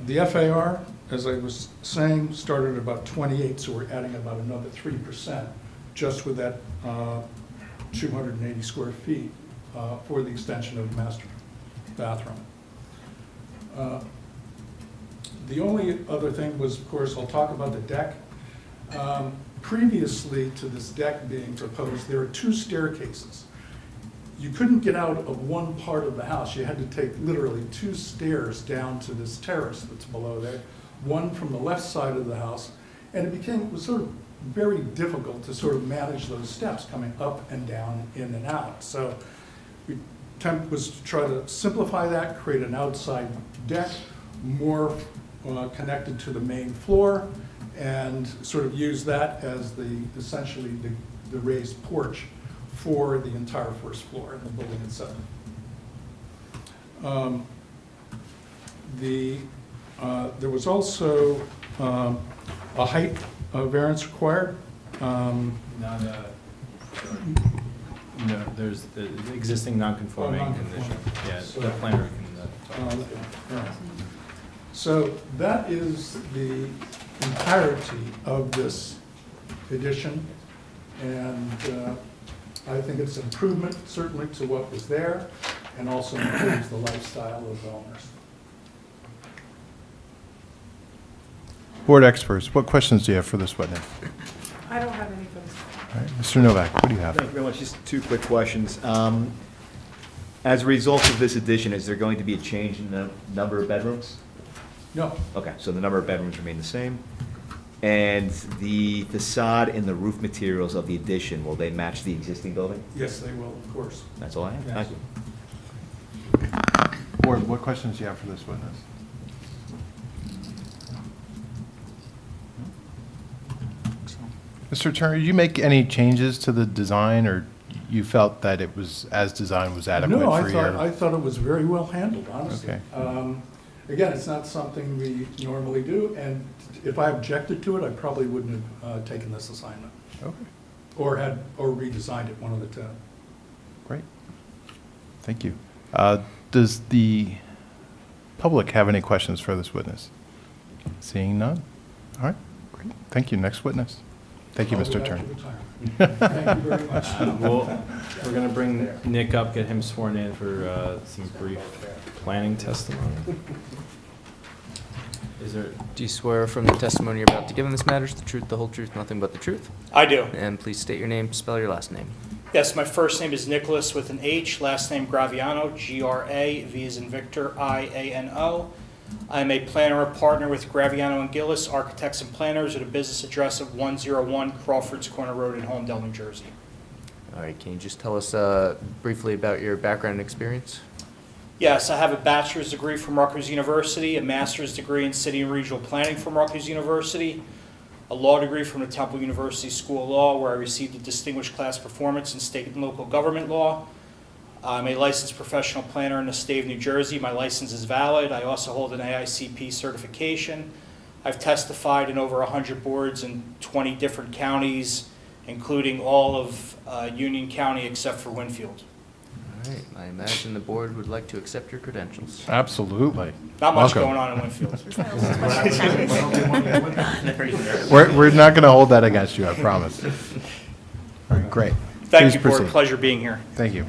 The FAR, as I was saying, started at about 28, so we're adding about another 3% just with that 280 square feet for the extension of the master bathroom. The only other thing was, of course, I'll talk about the deck. Previously to this deck being proposed, there are 2 staircases. You couldn't get out of one part of the house. You had to take literally 2 stairs down to this terrace that's below there, one from the left side of the house, and it was sort of very difficult to sort of manage those steps coming up and down, in and out. So the attempt was to try to simplify that, create an outside deck, more connected to the main floor, and sort of use that as essentially the raised porch for the entire first floor in the building itself. There was also a height variance required. Not no, there's the existing non-conforming condition. Yeah, the planner can talk about that. So that is the entirety of this edition, and I think it's an improvement certainly to what was there and also improves the lifestyle of the owners. Board experts, what questions do you have for this witness? I don't have any for this. All right, Mr. Novak, what do you have? Thank you very much. Just two quick questions. As a result of this addition, is there going to be a change in the number of bedrooms? No, Okay, so the number of bedrooms remain the same. And the facade and the roof materials of the addition, will they match the existing building? yes, they will, of course. That's all I have. Yes. Thank you. Board, what questions do you have for this witness? Mr. Turner, did you make any changes to the design, or you felt that it was, as designed, was adequate No, for your? I thought it was very well handled, honestly. Okay. Again, it's not something we normally do, and if I objected to it, I probably wouldn't have taken this assignment. Okay, Or redesigned it, one of the two. great. Thank you. Does the public have any questions for this witness? Seeing none? All right, great. Thank you. Next witness. Thank you, I'll go Mr. back Turner. to retirement. Thank you very much. We're going to bring Nick up, get him sworn in for some brief planning testimony. Is there, Do you swear from the testimony you're about to give in this matter is the truth, the whole truth, nothing but the truth? I do. And please state your name, spell your last name. Yes, my first name is Nicholas with an H, last name Graviano, G-R-A, V as in Victor, I-A-N-O. I'm a planner or partner with Graviano and Gillis, Architects and Planners, at a business address of 101 Crawfords Corner Road in Holmdel, New Jersey. All right, can you just tell us briefly about your background and experience? Yes, I have a bachelor's degree from Rutgers University, a master's degree in city and regional planning from Rutgers University, a law degree from the Temple University School of Law, where I received a distinguished class performance in state and local government law. I'm a licensed professional planner in the state of New Jersey. My license is valid. I also hold an AICP certification. I've testified in over 100 boards in 20 different counties, including all of Union County except for Winfield. All right, I imagine the board would like to accept your credentials. Absolutely. Not much Welcome. going on in Winfield. We're not going to hold that against you, I promise. All right, great. Thank Please you, Board. proceed. Pleasure being here. Thank you.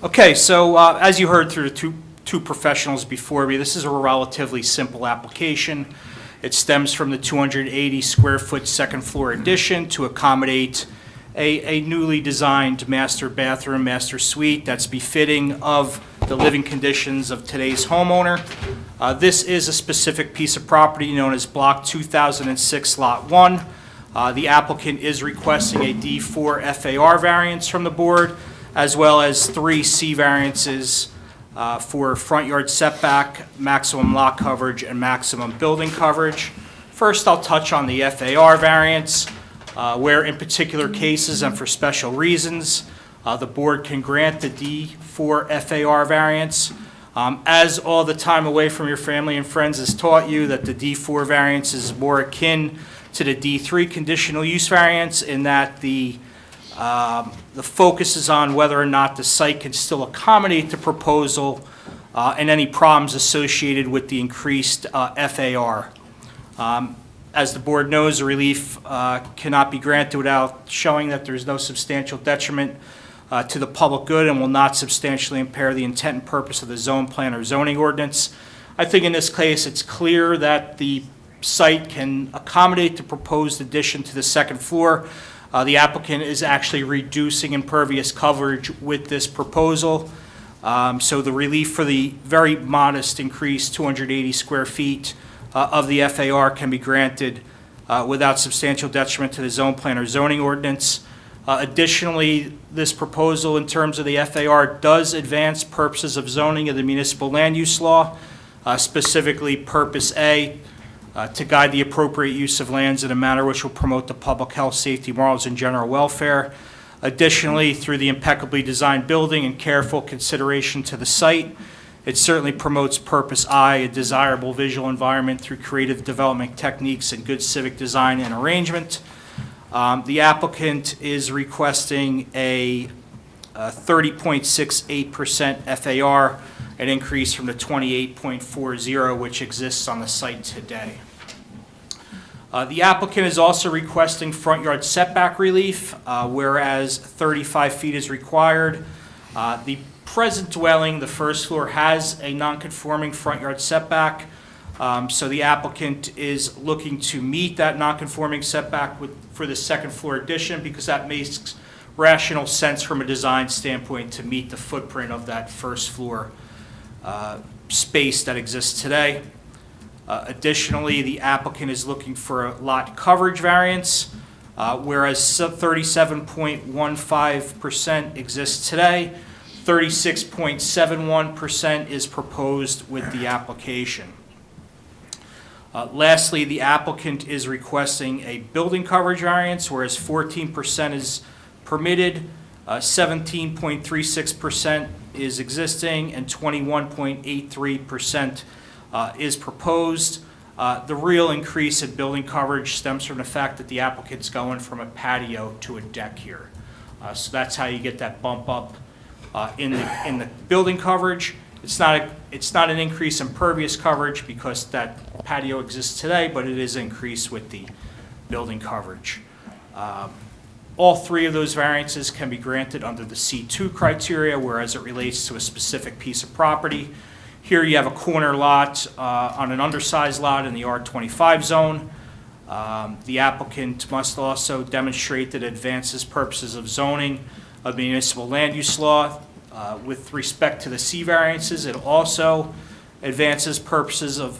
Okay, so as you heard through the two professionals before me, this is a relatively simple application. It stems from the 280 square foot second floor addition to accommodate a newly designed master bathroom, master suite that's befitting of the living conditions of today's homeowner. This is a specific piece of property known as Block 2006 Lot 1. The applicant is requesting a D4 FAR variance from the board, as well as 3 C variances for front yard setback, maximum lot coverage, and maximum building coverage. First, I'll touch on the FAR variance, where in particular cases and for special reasons, the board can grant the D4 FAR variance. As all the time away from your family and friends has taught you that the D4 variance is more akin to the D3 conditional use variance in that the focus is on whether or not the site can still accommodate the proposal and any problems associated with the increased FAR. As the board knows, the relief cannot be granted without showing that there is no substantial detriment to the public good and will not substantially impair the intent and purpose of the zone plan or zoning ordinance. I think in this case, it's clear that the site can accommodate the proposed addition to the second floor. The applicant is actually reducing impervious coverage with this proposal. So the relief for the very modest increase, 280 square feet of the FAR, can be granted without substantial detriment to the zone plan or zoning ordinance. Additionally, this proposal in terms of the FAR does advance purposes of zoning of the municipal land use law, specifically Purpose A, to guide the appropriate use of lands in a manner which will promote the public health, safety, morals, and general welfare. Additionally, through the impeccably designed building and careful consideration to the site, it certainly promotes Purpose I, a desirable visual environment through creative development techniques and good civic design and arrangement. The applicant is requesting a 30.68% FAR, an increase from the 28.40 which exists on the site today. The applicant is also requesting front yard setback relief, whereas 35 feet is required. The present dwelling, the first floor, has a non-conforming front yard setback, so the applicant is looking to meet that non-conforming setback for the second floor addition, because that makes rational sense from a design standpoint to meet the footprint of that first floor space that exists today. Additionally, the applicant is looking for a lot coverage variance, whereas 37.15% exists today, 36.71% is proposed with the application. Lastly, the applicant is requesting a building coverage variance, whereas 14% is permitted, 17.36% is existing, and 21.83% is proposed. The real increase in building coverage stems from the fact that the applicant's going from a patio to a deck here. So that's how you get that bump up in the building coverage. It's not an increase in pervious coverage because that patio exists today, but it is increased with the building coverage. All three of those variances can be granted under the C2 criteria, whereas it relates to a specific piece of property. Here you have a corner lot on an undersized lot in the R25 zone. The applicant must also demonstrate that it advances purposes of zoning of the municipal land use law. With respect to the C variances, it also advances purposes of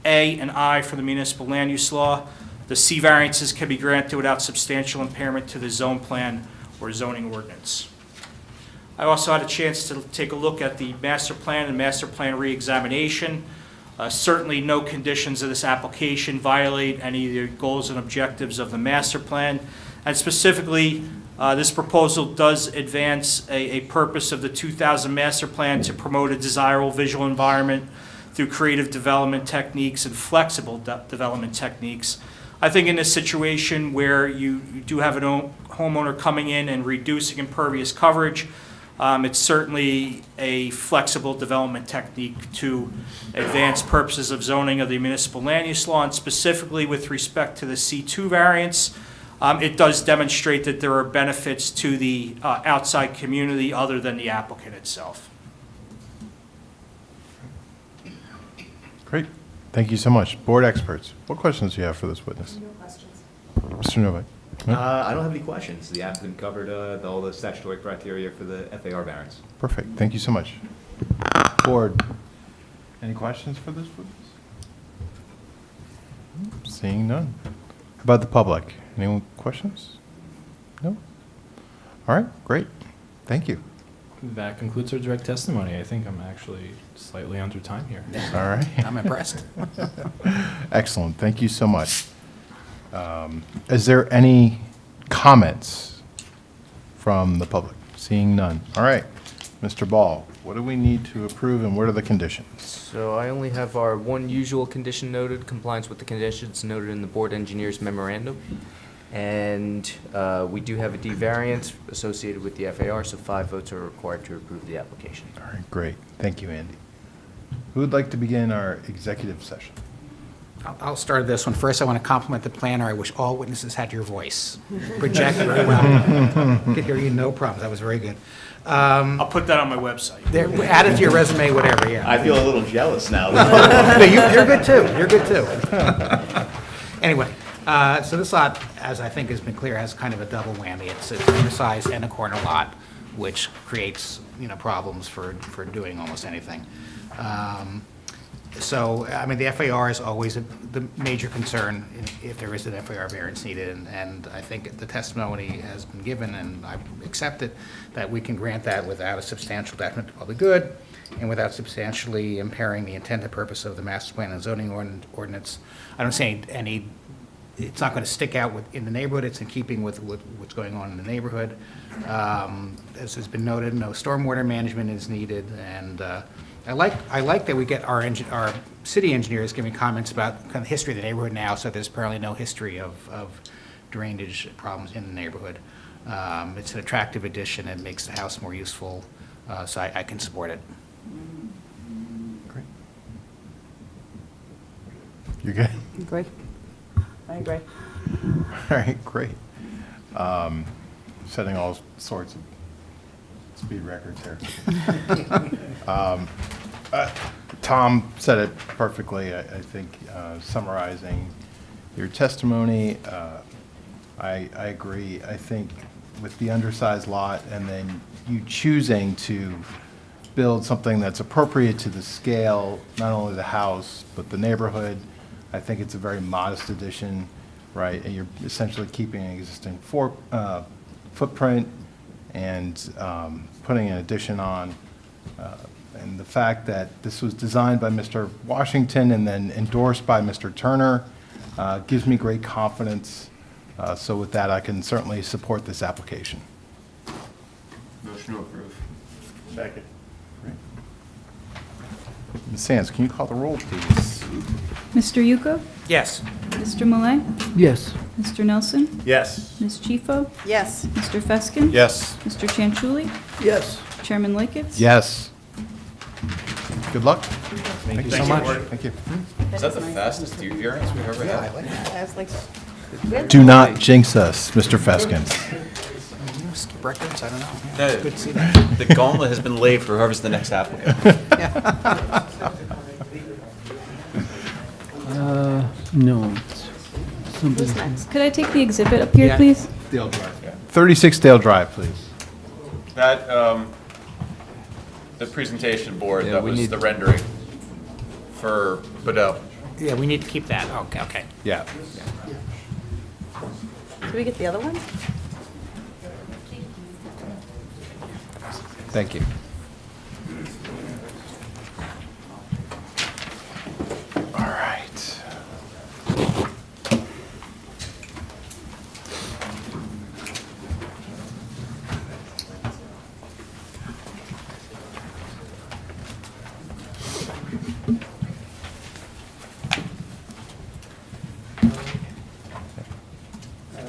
A and I for the municipal land use law. The C variances can be granted without substantial impairment to the zone plan or zoning ordinance. I also had a chance to take a look at the master plan and master plan reexamination. Certainly no conditions of this application violate any of the goals and objectives of the master plan. And specifically, this proposal does advance a purpose of the 2000 master plan to promote a desirable visual environment through creative development techniques and flexible development techniques. I think in this situation where you do have a homeowner coming in and reducing impervious coverage, it's certainly a flexible development technique to advance purposes of zoning of the municipal land use law, and specifically with respect to the C2 variance, it does demonstrate that there are benefits to the outside community other than the applicant itself. Great. Thank you so much. Board experts, what questions do you have for this witness? No questions. Mr. Novak? I don't have any questions. The applicant covered all the statutory criteria for the FAR variance. Perfect. Thank you so much. Board, any questions for this witness? Seeing none. How about the public? Any questions? No? All right, great. Thank you. That concludes our direct testimony. I think I'm actually slightly under time here. All right. I'm impressed. Excellent. Thank you so much. Is there any comments from the public? Seeing none. All right. Mr. Ball, what do we need to approve and what are the conditions? So I only have our one usual condition noted, compliance with the conditions noted in the board engineer's memorandum. And we do have a D variance associated with the FAR, so 5 votes are required to approve the application. All right, great. Thank you, Andy. Who would like to begin our executive session? I'll start this one. First, I want to compliment the planner. I wish all witnesses had your voice. Project very well. Could hear you, no problem. That was very good. I'll put that on my website. Add it to your resume, whatever, yeah. I feel a little jealous now. No, you're good too. You're good too. Anyway, so this lot, as I think has been clear, has kind of a double whammy. It's an undersized and a corner lot, which creates, problems for doing almost anything. So, I mean, the FAR is always the major concern if there is an FAR variance needed, and I think the testimony has been given, and I accept it, that we can grant that without a substantial detriment to public good and without substantially impairing the intent and purpose of the master plan and zoning ordinance. I don't say it's not going to stick out in the neighborhood. It's in keeping with what's going on in the neighborhood. As has been noted, no stormwater management is needed, and I like that we get our city engineers giving comments about kind of the history of the neighborhood now, so there's apparently no history of drainage problems in the neighborhood. It's an attractive addition. It makes the house more useful, so I can support it. Great. You good? Great. I agree. All right, great. Setting all sorts of speed records here. Tom said it perfectly, I think, summarizing your testimony. I agree. I think with the undersized lot and then you choosing to build something that's appropriate to the scale, not only the house, but the neighborhood, I think it's a very modest addition, right? And you're essentially keeping an existing footprint and putting an addition on. And the fact that this was designed by Mr. Washington and then endorsed by Mr. Turner gives me great confidence. So with that, I can certainly support this application. Motion to approve. Second. Ms. Sands, can you call the roll, please? Mr. Yuko? Yes. Mr. Malay? Yes. Mr. Nelson? Yes. Ms. Chifo? Yes. Mr. Feskin? Yes. Mr. Chanchuli? Yes. Chairman Liketz? Yes. Good luck. Thank you so much. Thank you. Is that the fastest variance we've ever had? I was like, Do not jinx us, Mr. Feskin. Skip records, I don't know. The- Good to see that. The gauntlet has been laid for whoever's the next applicant. No. Somebody. Could I take the exhibit up here, Yeah. please? Dale Drive. 36 Dale Drive, please. That, the presentation board, Yeah, that we was need- the rendering for Bedell. Yeah, we need to keep that. Okay, okay. Yeah. did we get the other one? Thank you. All right.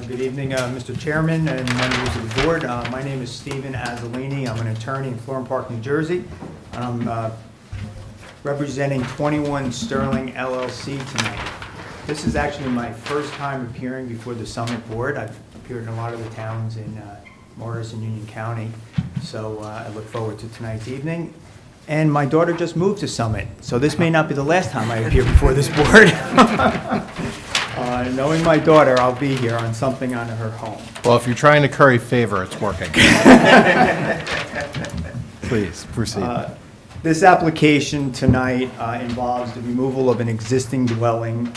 Good evening, Mr. Chairman and members of the board. My name is Stephen Azzolini. I'm an attorney in Florham Park, New Jersey. I'm representing 21 Sterling LLC tonight. This is actually my first time appearing before the Summit Board. I've appeared in a lot of the towns in Morris and Union County, so I look forward to tonight's evening. And my daughter just moved to Summit, so this may not be the last time I appear before this board. Knowing my daughter, I'll be here on something on her home. Well, if you're trying to curry favor, it's working. Please, proceed. This application tonight involves the removal of an existing dwelling,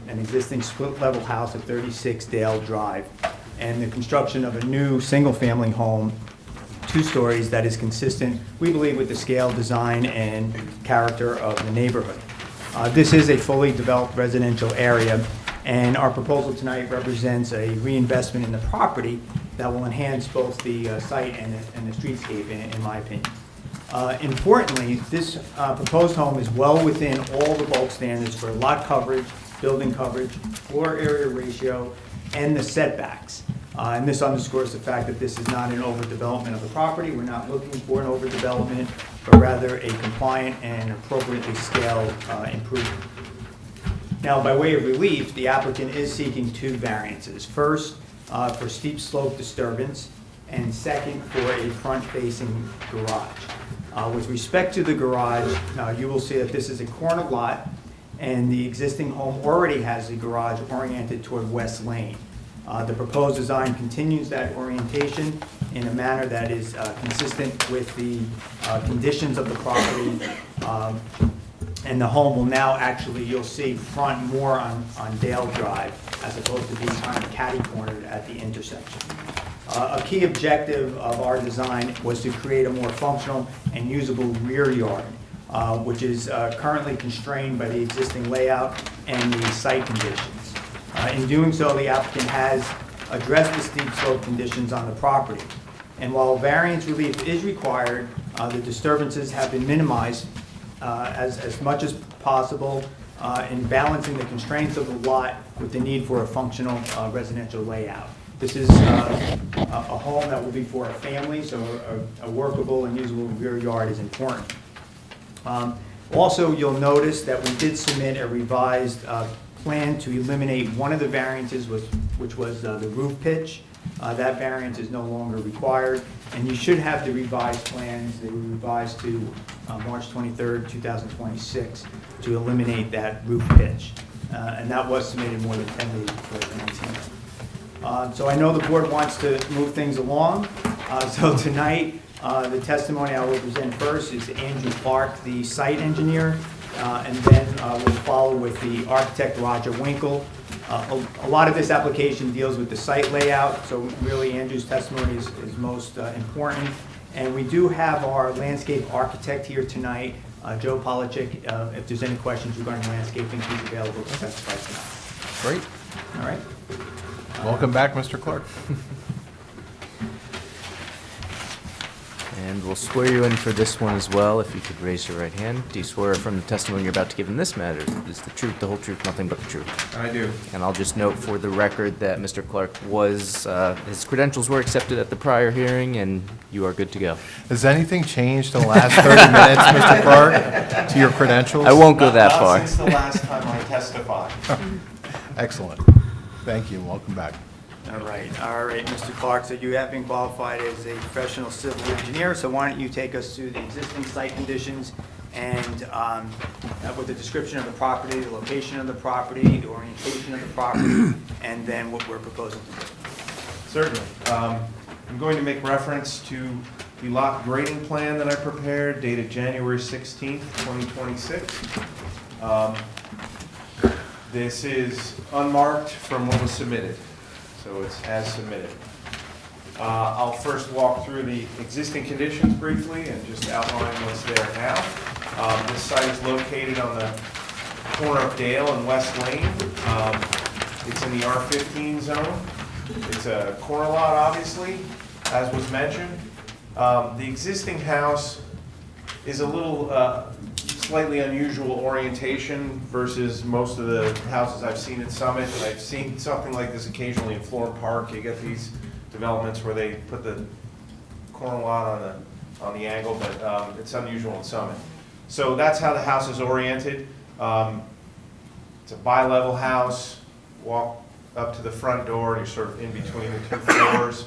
an existing split-level house at 36 Dale Drive, and the construction of a new single-family home, 2 stories, that is consistent, we believe, with the scale, design, and character of the neighborhood. This is a fully developed residential area, and our proposal tonight represents a reinvestment in the property that will enhance both the site and the streetscape, in my opinion. Importantly, this proposed home is well within all the bulk standards for lot coverage, building coverage, floor area ratio, and the setbacks. And this underscores the fact that this is not an overdevelopment of the property. We're not looking for an overdevelopment, but rather a compliant and appropriately scaled improvement. Now, by way of relief, the applicant is seeking 2 variances. First, for steep slope disturbance, and second, for a front-facing garage. With respect to the garage, you will see that this is a corner lot, and the existing home already has a garage oriented toward West Lane. The proposed design continues that orientation in a manner that is consistent with the conditions of the property. And the home will now actually, you'll see, front more on Dale Drive as opposed to being kind of catty-cornered at the intersection. A key objective of our design was to create a more functional and usable rear yard, which is currently constrained by the existing layout and the site conditions. In doing so, the applicant has addressed the steep slope conditions on the property. And while variance relief is required, the disturbances have been minimized as much as possible in balancing the constraints of the lot with the need for a functional residential layout. This is a home that will be for a family, so a workable and usable rear yard is important. Also, you'll notice that we did submit a revised plan to eliminate one of the variances, which was the roof pitch. That variance is no longer required, and you should have the revised plans. They were revised to March 23rd, 2026, to eliminate that roof pitch. And that was submitted more than 10 days before the 19th. So I know the board wants to move things along. So tonight, the testimony I will present first is Andrew Clark, the site engineer, and then we'll follow with the architect Roger Winkle. A lot of this application deals with the site layout, so really Andrew's testimony is most important. And we do have our landscape architect here tonight, Joe Polachek. If there's any questions regarding landscaping, he's available to testify tonight. Great. All right? Welcome back, Mr. Clark. And we'll swear you in for this one as well, if you could raise your right hand. Do you swear from the testimony you're about to give in this matter is the truth, the whole truth, nothing but the truth? I do. And I'll just note for the record that Mr. Clark was, his credentials were accepted at the prior hearing, and you are good to go. Has anything changed in the last 30 minutes, Mr. Clark, to your credentials? I won't go that far. Not since the last time I testified. Excellent. Thank you. Welcome back. All right, Mr. Clark, so you have been qualified as a professional civil engineer, so why don't you take us through the existing site conditions and with the description of the property, the location of the property, the orientation of the property, and then what we're proposing to do. Certainly. I'm going to make reference to the lot grading plan that I prepared dated January 16th, 2026. This is unmarked from what was submitted, so it's as submitted. I'll first walk through the existing conditions briefly and just outline what's there now. This site is located on the corner of Dale and West Lane. It's in the R15 zone. It's a corner lot, obviously, as was mentioned. The existing house is a little slightly unusual orientation versus most of the houses I've seen at Summit, and I've seen something like this occasionally in Florham Park. You get these developments where they put the corner lot on the angle, but it's unusual in Summit. So that's how the house is oriented. It's a bi-level house. Walk up to the front door, and you're sort of in between the two floors.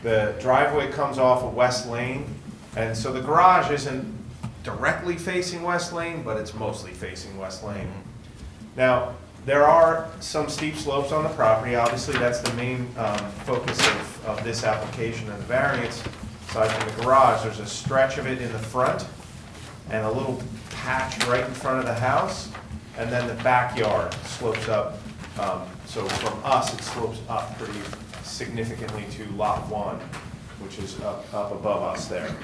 The driveway comes off of West Lane, and so the garage isn't directly facing West Lane, but it's mostly facing West Lane. Now, there are some steep slopes on the property. Obviously, that's the main focus of this application and the variance. Aside from the garage, there's a stretch of it in the front and a little patch right in front of the house, and then the backyard slopes up. So from us, it slopes up pretty significantly to Lot 1, which is up above us there.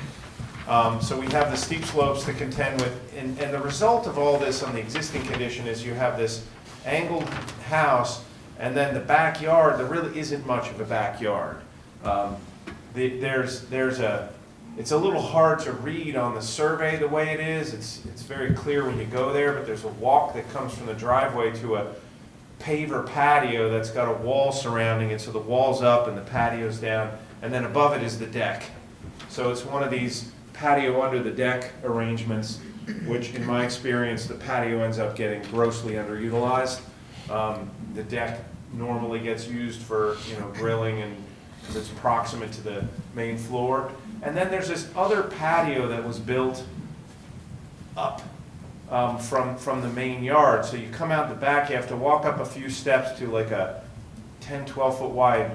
So we have the steep slopes to contend with, and the result of all this on the existing condition is you have this angled house, and then the backyard, there really isn't much of a backyard. It's a little hard to read on the survey the way it is. It's very clear when you go there, but there's a walk that comes from the driveway to a paver patio that's got a wall surrounding it, so the wall's up and the patio's down, and then above it is the deck. So it's one of these patio under the deck arrangements, which in my experience, the patio ends up getting grossly underutilized. The deck normally gets used for, grilling, and because it's proximate to the main floor. And then there's this other patio that was built up from the main yard. So you come out the back, you have to walk up a few steps to like a 10, 12 foot wide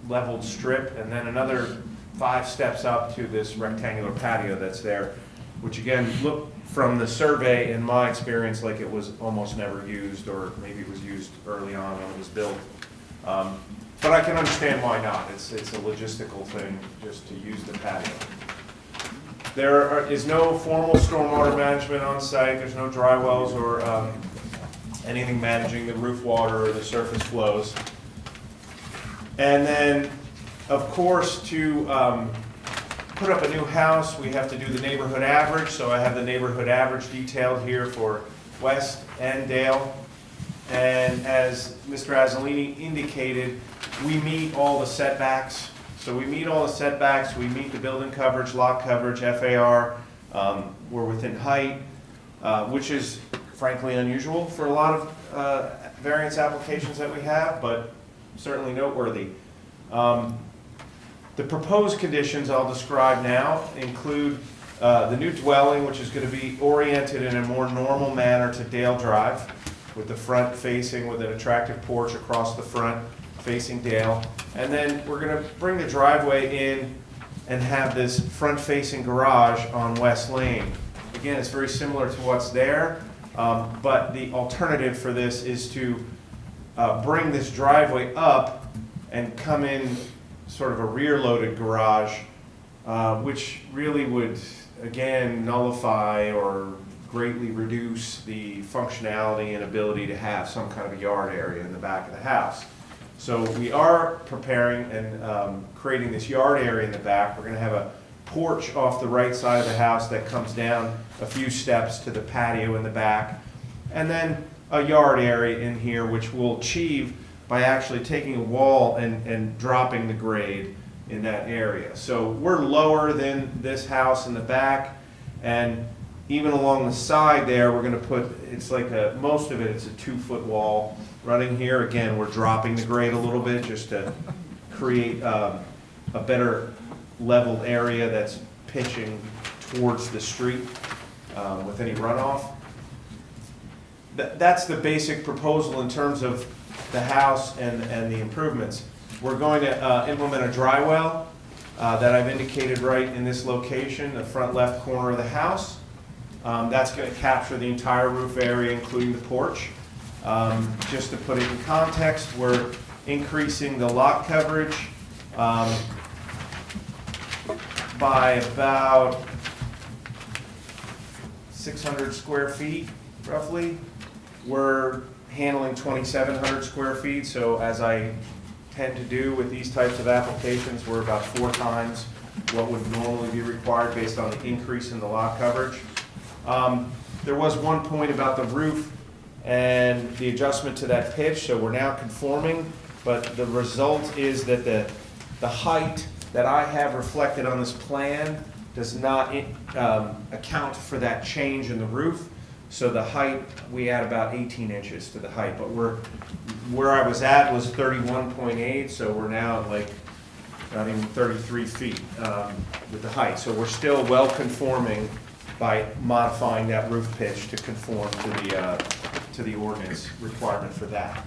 leveled strip, and then another 5 steps up to this rectangular patio that's there, which again, looked from the survey, in my experience, like it was almost never used, or maybe it was used early on when it was built. But I can understand why not. It's a logistical thing just to use the patio. There is no formal stormwater management on site. There's no dry wells or anything managing the roof water or the surface flows. And then, of course, to put up a new house, we have to do the neighborhood average. So I have the neighborhood average detailed here for West and Dale. And as Mr. Azzolini indicated, we meet all the setbacks. So we meet all the setbacks. We meet the building coverage, lot coverage, FAR. We're within height, which is frankly unusual for a lot of variance applications that we have, but certainly noteworthy. The proposed conditions I'll describe now include the new dwelling, which is going to be oriented in a more normal manner to Dale Drive, with the front facing with an attractive porch across the front facing Dale. And then we're going to bring the driveway in and have this front-facing garage on West Lane. Again, it's very similar to what's there, but the alternative for this is to bring this driveway up and come in sort of a rear-loaded garage, which really would, again, nullify or greatly reduce the functionality and ability to have some kind of a yard area in the back of the house. So we are preparing and creating this yard area in the back. We're going to have a porch off the right side of the house that comes down a few steps to the patio in the back, and then a yard area in here, which we'll achieve by actually taking a wall and dropping the grade in that area. So we're lower than this house in the back, and even along the side there, we're going to put, it's like most of it, it's a 2-foot wall running here. Again, we're dropping the grade a little bit just to create a better leveled area that's pitching towards the street with any runoff. That's the basic proposal in terms of the house and the improvements. We're going to implement a dry well that I've indicated right in this location, the front left corner of the house. That's going to capture the entire roof area, including the porch. Just to put it in context, we're increasing the lot coverage by about 600 square feet, roughly. We're handling 2,700 square feet, so as I tend to do with these types of applications, we're about 4 times what would normally be required based on the increase in the lot coverage. There was one point about the roof and the adjustment to that pitch, so we're now conforming, but the result is that the height that I have reflected on this plan does not account for that change in the roof. So the height, we add about 18 inches to the height, but where I was at was 31.8, so we're now at like not even 33 feet with the height. So we're still well conforming by modifying that roof pitch to conform to the ordinance requirement for that.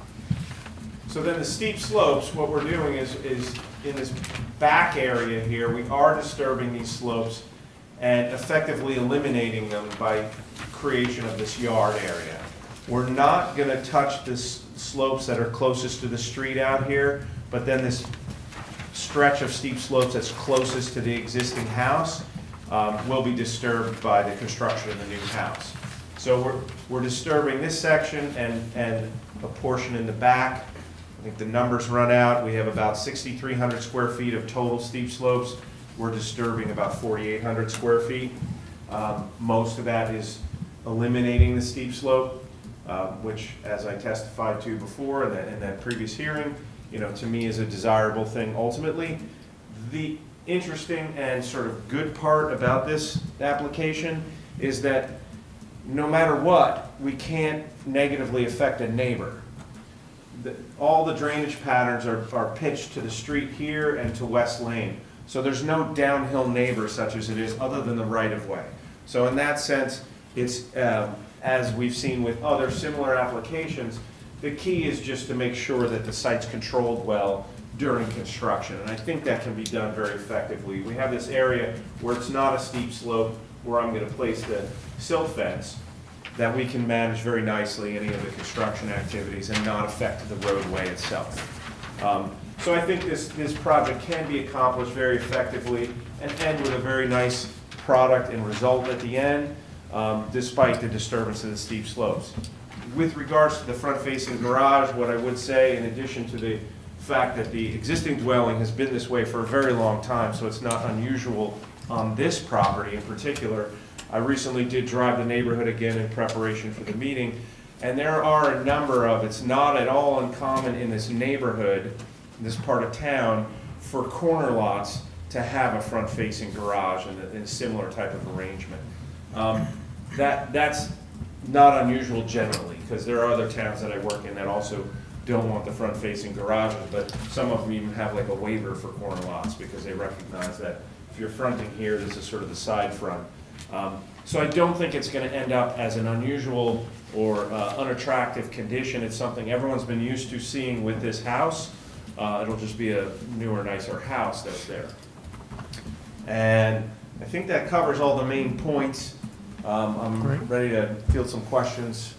So then the steep slopes, what we're doing is in this back area here, we are disturbing these slopes and effectively eliminating them by creation of this yard area. We're not going to touch the slopes that are closest to the street out here, but then this stretch of steep slopes that's closest to the existing house will be disturbed by the construction of the new house. So we're disturbing this section and a portion in the back. I think the numbers run out. We have about 6,300 square feet of total steep slopes. We're disturbing about 4,800 square feet. Most of that is eliminating the steep slope, which, as I testified to before in that previous hearing, to me is a desirable thing ultimately. The interesting and sort of good part about this application is that no matter what, we can't negatively affect a neighbor. All the drainage patterns are pitched to the street here and to West Lane. So there's no downhill neighbor such as it is other than the right-of-way. So in that sense, it's, as we've seen with other similar applications, the key is just to make sure that the site's controlled well during construction. And I think that can be done very effectively. We have this area where it's not a steep slope where I'm going to place the silt fence that we can manage very nicely any of the construction activities and not affect the roadway itself. So I think this project can be accomplished very effectively and end with a very nice product and result at the end, despite the disturbance of the steep slopes. With regards to the front-facing garage, what I would say, in addition to the fact that the existing dwelling has been this way for a very long time, so it's not unusual on this property in particular. I recently did drive the neighborhood again in preparation for the meeting, and there are a number of, it's not at all uncommon in this neighborhood, in this part of town, for corner lots to have a front-facing garage in a similar type of arrangement. That's not unusual generally, because there are other towns that I work in that also don't want the front-facing garages, but some of them even have like a waiver for corner lots, because they recognize that if you're fronting here, this is sort of the side front. So I don't think it's gonna end up as an unusual or unattractive condition. It's something everyone's been used to seeing with this house. It'll just be a newer, nicer house that's there. And I think that covers all the main points. I'm ready to field some questions.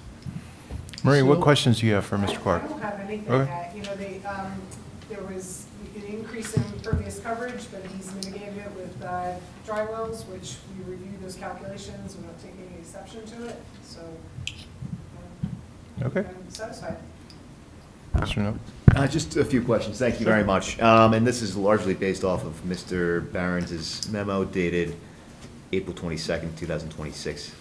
Marie, what questions do you have for Mr. Clark? I don't have anything. Okay. You know, there was an increase in impervious coverage, but he's mitigated it with dry wells, which we reviewed those calculations. We're not taking any exception to it, so Okay. I'm satisfied. Mr. No? Just a few questions, thank you very much. And this is largely based off of Mr. Barron's memo dated April 22nd, 2026.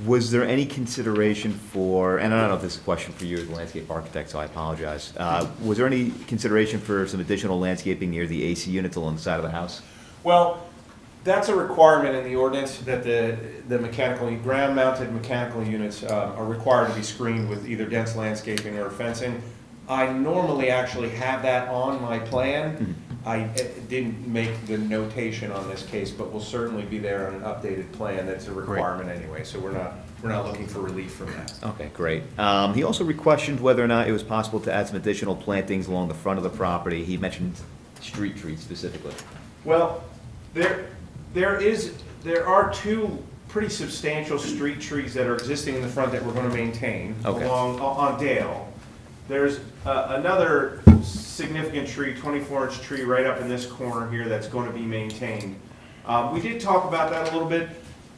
Was there any consideration for, and I don't know if this is a question for you as a landscape architect, so I apologize. Was there any consideration for some additional landscaping near the AC units along the side of the house? Well, that's a requirement in the ordinance that the mechanical, ground-mounted mechanical units are required to be screened with either dense landscaping or fencing. I normally actually have that on my plan. I didn't make the notation on this case, but will certainly be there on an updated plan. That's a requirement anyway, so we're not looking for relief from that. Okay, great. He also questioned whether or not it was possible to add some additional plantings along the front of the property. He mentioned street trees specifically. Well, there are two pretty substantial street trees that are existing in the front that we're going to maintain on Dale. There's another significant tree, 24-inch tree right up in this corner here that's going to be maintained. We did talk about that a little bit.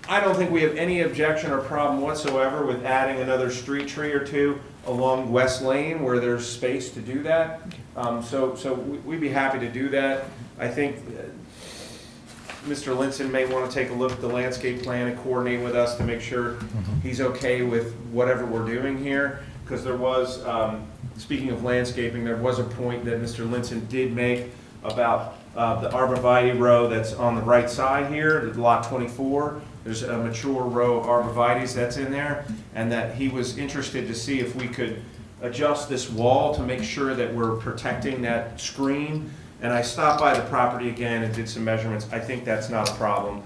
I don't think we have any objection or problem whatsoever with adding another street tree or two along West Lane where there's space to do that. So we'd be happy to do that. I think Mr. Linson may want to take a look at the landscape plan and coordinate with us to make sure he's okay with whatever we're doing here. Because there was, speaking of landscaping, there was a point that Mr. Linson did make about the arborvitae row that's on the right side here, lot 24. There's a mature row of arborvitaes that's in there, and that he was interested to see if we could adjust this wall to make sure that we're protecting that screen. And I stopped by the property again and did some measurements. I think that's not a problem.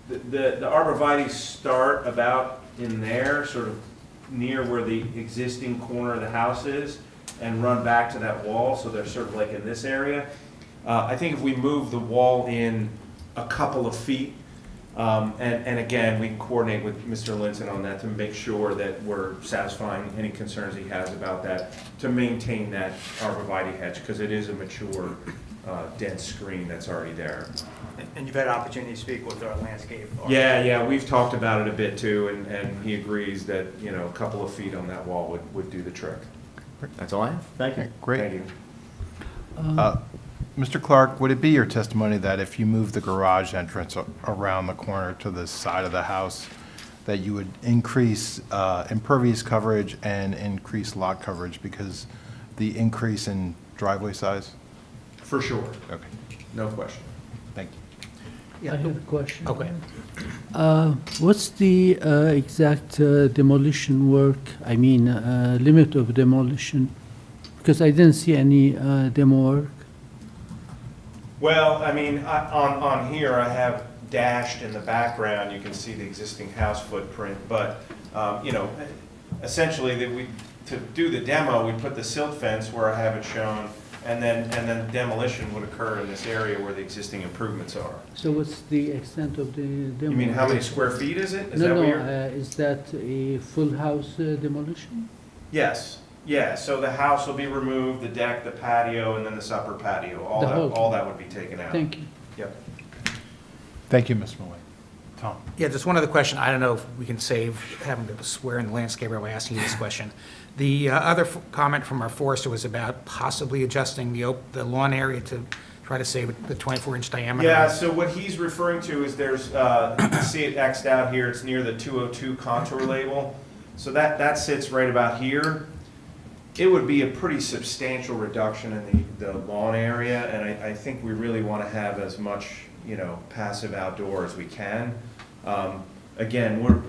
The arborvitaes start about in there, sort of near where the existing corner of the house is, and run back to that wall, so they're sort of like in this area. I think if we move the wall in a couple of feet, and again, we can coordinate with Mr. Linson on that to make sure that we're satisfying any concerns he has about that, to maintain that arborvitae hedge, because it is a mature, dense screen that's already there. And you've had an opportunity to speak with our landscape architect? Yeah, we've talked about it a bit too, and he agrees that, you know, a couple of feet on that wall would do the trick. That's all I have. Thank you. Great. Thank you. Mr. Clark, would it be your testimony that if you move the garage entrance around the corner to the side of the house, that you would increase impervious coverage and increase lot coverage because the increase in driveway size? For sure. Okay. No question. Thank you. I have a question. Okay. What's the exact demolition work, I mean, limit of demolition? Because I didn't see any demo work. Well, I mean, on here, I have dashed in the background, you can see the existing house footprint, but, you know, essentially, to do the demo, we put the silt fence where I have it shown, and then demolition would occur in this area where the existing improvements are. So what's the extent of the demo? You mean how many square feet is it? No, is that a full house demolition? Yes, yeah, so the house will be removed, the deck, the patio, and then this upper patio, all that would be taken out. Thank you. Yep. Thank you, Mr. Malay. Tom? Yeah, just one other question. I don't know if we can save having to swear in the landscaper by asking you this question. The other comment from our forester was about possibly adjusting the lawn area to try to save the 24-inch diameter. Yeah, so what he's referring to is there's, you can see it X'd out here, it's near the 202 contour label. So that sits right about here. It would be a pretty substantial reduction in the lawn area, and I think we really want to have as much, you know, passive outdoor as we can. again, we're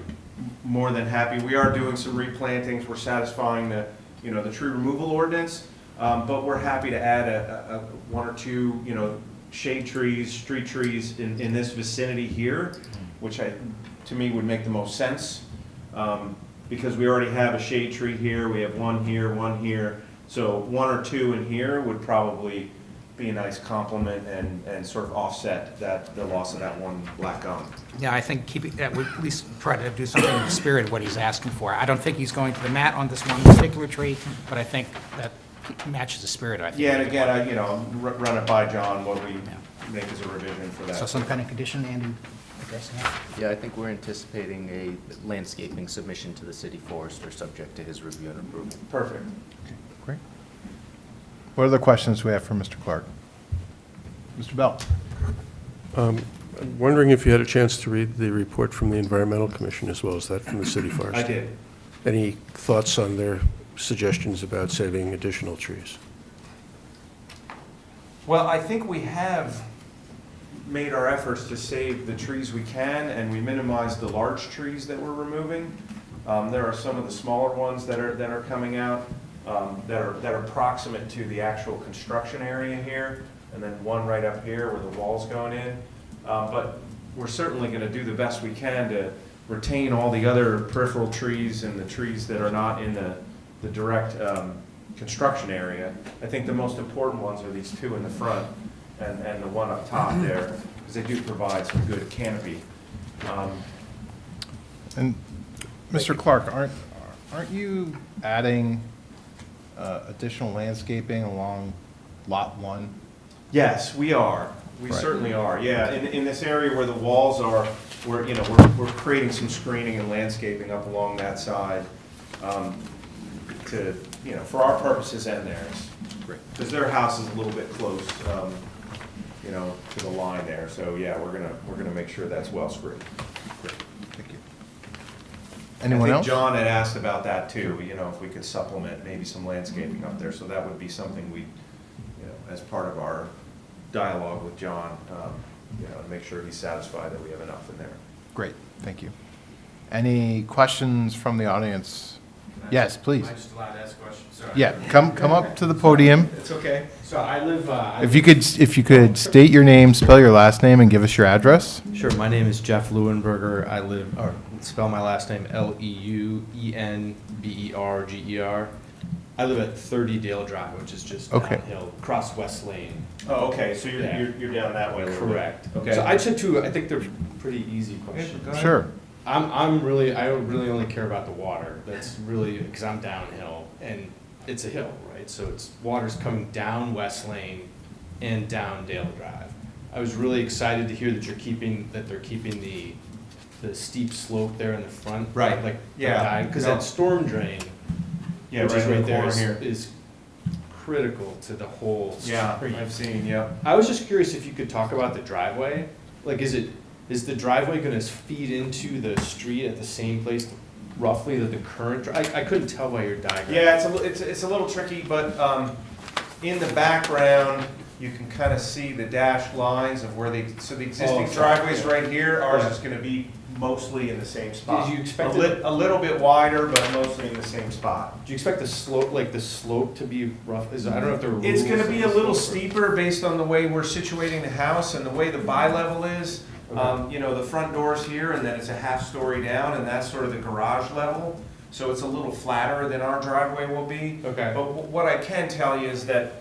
more than happy. We are doing some replantings. We're satisfying the, the tree removal ordinance, but we're happy to add a one or two, shade trees, street trees in this vicinity here, which to me would make the most sense, because we already have a shade tree here. We have one here. So one or two in here would probably be a nice complement and sort of offset the loss of that one black gum. Yeah, I think we at least try to do something in the spirit of what he's asking for. I don't think he's going to the mat on this one particular tree, but I think that matches the spirit, I think. Yeah, and again, run it by John, what we make as a revision for that. So some kind of condition, Andy, addressing that? Yeah, I think we're anticipating a landscaping submission to the city forester, subject to his review and approval. Perfect. Great. What other questions do we have for Mr. Clark? Mr. Bell? I'm wondering if you had a chance to read the report from the Environmental Commission as well as that from the city forester. I did. Any thoughts on their suggestions about saving additional trees? Well, I think we have made our efforts to save the trees we can, and we minimize the large trees that we're removing. There are some of the smaller ones that are coming out that are proximate to the actual construction area here, and then one right up here where the wall's going in. But we're certainly going to do the best we can to retain all the other peripheral trees and the trees that are not in the direct construction area. I think the most important ones are these two in the front and the one up top there, because they do provide some good canopy. And Mr. Clark, aren't you adding additional landscaping along Lot 1? Yes, we are. We Right. certainly are. Yeah, in this area where the walls are, we're creating some screening and landscaping up along that side to, for our purposes and theirs. Because their house is a little bit close, to the line there. So yeah, we're gonna make sure that's well screened. Great, thank you. Anyone I else? think John had asked about that too, if we could supplement maybe some landscaping up there. So that would be something we, as part of our dialogue with John, to make sure he's satisfied that we have enough in there. Great, thank you. Any questions from the audience? Yes, please. Am I just allowed to ask questions? Sorry. Yeah, come up to the podium. It's okay. So I live. If you could state your name, spell your last name, and give us your address. Sure. My name is Jeff Leuenberger. I live, or spell my last name Leuenberger. I live at 30 Dale Drive, which is just downhill, across West Lane. Oh, okay, so you're down that way a little bit. Correct. Okay. So I just had two, I think they're pretty easy questions. Sure. I don't really only care about the water. That's really, because I'm downhill, and it's a hill, right? So water's coming down West Lane and down Dale Drive. I was really excited to hear that they're keeping the steep slope there in the front. Right. Like, Yeah. because that storm drain, Yeah, which is right right there, here. is critical to the whole Yeah, street. I've seen, yep. I was just curious if you could talk about the driveway. Like, is the driveway going to feed into the street at the same place roughly that the current, I couldn't tell by your diagram. Yeah, it's a little tricky, but in the background, you can kind of see the dashed lines of where the existing driveway's right here. Ours is going to be mostly in the same spot. Did you expect a little bit wider, but mostly in the same spot. Do you expect the slope to be rough? I don't know if there are rules. It's going to be a on the little slope or- steeper based on the way we're situating the house and the way the bi-level is. The front door's here, and then it's a half story down, and that's sort of the garage level. So it's a little flatter than our driveway will be. Okay. But what I can tell you is that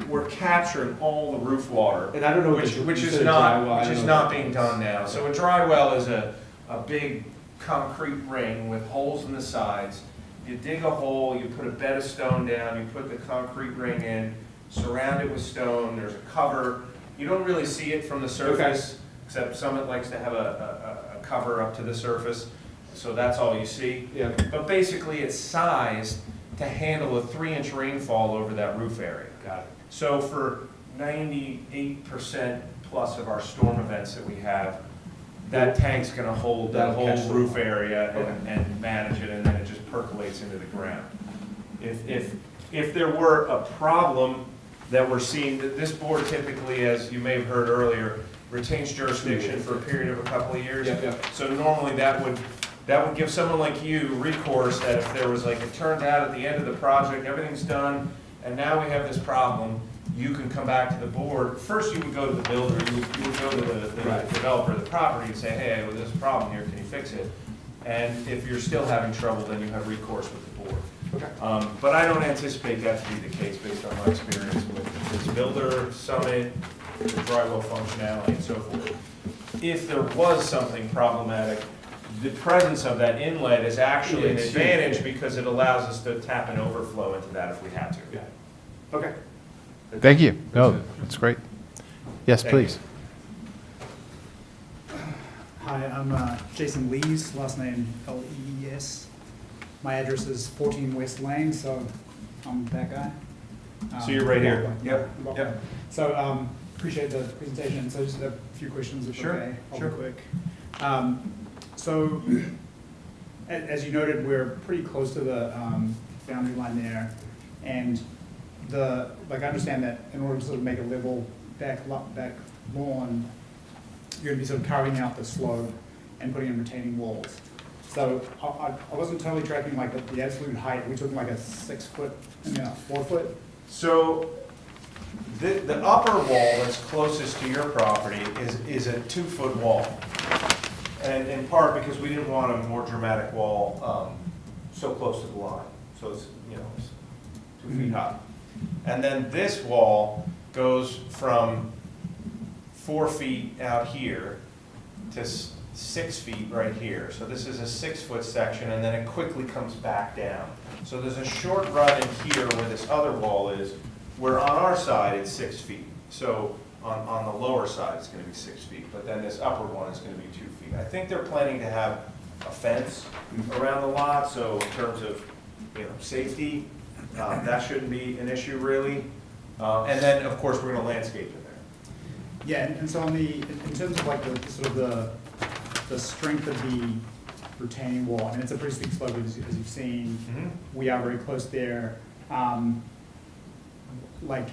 we're capturing all the roof water. And I don't know which you is said a not dry well. I which don't is know not what that being is. done now. So a dry well is a big concrete ring with holes in the sides. You dig a hole, you put a bed of stone down, you put the concrete ring in, surround it with stone. There's a cover. You don't really see it from the surface, except Summit likes to have a cover up to the surface. So that's all you see. Yeah. But basically, it's sized to handle a 3-inch rainfall over that roof area. Got it. So for 98% plus of our storm events that we have, that tank's going to hold that That'll catch whole the roof water. area and manage it, and then it just percolates into the ground. If there were a problem, that we're seeing, that this board typically, as you may have heard earlier, retains jurisdiction for a period of a couple of years. So normally that would give someone like you recourse that if there was like, it turns out at the end of the project, everything's done, and now we have this problem, you can come back to the board. First, you would go to the builder, you would go to the developer of the property and say, hey, well, there's a problem here, can you fix it? And if you're still having trouble, then you have recourse with the board. But I don't anticipate that to be the case based on my experience with this builder, Summit, the drywall functionality and so forth. If there was something problematic, the presence of that inlet is actually an advantage because it allows us to tap an overflow into that if we had to. Okay. Thank you. No, that's great. Yes, Thank please. Hi, I'm Jason Lees, last name Lees. My address is 14 West Lane, so I'm that guy. So you're right here. Yep. Yep. So appreciate the presentation. So just a few questions, if Sure, okay. I'll sure. be quick. So as you noted, we're pretty close to the boundary line there, and I understand that in order to sort of make a level back lawn, you're going to be sort of carving out the slope and putting in retaining walls. So I wasn't totally tracking like the absolute height. We took like a 6 foot and then a 4 foot. So the upper wall that's closest to your property is a 2 foot wall. And in part because we didn't want a more dramatic wall so close to the line. So it's, it's 2 feet high. And then this wall goes from 4 feet out here to 6 feet right here. So this is a 6 foot section, and then it quickly comes back down. So there's a short run in here where this other wall is, where on our side it's 6 feet. So on the lower side it's going to be 6 feet, but then this upper one is going to be 2 feet. I think they're planning to have a fence around the lot, so in terms of safety, that shouldn't be an issue really. And then of course we're going to landscape in there. Yeah, and so in terms of like the sort of the strength of the retaining wall, I mean, it's a pretty steep slope as you've seen. Mm-hmm. We are very close there. Like,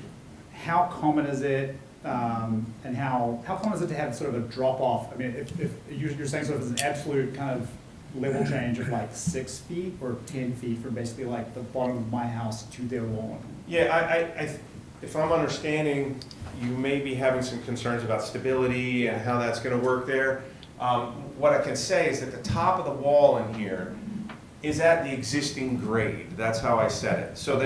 how common is it, and how common is it to have sort of a drop off? I mean, if you're saying sort of as an absolute kind of level change of like 6 feet or 10 feet from basically like the bottom of my house to their lawn. Yeah, if I'm understanding, you may be having some concerns about stability and how that's going to work there. What I can say is that the top of the wall in here is at the existing grade. That's how I said it. So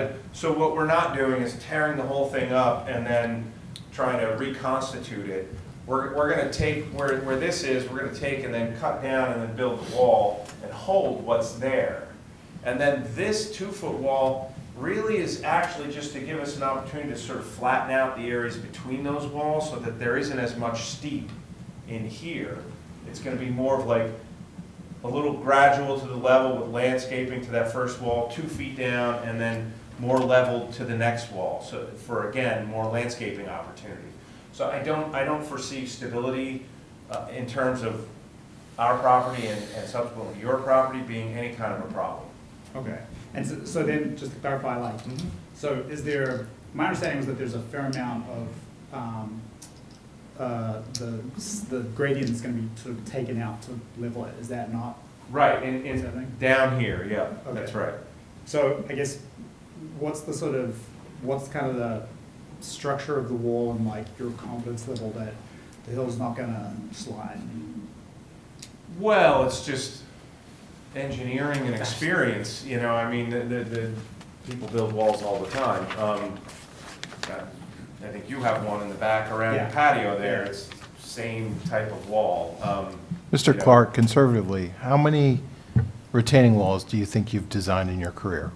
what we're not doing is tearing the whole thing up and then trying to reconstitute it. We're going to take where this is, we're going to take and then cut down and then build the wall and hold what's there. And then this 2 foot wall really is actually just to give us an opportunity to sort of flatten out the areas between those walls so that there isn't as much steep in here. It's going to be more of like a little gradual to the level with landscaping to that first wall, 2 feet down, and then more level to the next wall. So for, again, more landscaping opportunity. So I don't foresee stability in terms of our property and subsequently your property being any kind of a problem. Okay. And so then, just to clarify, like, so is there, my understanding was that there's a fair amount of the gradient is going to be sort of taken out to level it. Is that not? Right, down here, yeah, Okay. That's right. So I guess, what's kind of the structure of the wall and like your confidence level that the hill's not going to slide? Well, it's just engineering and experience, I mean, the people build walls all the time. I think you have one in the back around the patio there. It's same type of wall. Mr. Clark, conservatively, how many retaining walls do you think you've designed in your career?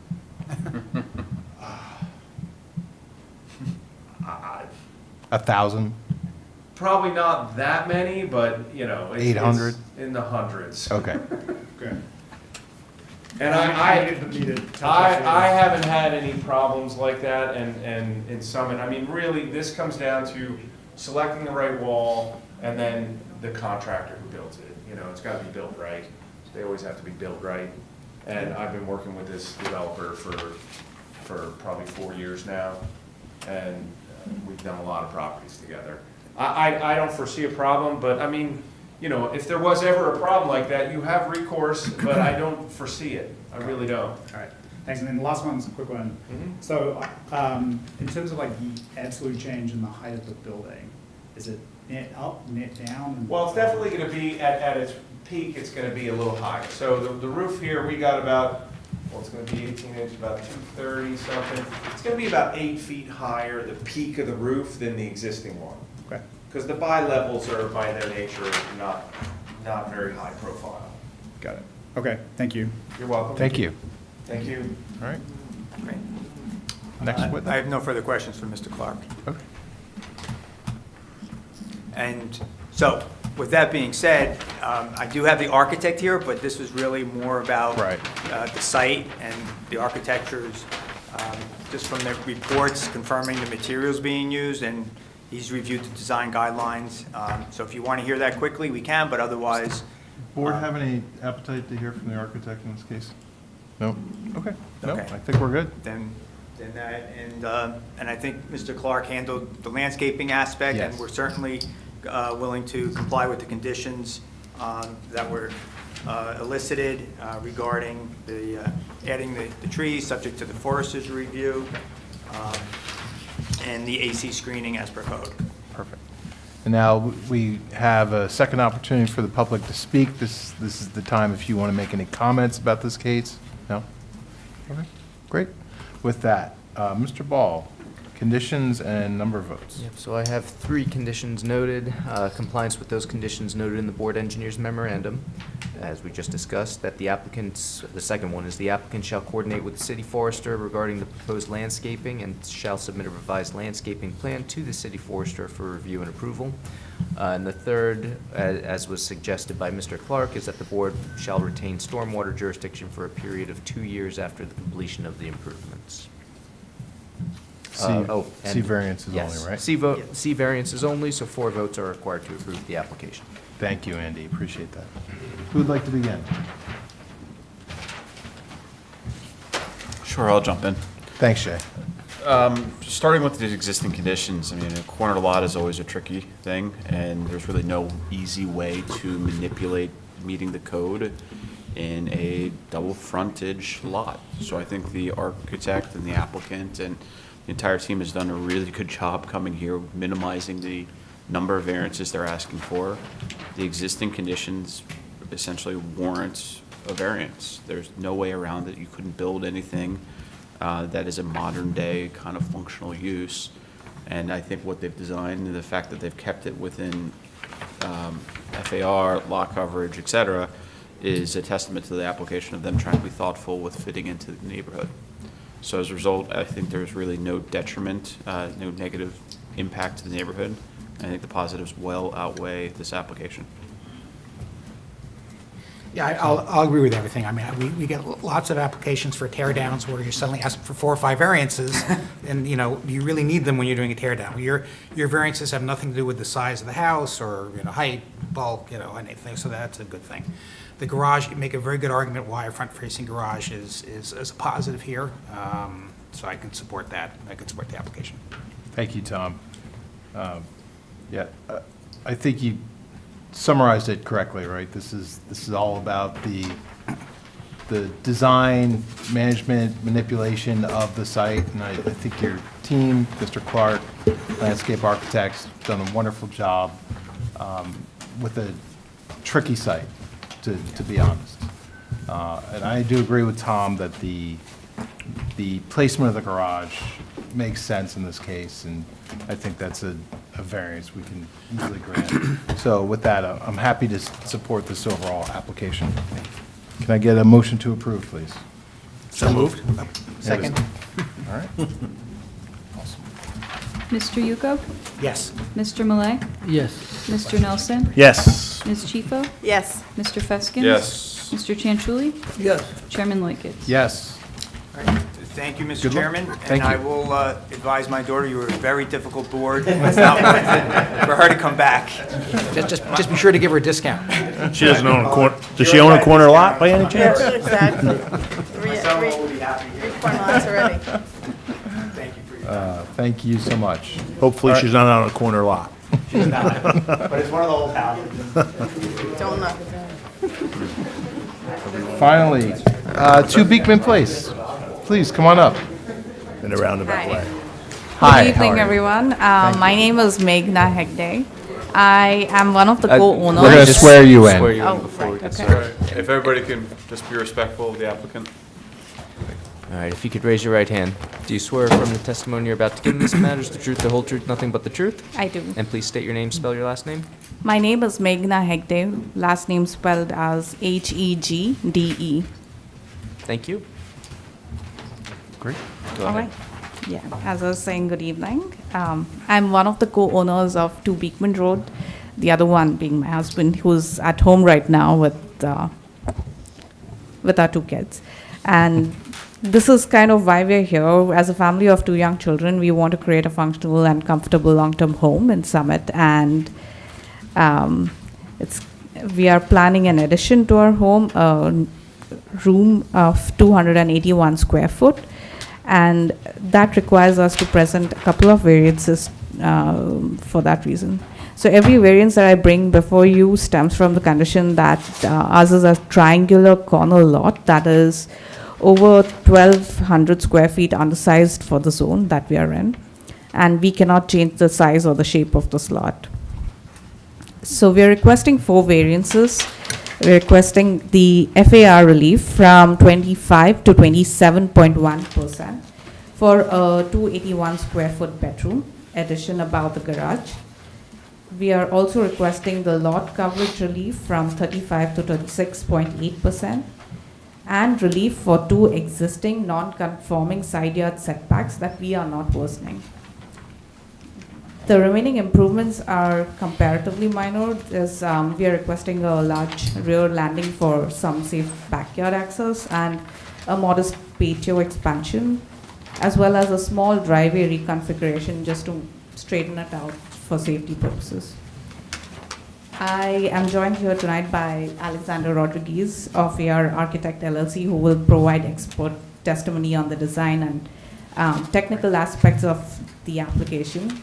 1,000? Probably not that many, but, it's 800? it's in the hundreds. Okay. Okay. And I haven't had any problems like that and in Summit. I mean, really, this comes down to selecting the right wall and then the contractor who builds it. It's got to be built right. They always have to be built right. And I've been working with this developer for probably 4 years now. And we've done a lot of properties together. I don't foresee a problem, but I mean, you know, if there was ever a problem like that, you have recourse, but I don't foresee it. I really don't. All right, thanks. And then the last one's a quick one. So, in terms of like the absolute change in the height of the building, is it net up, net down? Well, it's definitely gonna be, at its peak, it's gonna be a little higher. So the roof here, we got about, well, it's gonna be 18 inches, about 230 something. It's gonna be about 8 feet higher, the peak of the roof, than the existing one. Okay. Because the bi-levels are, by their nature, not very high profile. Got it. Okay, thank you. You're welcome. Thank you. Thank you. All right. Great. Next witness. I have no further questions for Mr. Clark. Okay. And so, with that being said, I do have the architect here, but this was really more about Right. The site and the architectures, just from the reports confirming the materials being used, and he's reviewed the design guidelines. So if you want to hear that quickly, we can, but otherwise, Board have any appetite to hear from the architect in this case? No? Okay. No, Okay. I think we're good. then that, and I think Mr. Clark handled the landscaping aspect, and Yes. we're certainly willing to comply with the conditions that were elicited regarding the, adding the trees, subject to the forester's review, and the AC screening as per code. Perfect. And now we have a second opportunity for the public to speak. This is the time if you want to make any comments about this case. No? Okay, great. With that, Mr. Ball, conditions and number of votes. Yep, so I have 3 conditions noted. Compliance with those conditions noted in the board engineer's memorandum, as we just discussed, that the applicants, the second one is the applicant shall coordinate with the city forester regarding the proposed landscaping and shall submit a revised landscaping plan to the city forester for review and approval. And the third, as was suggested by Mr. Clark, is that the board shall retain stormwater jurisdiction for a period of 2 years after the completion of the improvements. C variances Yes, only, right? C variances only, so 4 votes are required to approve the application. Thank you, Andy. Appreciate that. Who would like to begin? Sure, I'll jump in. Thanks, Shay. Starting with the existing conditions, I mean, a corner lot is always a tricky thing, and there's really no easy way to manipulate meeting the code in a double frontage lot. So I think the architect and the applicant and the entire team has done a really good job coming here, minimizing the number of variances they're asking for. The existing conditions essentially warrant a variance. There's no way around it. You couldn't build anything that is a modern day kind of functional use. And I think what they've designed and the fact that they've kept it within FAR, lot coverage, et cetera, is a testament to the application of them trying to be thoughtful with fitting into the neighborhood. So as a result, I think there's really no detriment, no negative impact to the neighborhood. I think the positives well outweigh this application. Yeah, I'll agree with everything. I mean, we get lots of applications for tear downs where you're suddenly asking for 4 or 5 variances, and, you know, you really need them when you're doing a tear down. Your variances have nothing to do with the size of the house or, you know, height, bulk, you know, anything, so that's a good thing. The garage, you make a very good argument why a front-facing garage is a positive here, so I can support that. I can support the application. Thank you, Tom. I think you summarized it correctly, right? This is all about the design, management, manipulation of the site, and I think your team, Mr. Clark, landscape architects, done a wonderful job with a tricky site, to be honest. And I do agree with Tom that the placement of the garage makes sense in this case, and I think that's a variance we can easily grant. So with that, I'm happy to support this overall application. Can I get a motion to approve, please? So moved. Second. All right. Awesome. Mr. Yuko? Yes. Mr. Malay? Yes. Mr. Nelson? Yes. Ms. Chifo? Yes. Mr. Feskins? Yes. Mr. Chanchuli? Yes. Chairman Likett? Yes. All right. Thank you, Mr. Good luck. Chairman. Thank And I you. will advise my daughter, you were a very difficult board. It's not worth it for her to come back. Just be sure to give her a discount. She doesn't own a corner, does she own a corner lot by any chance? Exactly. My son will be happy. 3 corner lots already. Thank you for your time. Thank you so much. Hopefully, she's not on a corner lot. She's not, but it's one of the old houses. Don't knock it down. Finally, 2 Beekman Place. Please, come on up. In a roundabout way. Hi, Good how evening, are you? everyone. My name is Meghna Hegde. I am one of the co-owners. We're going to swear you in. Swear you Oh, in before we right, get okay. started. If everybody can just be respectful of the applicant. All right, if you could raise your right hand. Do you swear affirm the testimony you're about to give in this matter is the truth, the whole truth, nothing but the truth? I do. And please state your name, spell your last name. My name is Meghna Hegde, last name spelled as Hegde. Thank you. Great. Go All ahead. right. Yeah, as I was saying, good evening. I'm one of the co-owners of 2 Beekman Road, the other one being my husband, who's at home right now with our 2 kids. And this is kind of why we're here. As a family of 2 young children, we want to create a functional and comfortable long-term home in Summit. And we are planning an addition to our home, a room of 281 square foot. And that requires us to present a couple of variances for that reason. So every variance that I bring before you stems from the condition that ours is a triangular corner lot that is over 1,200 square feet undersized for the zone that we are in. And we cannot change the size or the shape of this lot. So we are requesting 4 variances. We're requesting the FAR relief from 25 to 27.1% for a 281 square foot bedroom addition above the garage. We are also requesting the lot coverage relief from 35 to 36.8% and relief for 2 existing non-conforming side yard setbacks that we are not worsening. The remaining improvements are comparatively minor, as we are requesting a large rear landing for some safe backyard access and a modest patio expansion, as well as a small driveway reconfiguration just to straighten it out for safety purposes. I am joined here tonight by Alexander Rodriguez of AR Architect LLC, who will provide expert testimony on the design and technical aspects of the application.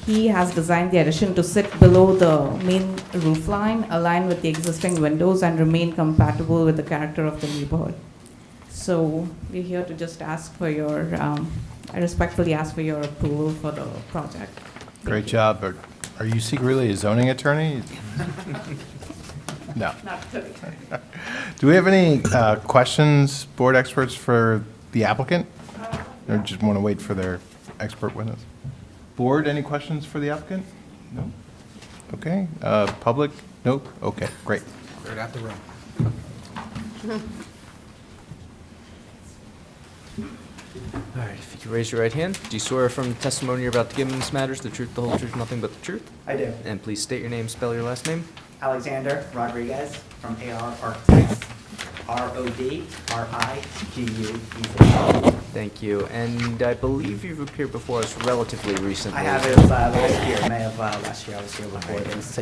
He has designed the addition to sit below the main roof line, align with the existing windows, and remain compatible with the character of the neighborhood. So we're here to just ask for your, I respectfully ask for your approval for the project. Great job. Are you secretly a zoning attorney? No. Not really. Do we have any questions, board experts, for the applicant? Or just want to wait for their expert witness? Board, any questions for the applicant? No? Okay. Public? Nope? Okay, great. Cleared out the room. All right, if you could raise your right hand. Do you swear affirm the testimony you're about to give in this matter is the truth, the whole truth, nothing but the truth? I do. And please state your name, spell your last name. Alexander Rodriguez from AR Architects, Rodriguez. Thank you. And I believe you've appeared before us relatively recently. I have it last year, May of last year, I was here before this.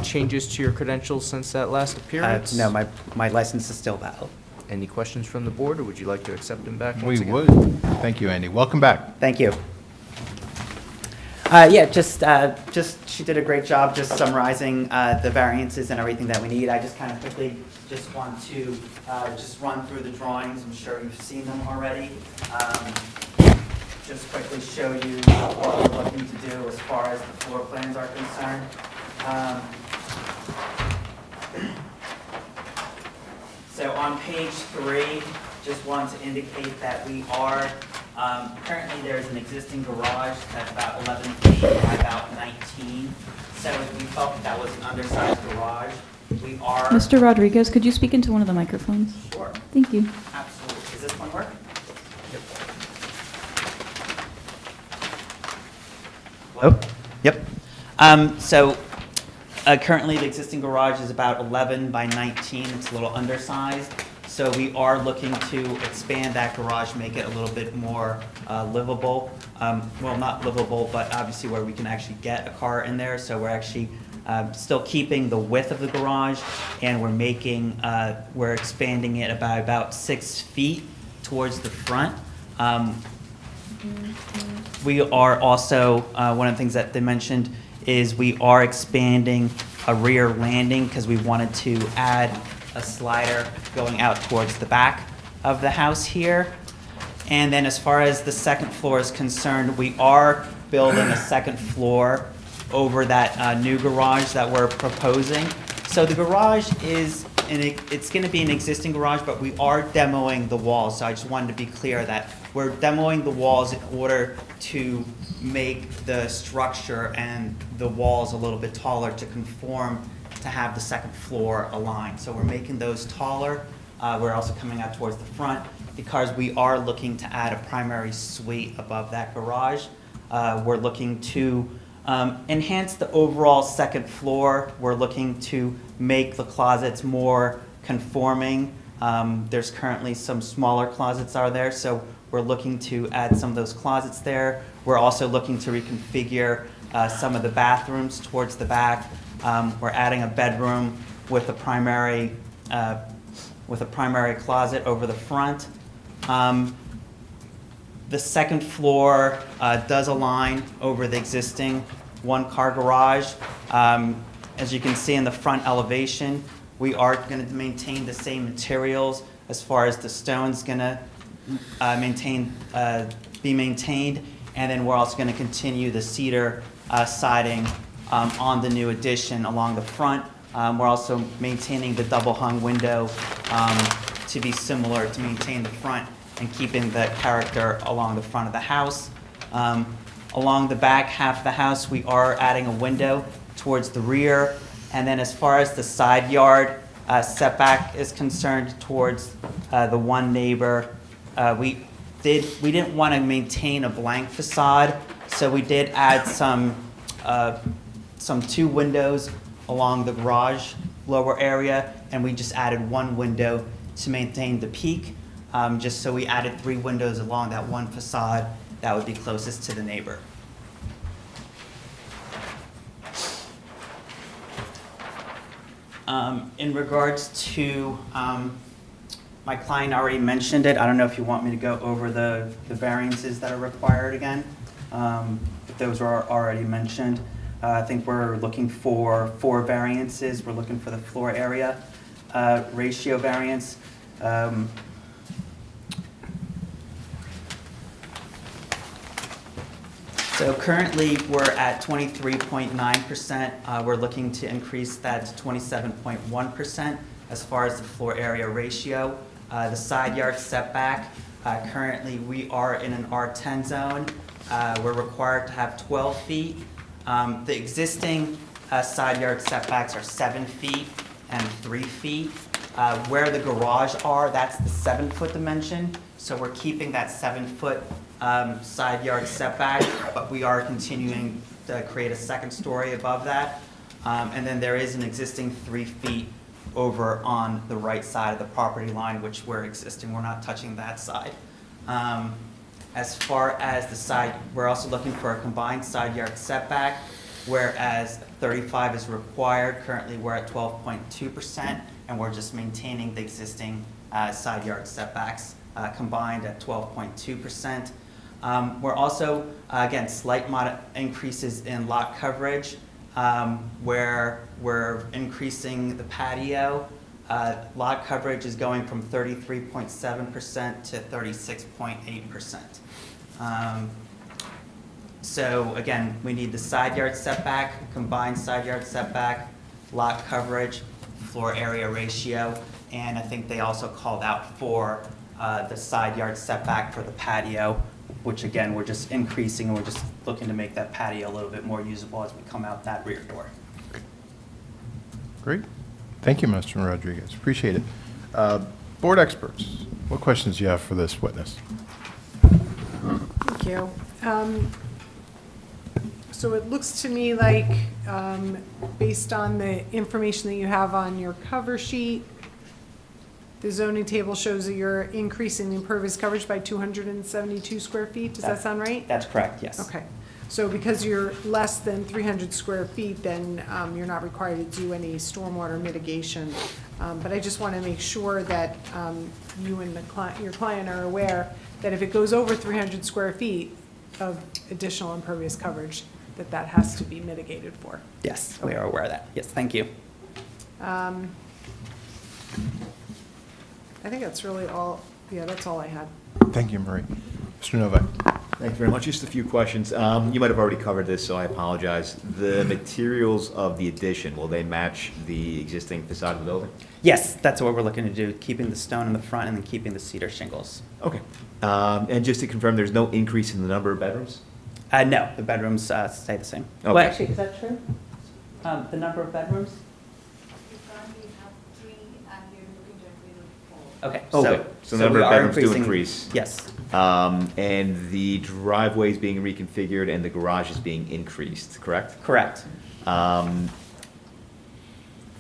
Changes to your credentials since that last appearance? No, my license is still valid. Any questions from the board, or would you like to accept them back We once again? would. Thank you, Andy. Welcome back. Thank you. Yeah, just she did a great job just summarizing the variances and everything that we need. I just kind of quickly just want to just run through the drawings. I'm sure you've seen them already. Just quickly show you what we're looking to do as far as the floor plans are concerned. So on page 3, just want to indicate that we are, currently there's an existing garage that's about 11 feet by about 19. So we felt that was an undersized garage. We are. Mr. Rodriguez, could you speak into one of the microphones? Sure. Thank you. Absolutely. Does this one work? Hello? Yep. So currently the existing garage is about 11 by 19. It's a little undersized. So we are looking to expand that garage, make it a little bit more livable. Well, not livable, but obviously where we can actually get a car in there. So we're actually still keeping the width of the garage, and we're expanding it about 6 feet towards the front. We are also, one of the things that they mentioned is we are expanding a rear landing because we wanted to add a slider going out towards the back of the house here. And then as far as the second floor is concerned, we are building a second floor over that new garage that we're proposing. So the garage is, it's going to be an existing garage, but we are demoing the walls. So I just wanted to be clear that we're demoing the walls in order to make the structure and the walls a little bit taller to conform to have the second floor aligned. So we're making those taller. We're also coming out towards the front because we are looking to add a primary suite above that garage. We're looking to enhance the overall second floor. We're looking to make the closets more conforming. There's currently some smaller closets are there, so we're looking to add some of those closets there. We're also looking to reconfigure some of the bathrooms towards the back. We're adding a bedroom with a primary closet over the front. The second floor does align over the existing one-car garage. As you can see in the front elevation, we are going to maintain the same materials as far as the stone's going to be maintained, and then we're also going to continue the cedar siding on the new addition along the front. We're also maintaining the double-hung window to be similar to maintain the front and keeping the character along the front of the house. Along the back half of the house, we are adding a window towards the rear. And then as far as the side yard setback is concerned towards the one neighbor, we didn't want to maintain a blank facade, so we did add some 2 windows along the garage lower area, and we just added 1 window to maintain the peak. Just so we added 3 windows along that one facade that would be closest to the neighbor. In regards to, my client already mentioned it. I don't know if you want me to go over the variances that are required again. If those are already mentioned. I think we're looking for 4 variances. We're looking for the floor area ratio variance. So currently, we're at 23.9%. We're looking to increase that to 27.1% as far as the floor area ratio. The side yard setback, currently we are in an R10 zone. We're required to have 12 feet. The existing side yard setbacks are 7 feet and 3 feet. Where the garage are, that's the 7-foot dimension. So we're keeping that 7-foot side yard setback, but we are continuing to create a second story above that. And then there is an existing 3 feet over on the right side of the property line, which we're existing. We're not touching that side. As far as the side, we're also looking for a combined side yard setback, whereas 35 is required. Currently, we're at 12.2%, and we're just maintaining the existing side yard setbacks combined at 12.2%. We're also, again, slight increases in lot coverage, where we're increasing the patio. Lot coverage is going from 33.7% to 36.8%. So again, we need the side yard setback, combined side yard setback, lot coverage, floor area ratio, and I think they also called out for the side yard setback for the patio, which again, we're just increasing, and we're just looking to make that patio a little bit more usable as we come out that rear door. Great. Thank you, Mr. Rodriguez. Appreciate it. Board experts, what questions do you have for this witness? Thank you. So it looks to me like, based on the information that you have on your cover sheet, the zoning table shows that you're increasing the impervious coverage by 272 square feet. Does that sound right? That's correct, yes. Okay. So because you're less than 300 square feet, then you're not required to do any stormwater mitigation But I just want to make sure that you and your client are aware that if it goes over 300 square feet of additional impervious coverage, that has to be mitigated for. Yes, we are aware of that. Yes, thank you. I think that's really all, yeah, that's all I had. Thank you, Marie. Mr. Novak? Thank you very much. Just a few questions. You might have already covered this, so I apologize. The materials of the addition, will they match the existing facade of the building? Yes, that's what we're looking to do, keeping the stone in the front and then keeping the cedar shingles. Okay. And just to confirm, there's no increase in the number of bedrooms? No, the bedrooms stay the same. Okay. Well, actually, is that true? The number of bedrooms? You currently have 3 and you're looking to increase it to 4. Okay. Okay, so the number we of are bedrooms do increasing- increase. Yes. And the driveway is being reconfigured and the garage is being increased, correct? Correct.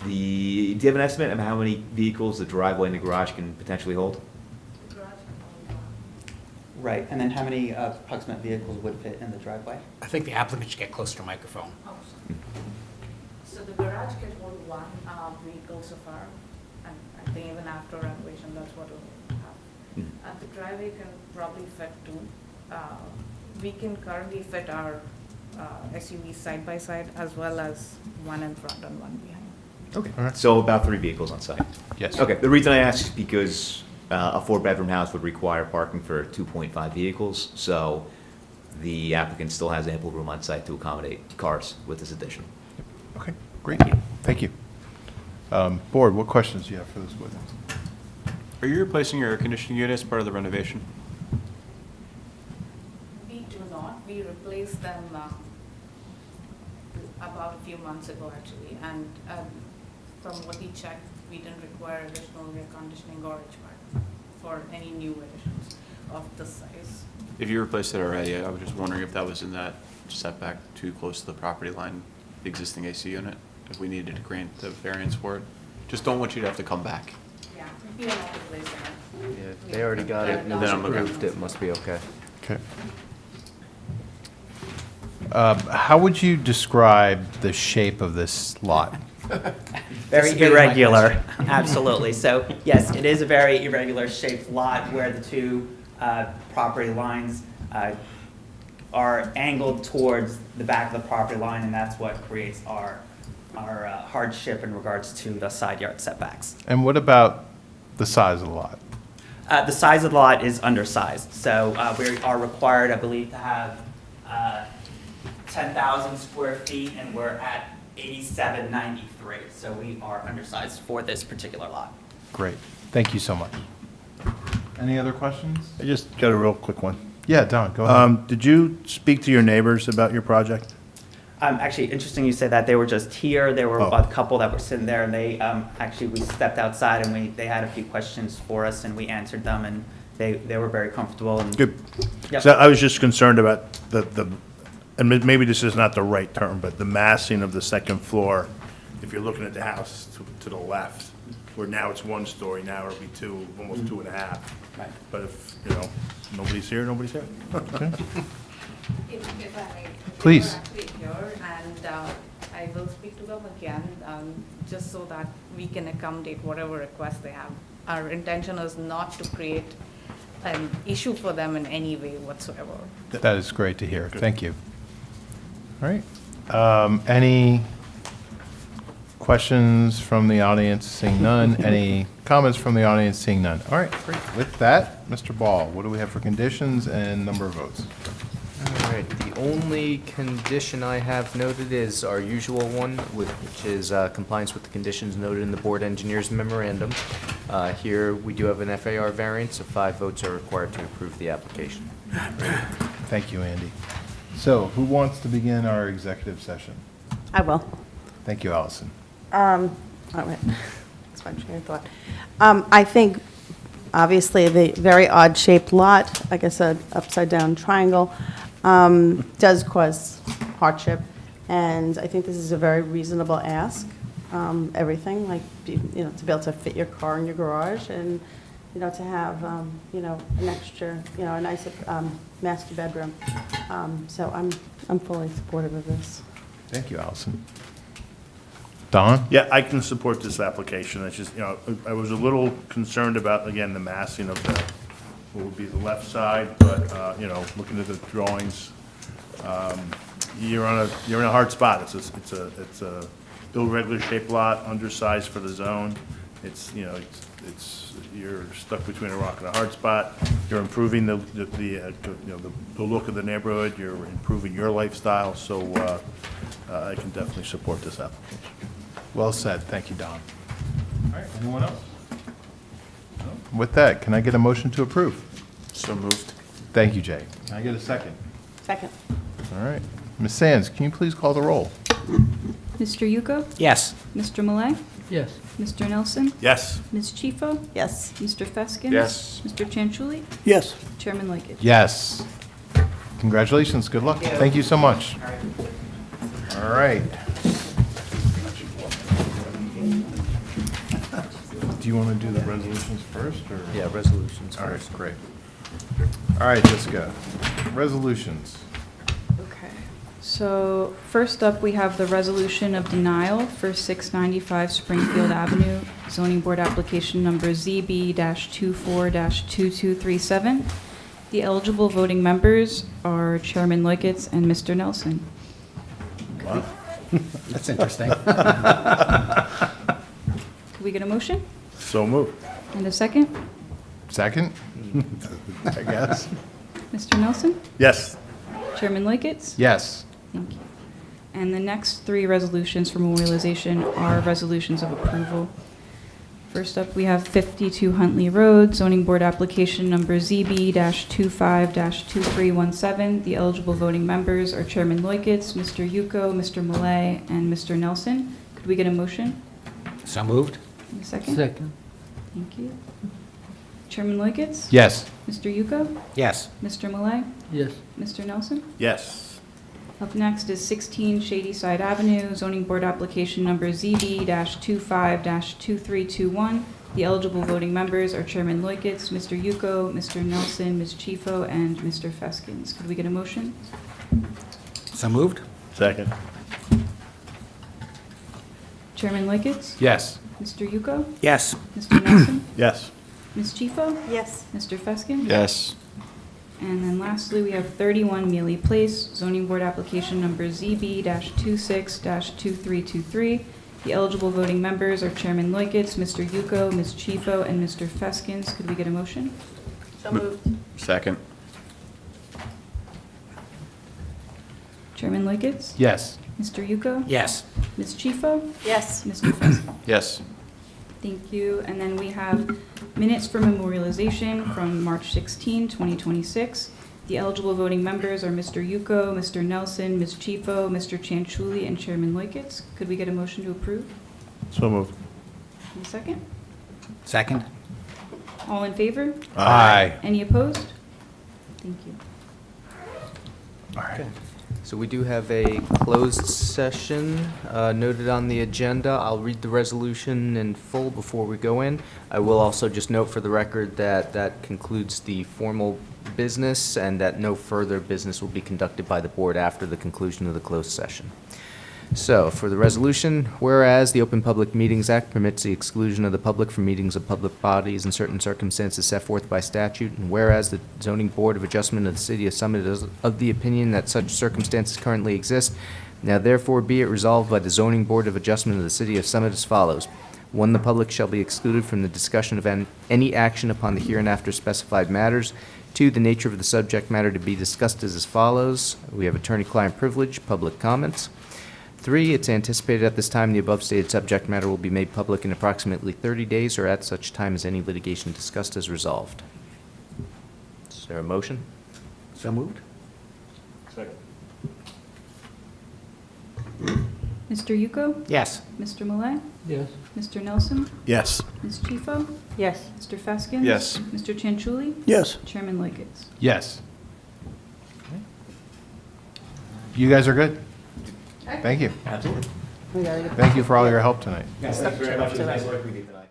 Do you have an estimate of how many vehicles the driveway and the garage can potentially hold? The garage can hold Right, and then how many approximate vehicles would fit in the driveway? I think the applicant should get closer to microphone. Oh, sorry. So the garage can hold 1 vehicle so far, and I think even after renovation, that's what we'll have. And the driveway can probably fit 2. We can currently fit our SUVs side by side, as well as 1 in front and 1 behind. Okay. All right. So about 3 vehicles on site? Yes. Okay, the reason I ask is because a 4-bedroom house would require parking for 2.5 vehicles, so the applicant still has ample room on site to accommodate cars with this addition. Okay, great. Thank you. Board, what questions do you have for this witness? Are you replacing your air conditioning unit as part of the renovation? We do not. We replaced them about a few months ago, actually. And from what we checked, we didn't require additional air conditioning or HVAC for any new additions of this size. If you replaced it already, I was just wondering if that was in that setback too close to the property line, the existing AC unit, if we needed to grant the variance for it. Just don't want you to have to come back. Yeah, we are not replacing it. Yeah, they already got it, and it was Then I'm okay. approved, it must be okay. Okay. How would you describe the shape of this lot? Very This is my irregular, absolutely. So, yes, it is a very irregular shaped lot where the 2 property lines are angled towards the back of the property line, and that's what creates our hardship in regards to the side yard setbacks. And what about the size of the lot? The size of the lot is undersized, so we are required, I believe, to have 10,000 square feet, and we're at 8793, so we are undersized for this particular lot. Great. Thank you so much. Any other questions? I just got a real quick one. Yeah, Don, go ahead. Did you speak to your neighbors about your project? Actually, interesting you say that. They were just here. There were Oh. a couple that were sitting there, and they actually, we stepped outside and they had a few questions for us, and we answered them, and they were very comfortable. And Good. Yep. So I was just concerned about and maybe this is not the right term, but the massing of the second floor, if you're looking at the house to the left, where now it's 1 story, now it'll be 2, almost 2.5. Right. But if, nobody's here, nobody's here. Okay. If I may. Please. They were actually here, and I will speak to them again, just so that we can accommodate whatever requests they have. Our intention is not to create an issue for them in any way whatsoever. That is great to hear. Thank you. All right. Any questions from the audience? Seeing none. Any comments from the audience? Seeing none. All right, great. With that, Mr. Ball, what do we have for conditions and number of votes? All right, the only condition I have noted is our usual one, which is compliance with the conditions noted in the board engineer's memorandum. Here, we do have an FAR variance, so 5 votes are required to approve the application. Thank you, Andy. So who wants to begin our executive session? I will. Thank you, Allison. All right. That's my train of thought. I think, obviously, the very odd-shaped lot, like I said, upside-down triangle, does cause hardship, and I think this is a very reasonable ask. Everything, like, to be able to fit your car in your garage, and, to have, an extra, a nice master bedroom. So I'm fully supportive of this. Thank you, Allison. Don? Yeah, I can support this application. It's just, I was a little concerned about, again, the massing of what would be the left side, but, looking at the drawings, you're in a hard spot. It's a irregular shaped lot, undersized for the zone. You're stuck between a rock and a hard spot. You're improving the look of the neighborhood. You're improving your lifestyle, so I can definitely support this application. Well said. Thank you, Don. All right, anyone else? No? With that, can I get a motion to approve? So moved. Thank you, Jay. Can I get a second? Second. All right. Ms. Sands, can you please call the roll? Mr. Yuko? Yes. Mr. Malay? Yes. Mr. Nelson? Yes. Ms. Chifo? Yes. Mr. Feskins? Yes. Mr. Chanchuli? Yes. Chairman Lickett? Yes. Congratulations. Good luck. Thank you so much. All right. Do you want to do the resolutions first, or? Yeah, resolutions All right, first. great. All right, Jessica. Resolutions. Okay. So first up, we have the resolution of denial for 695 Springfield Avenue, zoning board application number ZB-24-2237. The eligible voting members are Chairman Lickett and Mr. Nelson. Wow. That's interesting. Could we get a motion So moved. and a second? Second? I guess. Mr. Nelson? Yes. Chairman Lickett? Yes. Thank you. And the next three resolutions for memorialization are resolutions of approval. First up, we have 52 Huntley Road, zoning board application number ZB-25-2317. The eligible voting members are Chairman Lickett, Mr. Yuko, Mr. Malay, and Mr. Nelson. Could we get a motion? So moved? And a second? Second. Thank you. Chairman Lickett? Yes. Mr. Yuko? Yes. Mr. Malay? Yes. Mr. Nelson? Yes. Up next is 16 Shady Side Avenue, zoning board application number ZB-25-2321. The eligible voting members are Chairman Lickett, Mr. Yuko, Mr. Nelson, Ms. Chifo, and Mr. Feskins. Could we get a motion? So moved? Second. Chairman Lickett, Yes. Mr. Yuko, Yes. Mr. Nelson, Yes. Ms. Chifo, Yes. Mr. Feskins. Yes. And then lastly, we have 31 Mealy Place, zoning board application number ZB-26-2323. The eligible voting members are Chairman Lickett, Mr. Yuko, Ms. Chifo, and Mr. Feskins. Could we get a motion? So moved. Second. Chairman Lickett, Yes. Mr. Yuko, Yes. Ms. Chifo, Yes. Mr. Feskins. Yes. Thank you. And then we have minutes for memorialization from March 16, 2026. The eligible voting members are Mr. Yuko, Mr. Nelson, Ms. Chifo, Mr. Chanchuli, and Chairman Lickett. Could we get a motion to approve? So moved. In a second. Second? All in favor? Aye. Any opposed? Thank you. All right. So we do have a closed session noted on the agenda. I'll read the resolution in full before we go in. I will also just note for the record that that concludes the formal business and that no further business will be conducted by the board after the conclusion of the closed session. So, for the resolution, whereas the Open Public Meetings Act permits the exclusion of the public from meetings of public bodies in certain circumstances set forth by statute, and whereas the Zoning Board of Adjustment of the City of Summit is of the opinion that such circumstances currently exist, now therefore be it resolved by the Zoning Board of Adjustment of the City of Summit as follows. 1, the public shall be excluded from the discussion of any action upon the hereinafter specified matters. 2, the nature of the subject matter to be discussed is as follows. We have attorney-client privilege, public comments. 3, it's anticipated at this time the above stated subject matter will be made public in approximately 30 days or at such time as any litigation discussed is resolved. Is there a motion? So moved? Second. Mr. Yuko? Yes. Mr. Malay? Yes. Mr. Nelson? Yes. Ms. Chifo? Yes. Mr. Feskins? Yes. Mr. Chanchuli? Yes. Chairman Lickett? Yes. You guys are good? Thank you. Absolutely. We gotta get Thank you for all your help tonight. Yes, thank you very much. It was nice working with you tonight.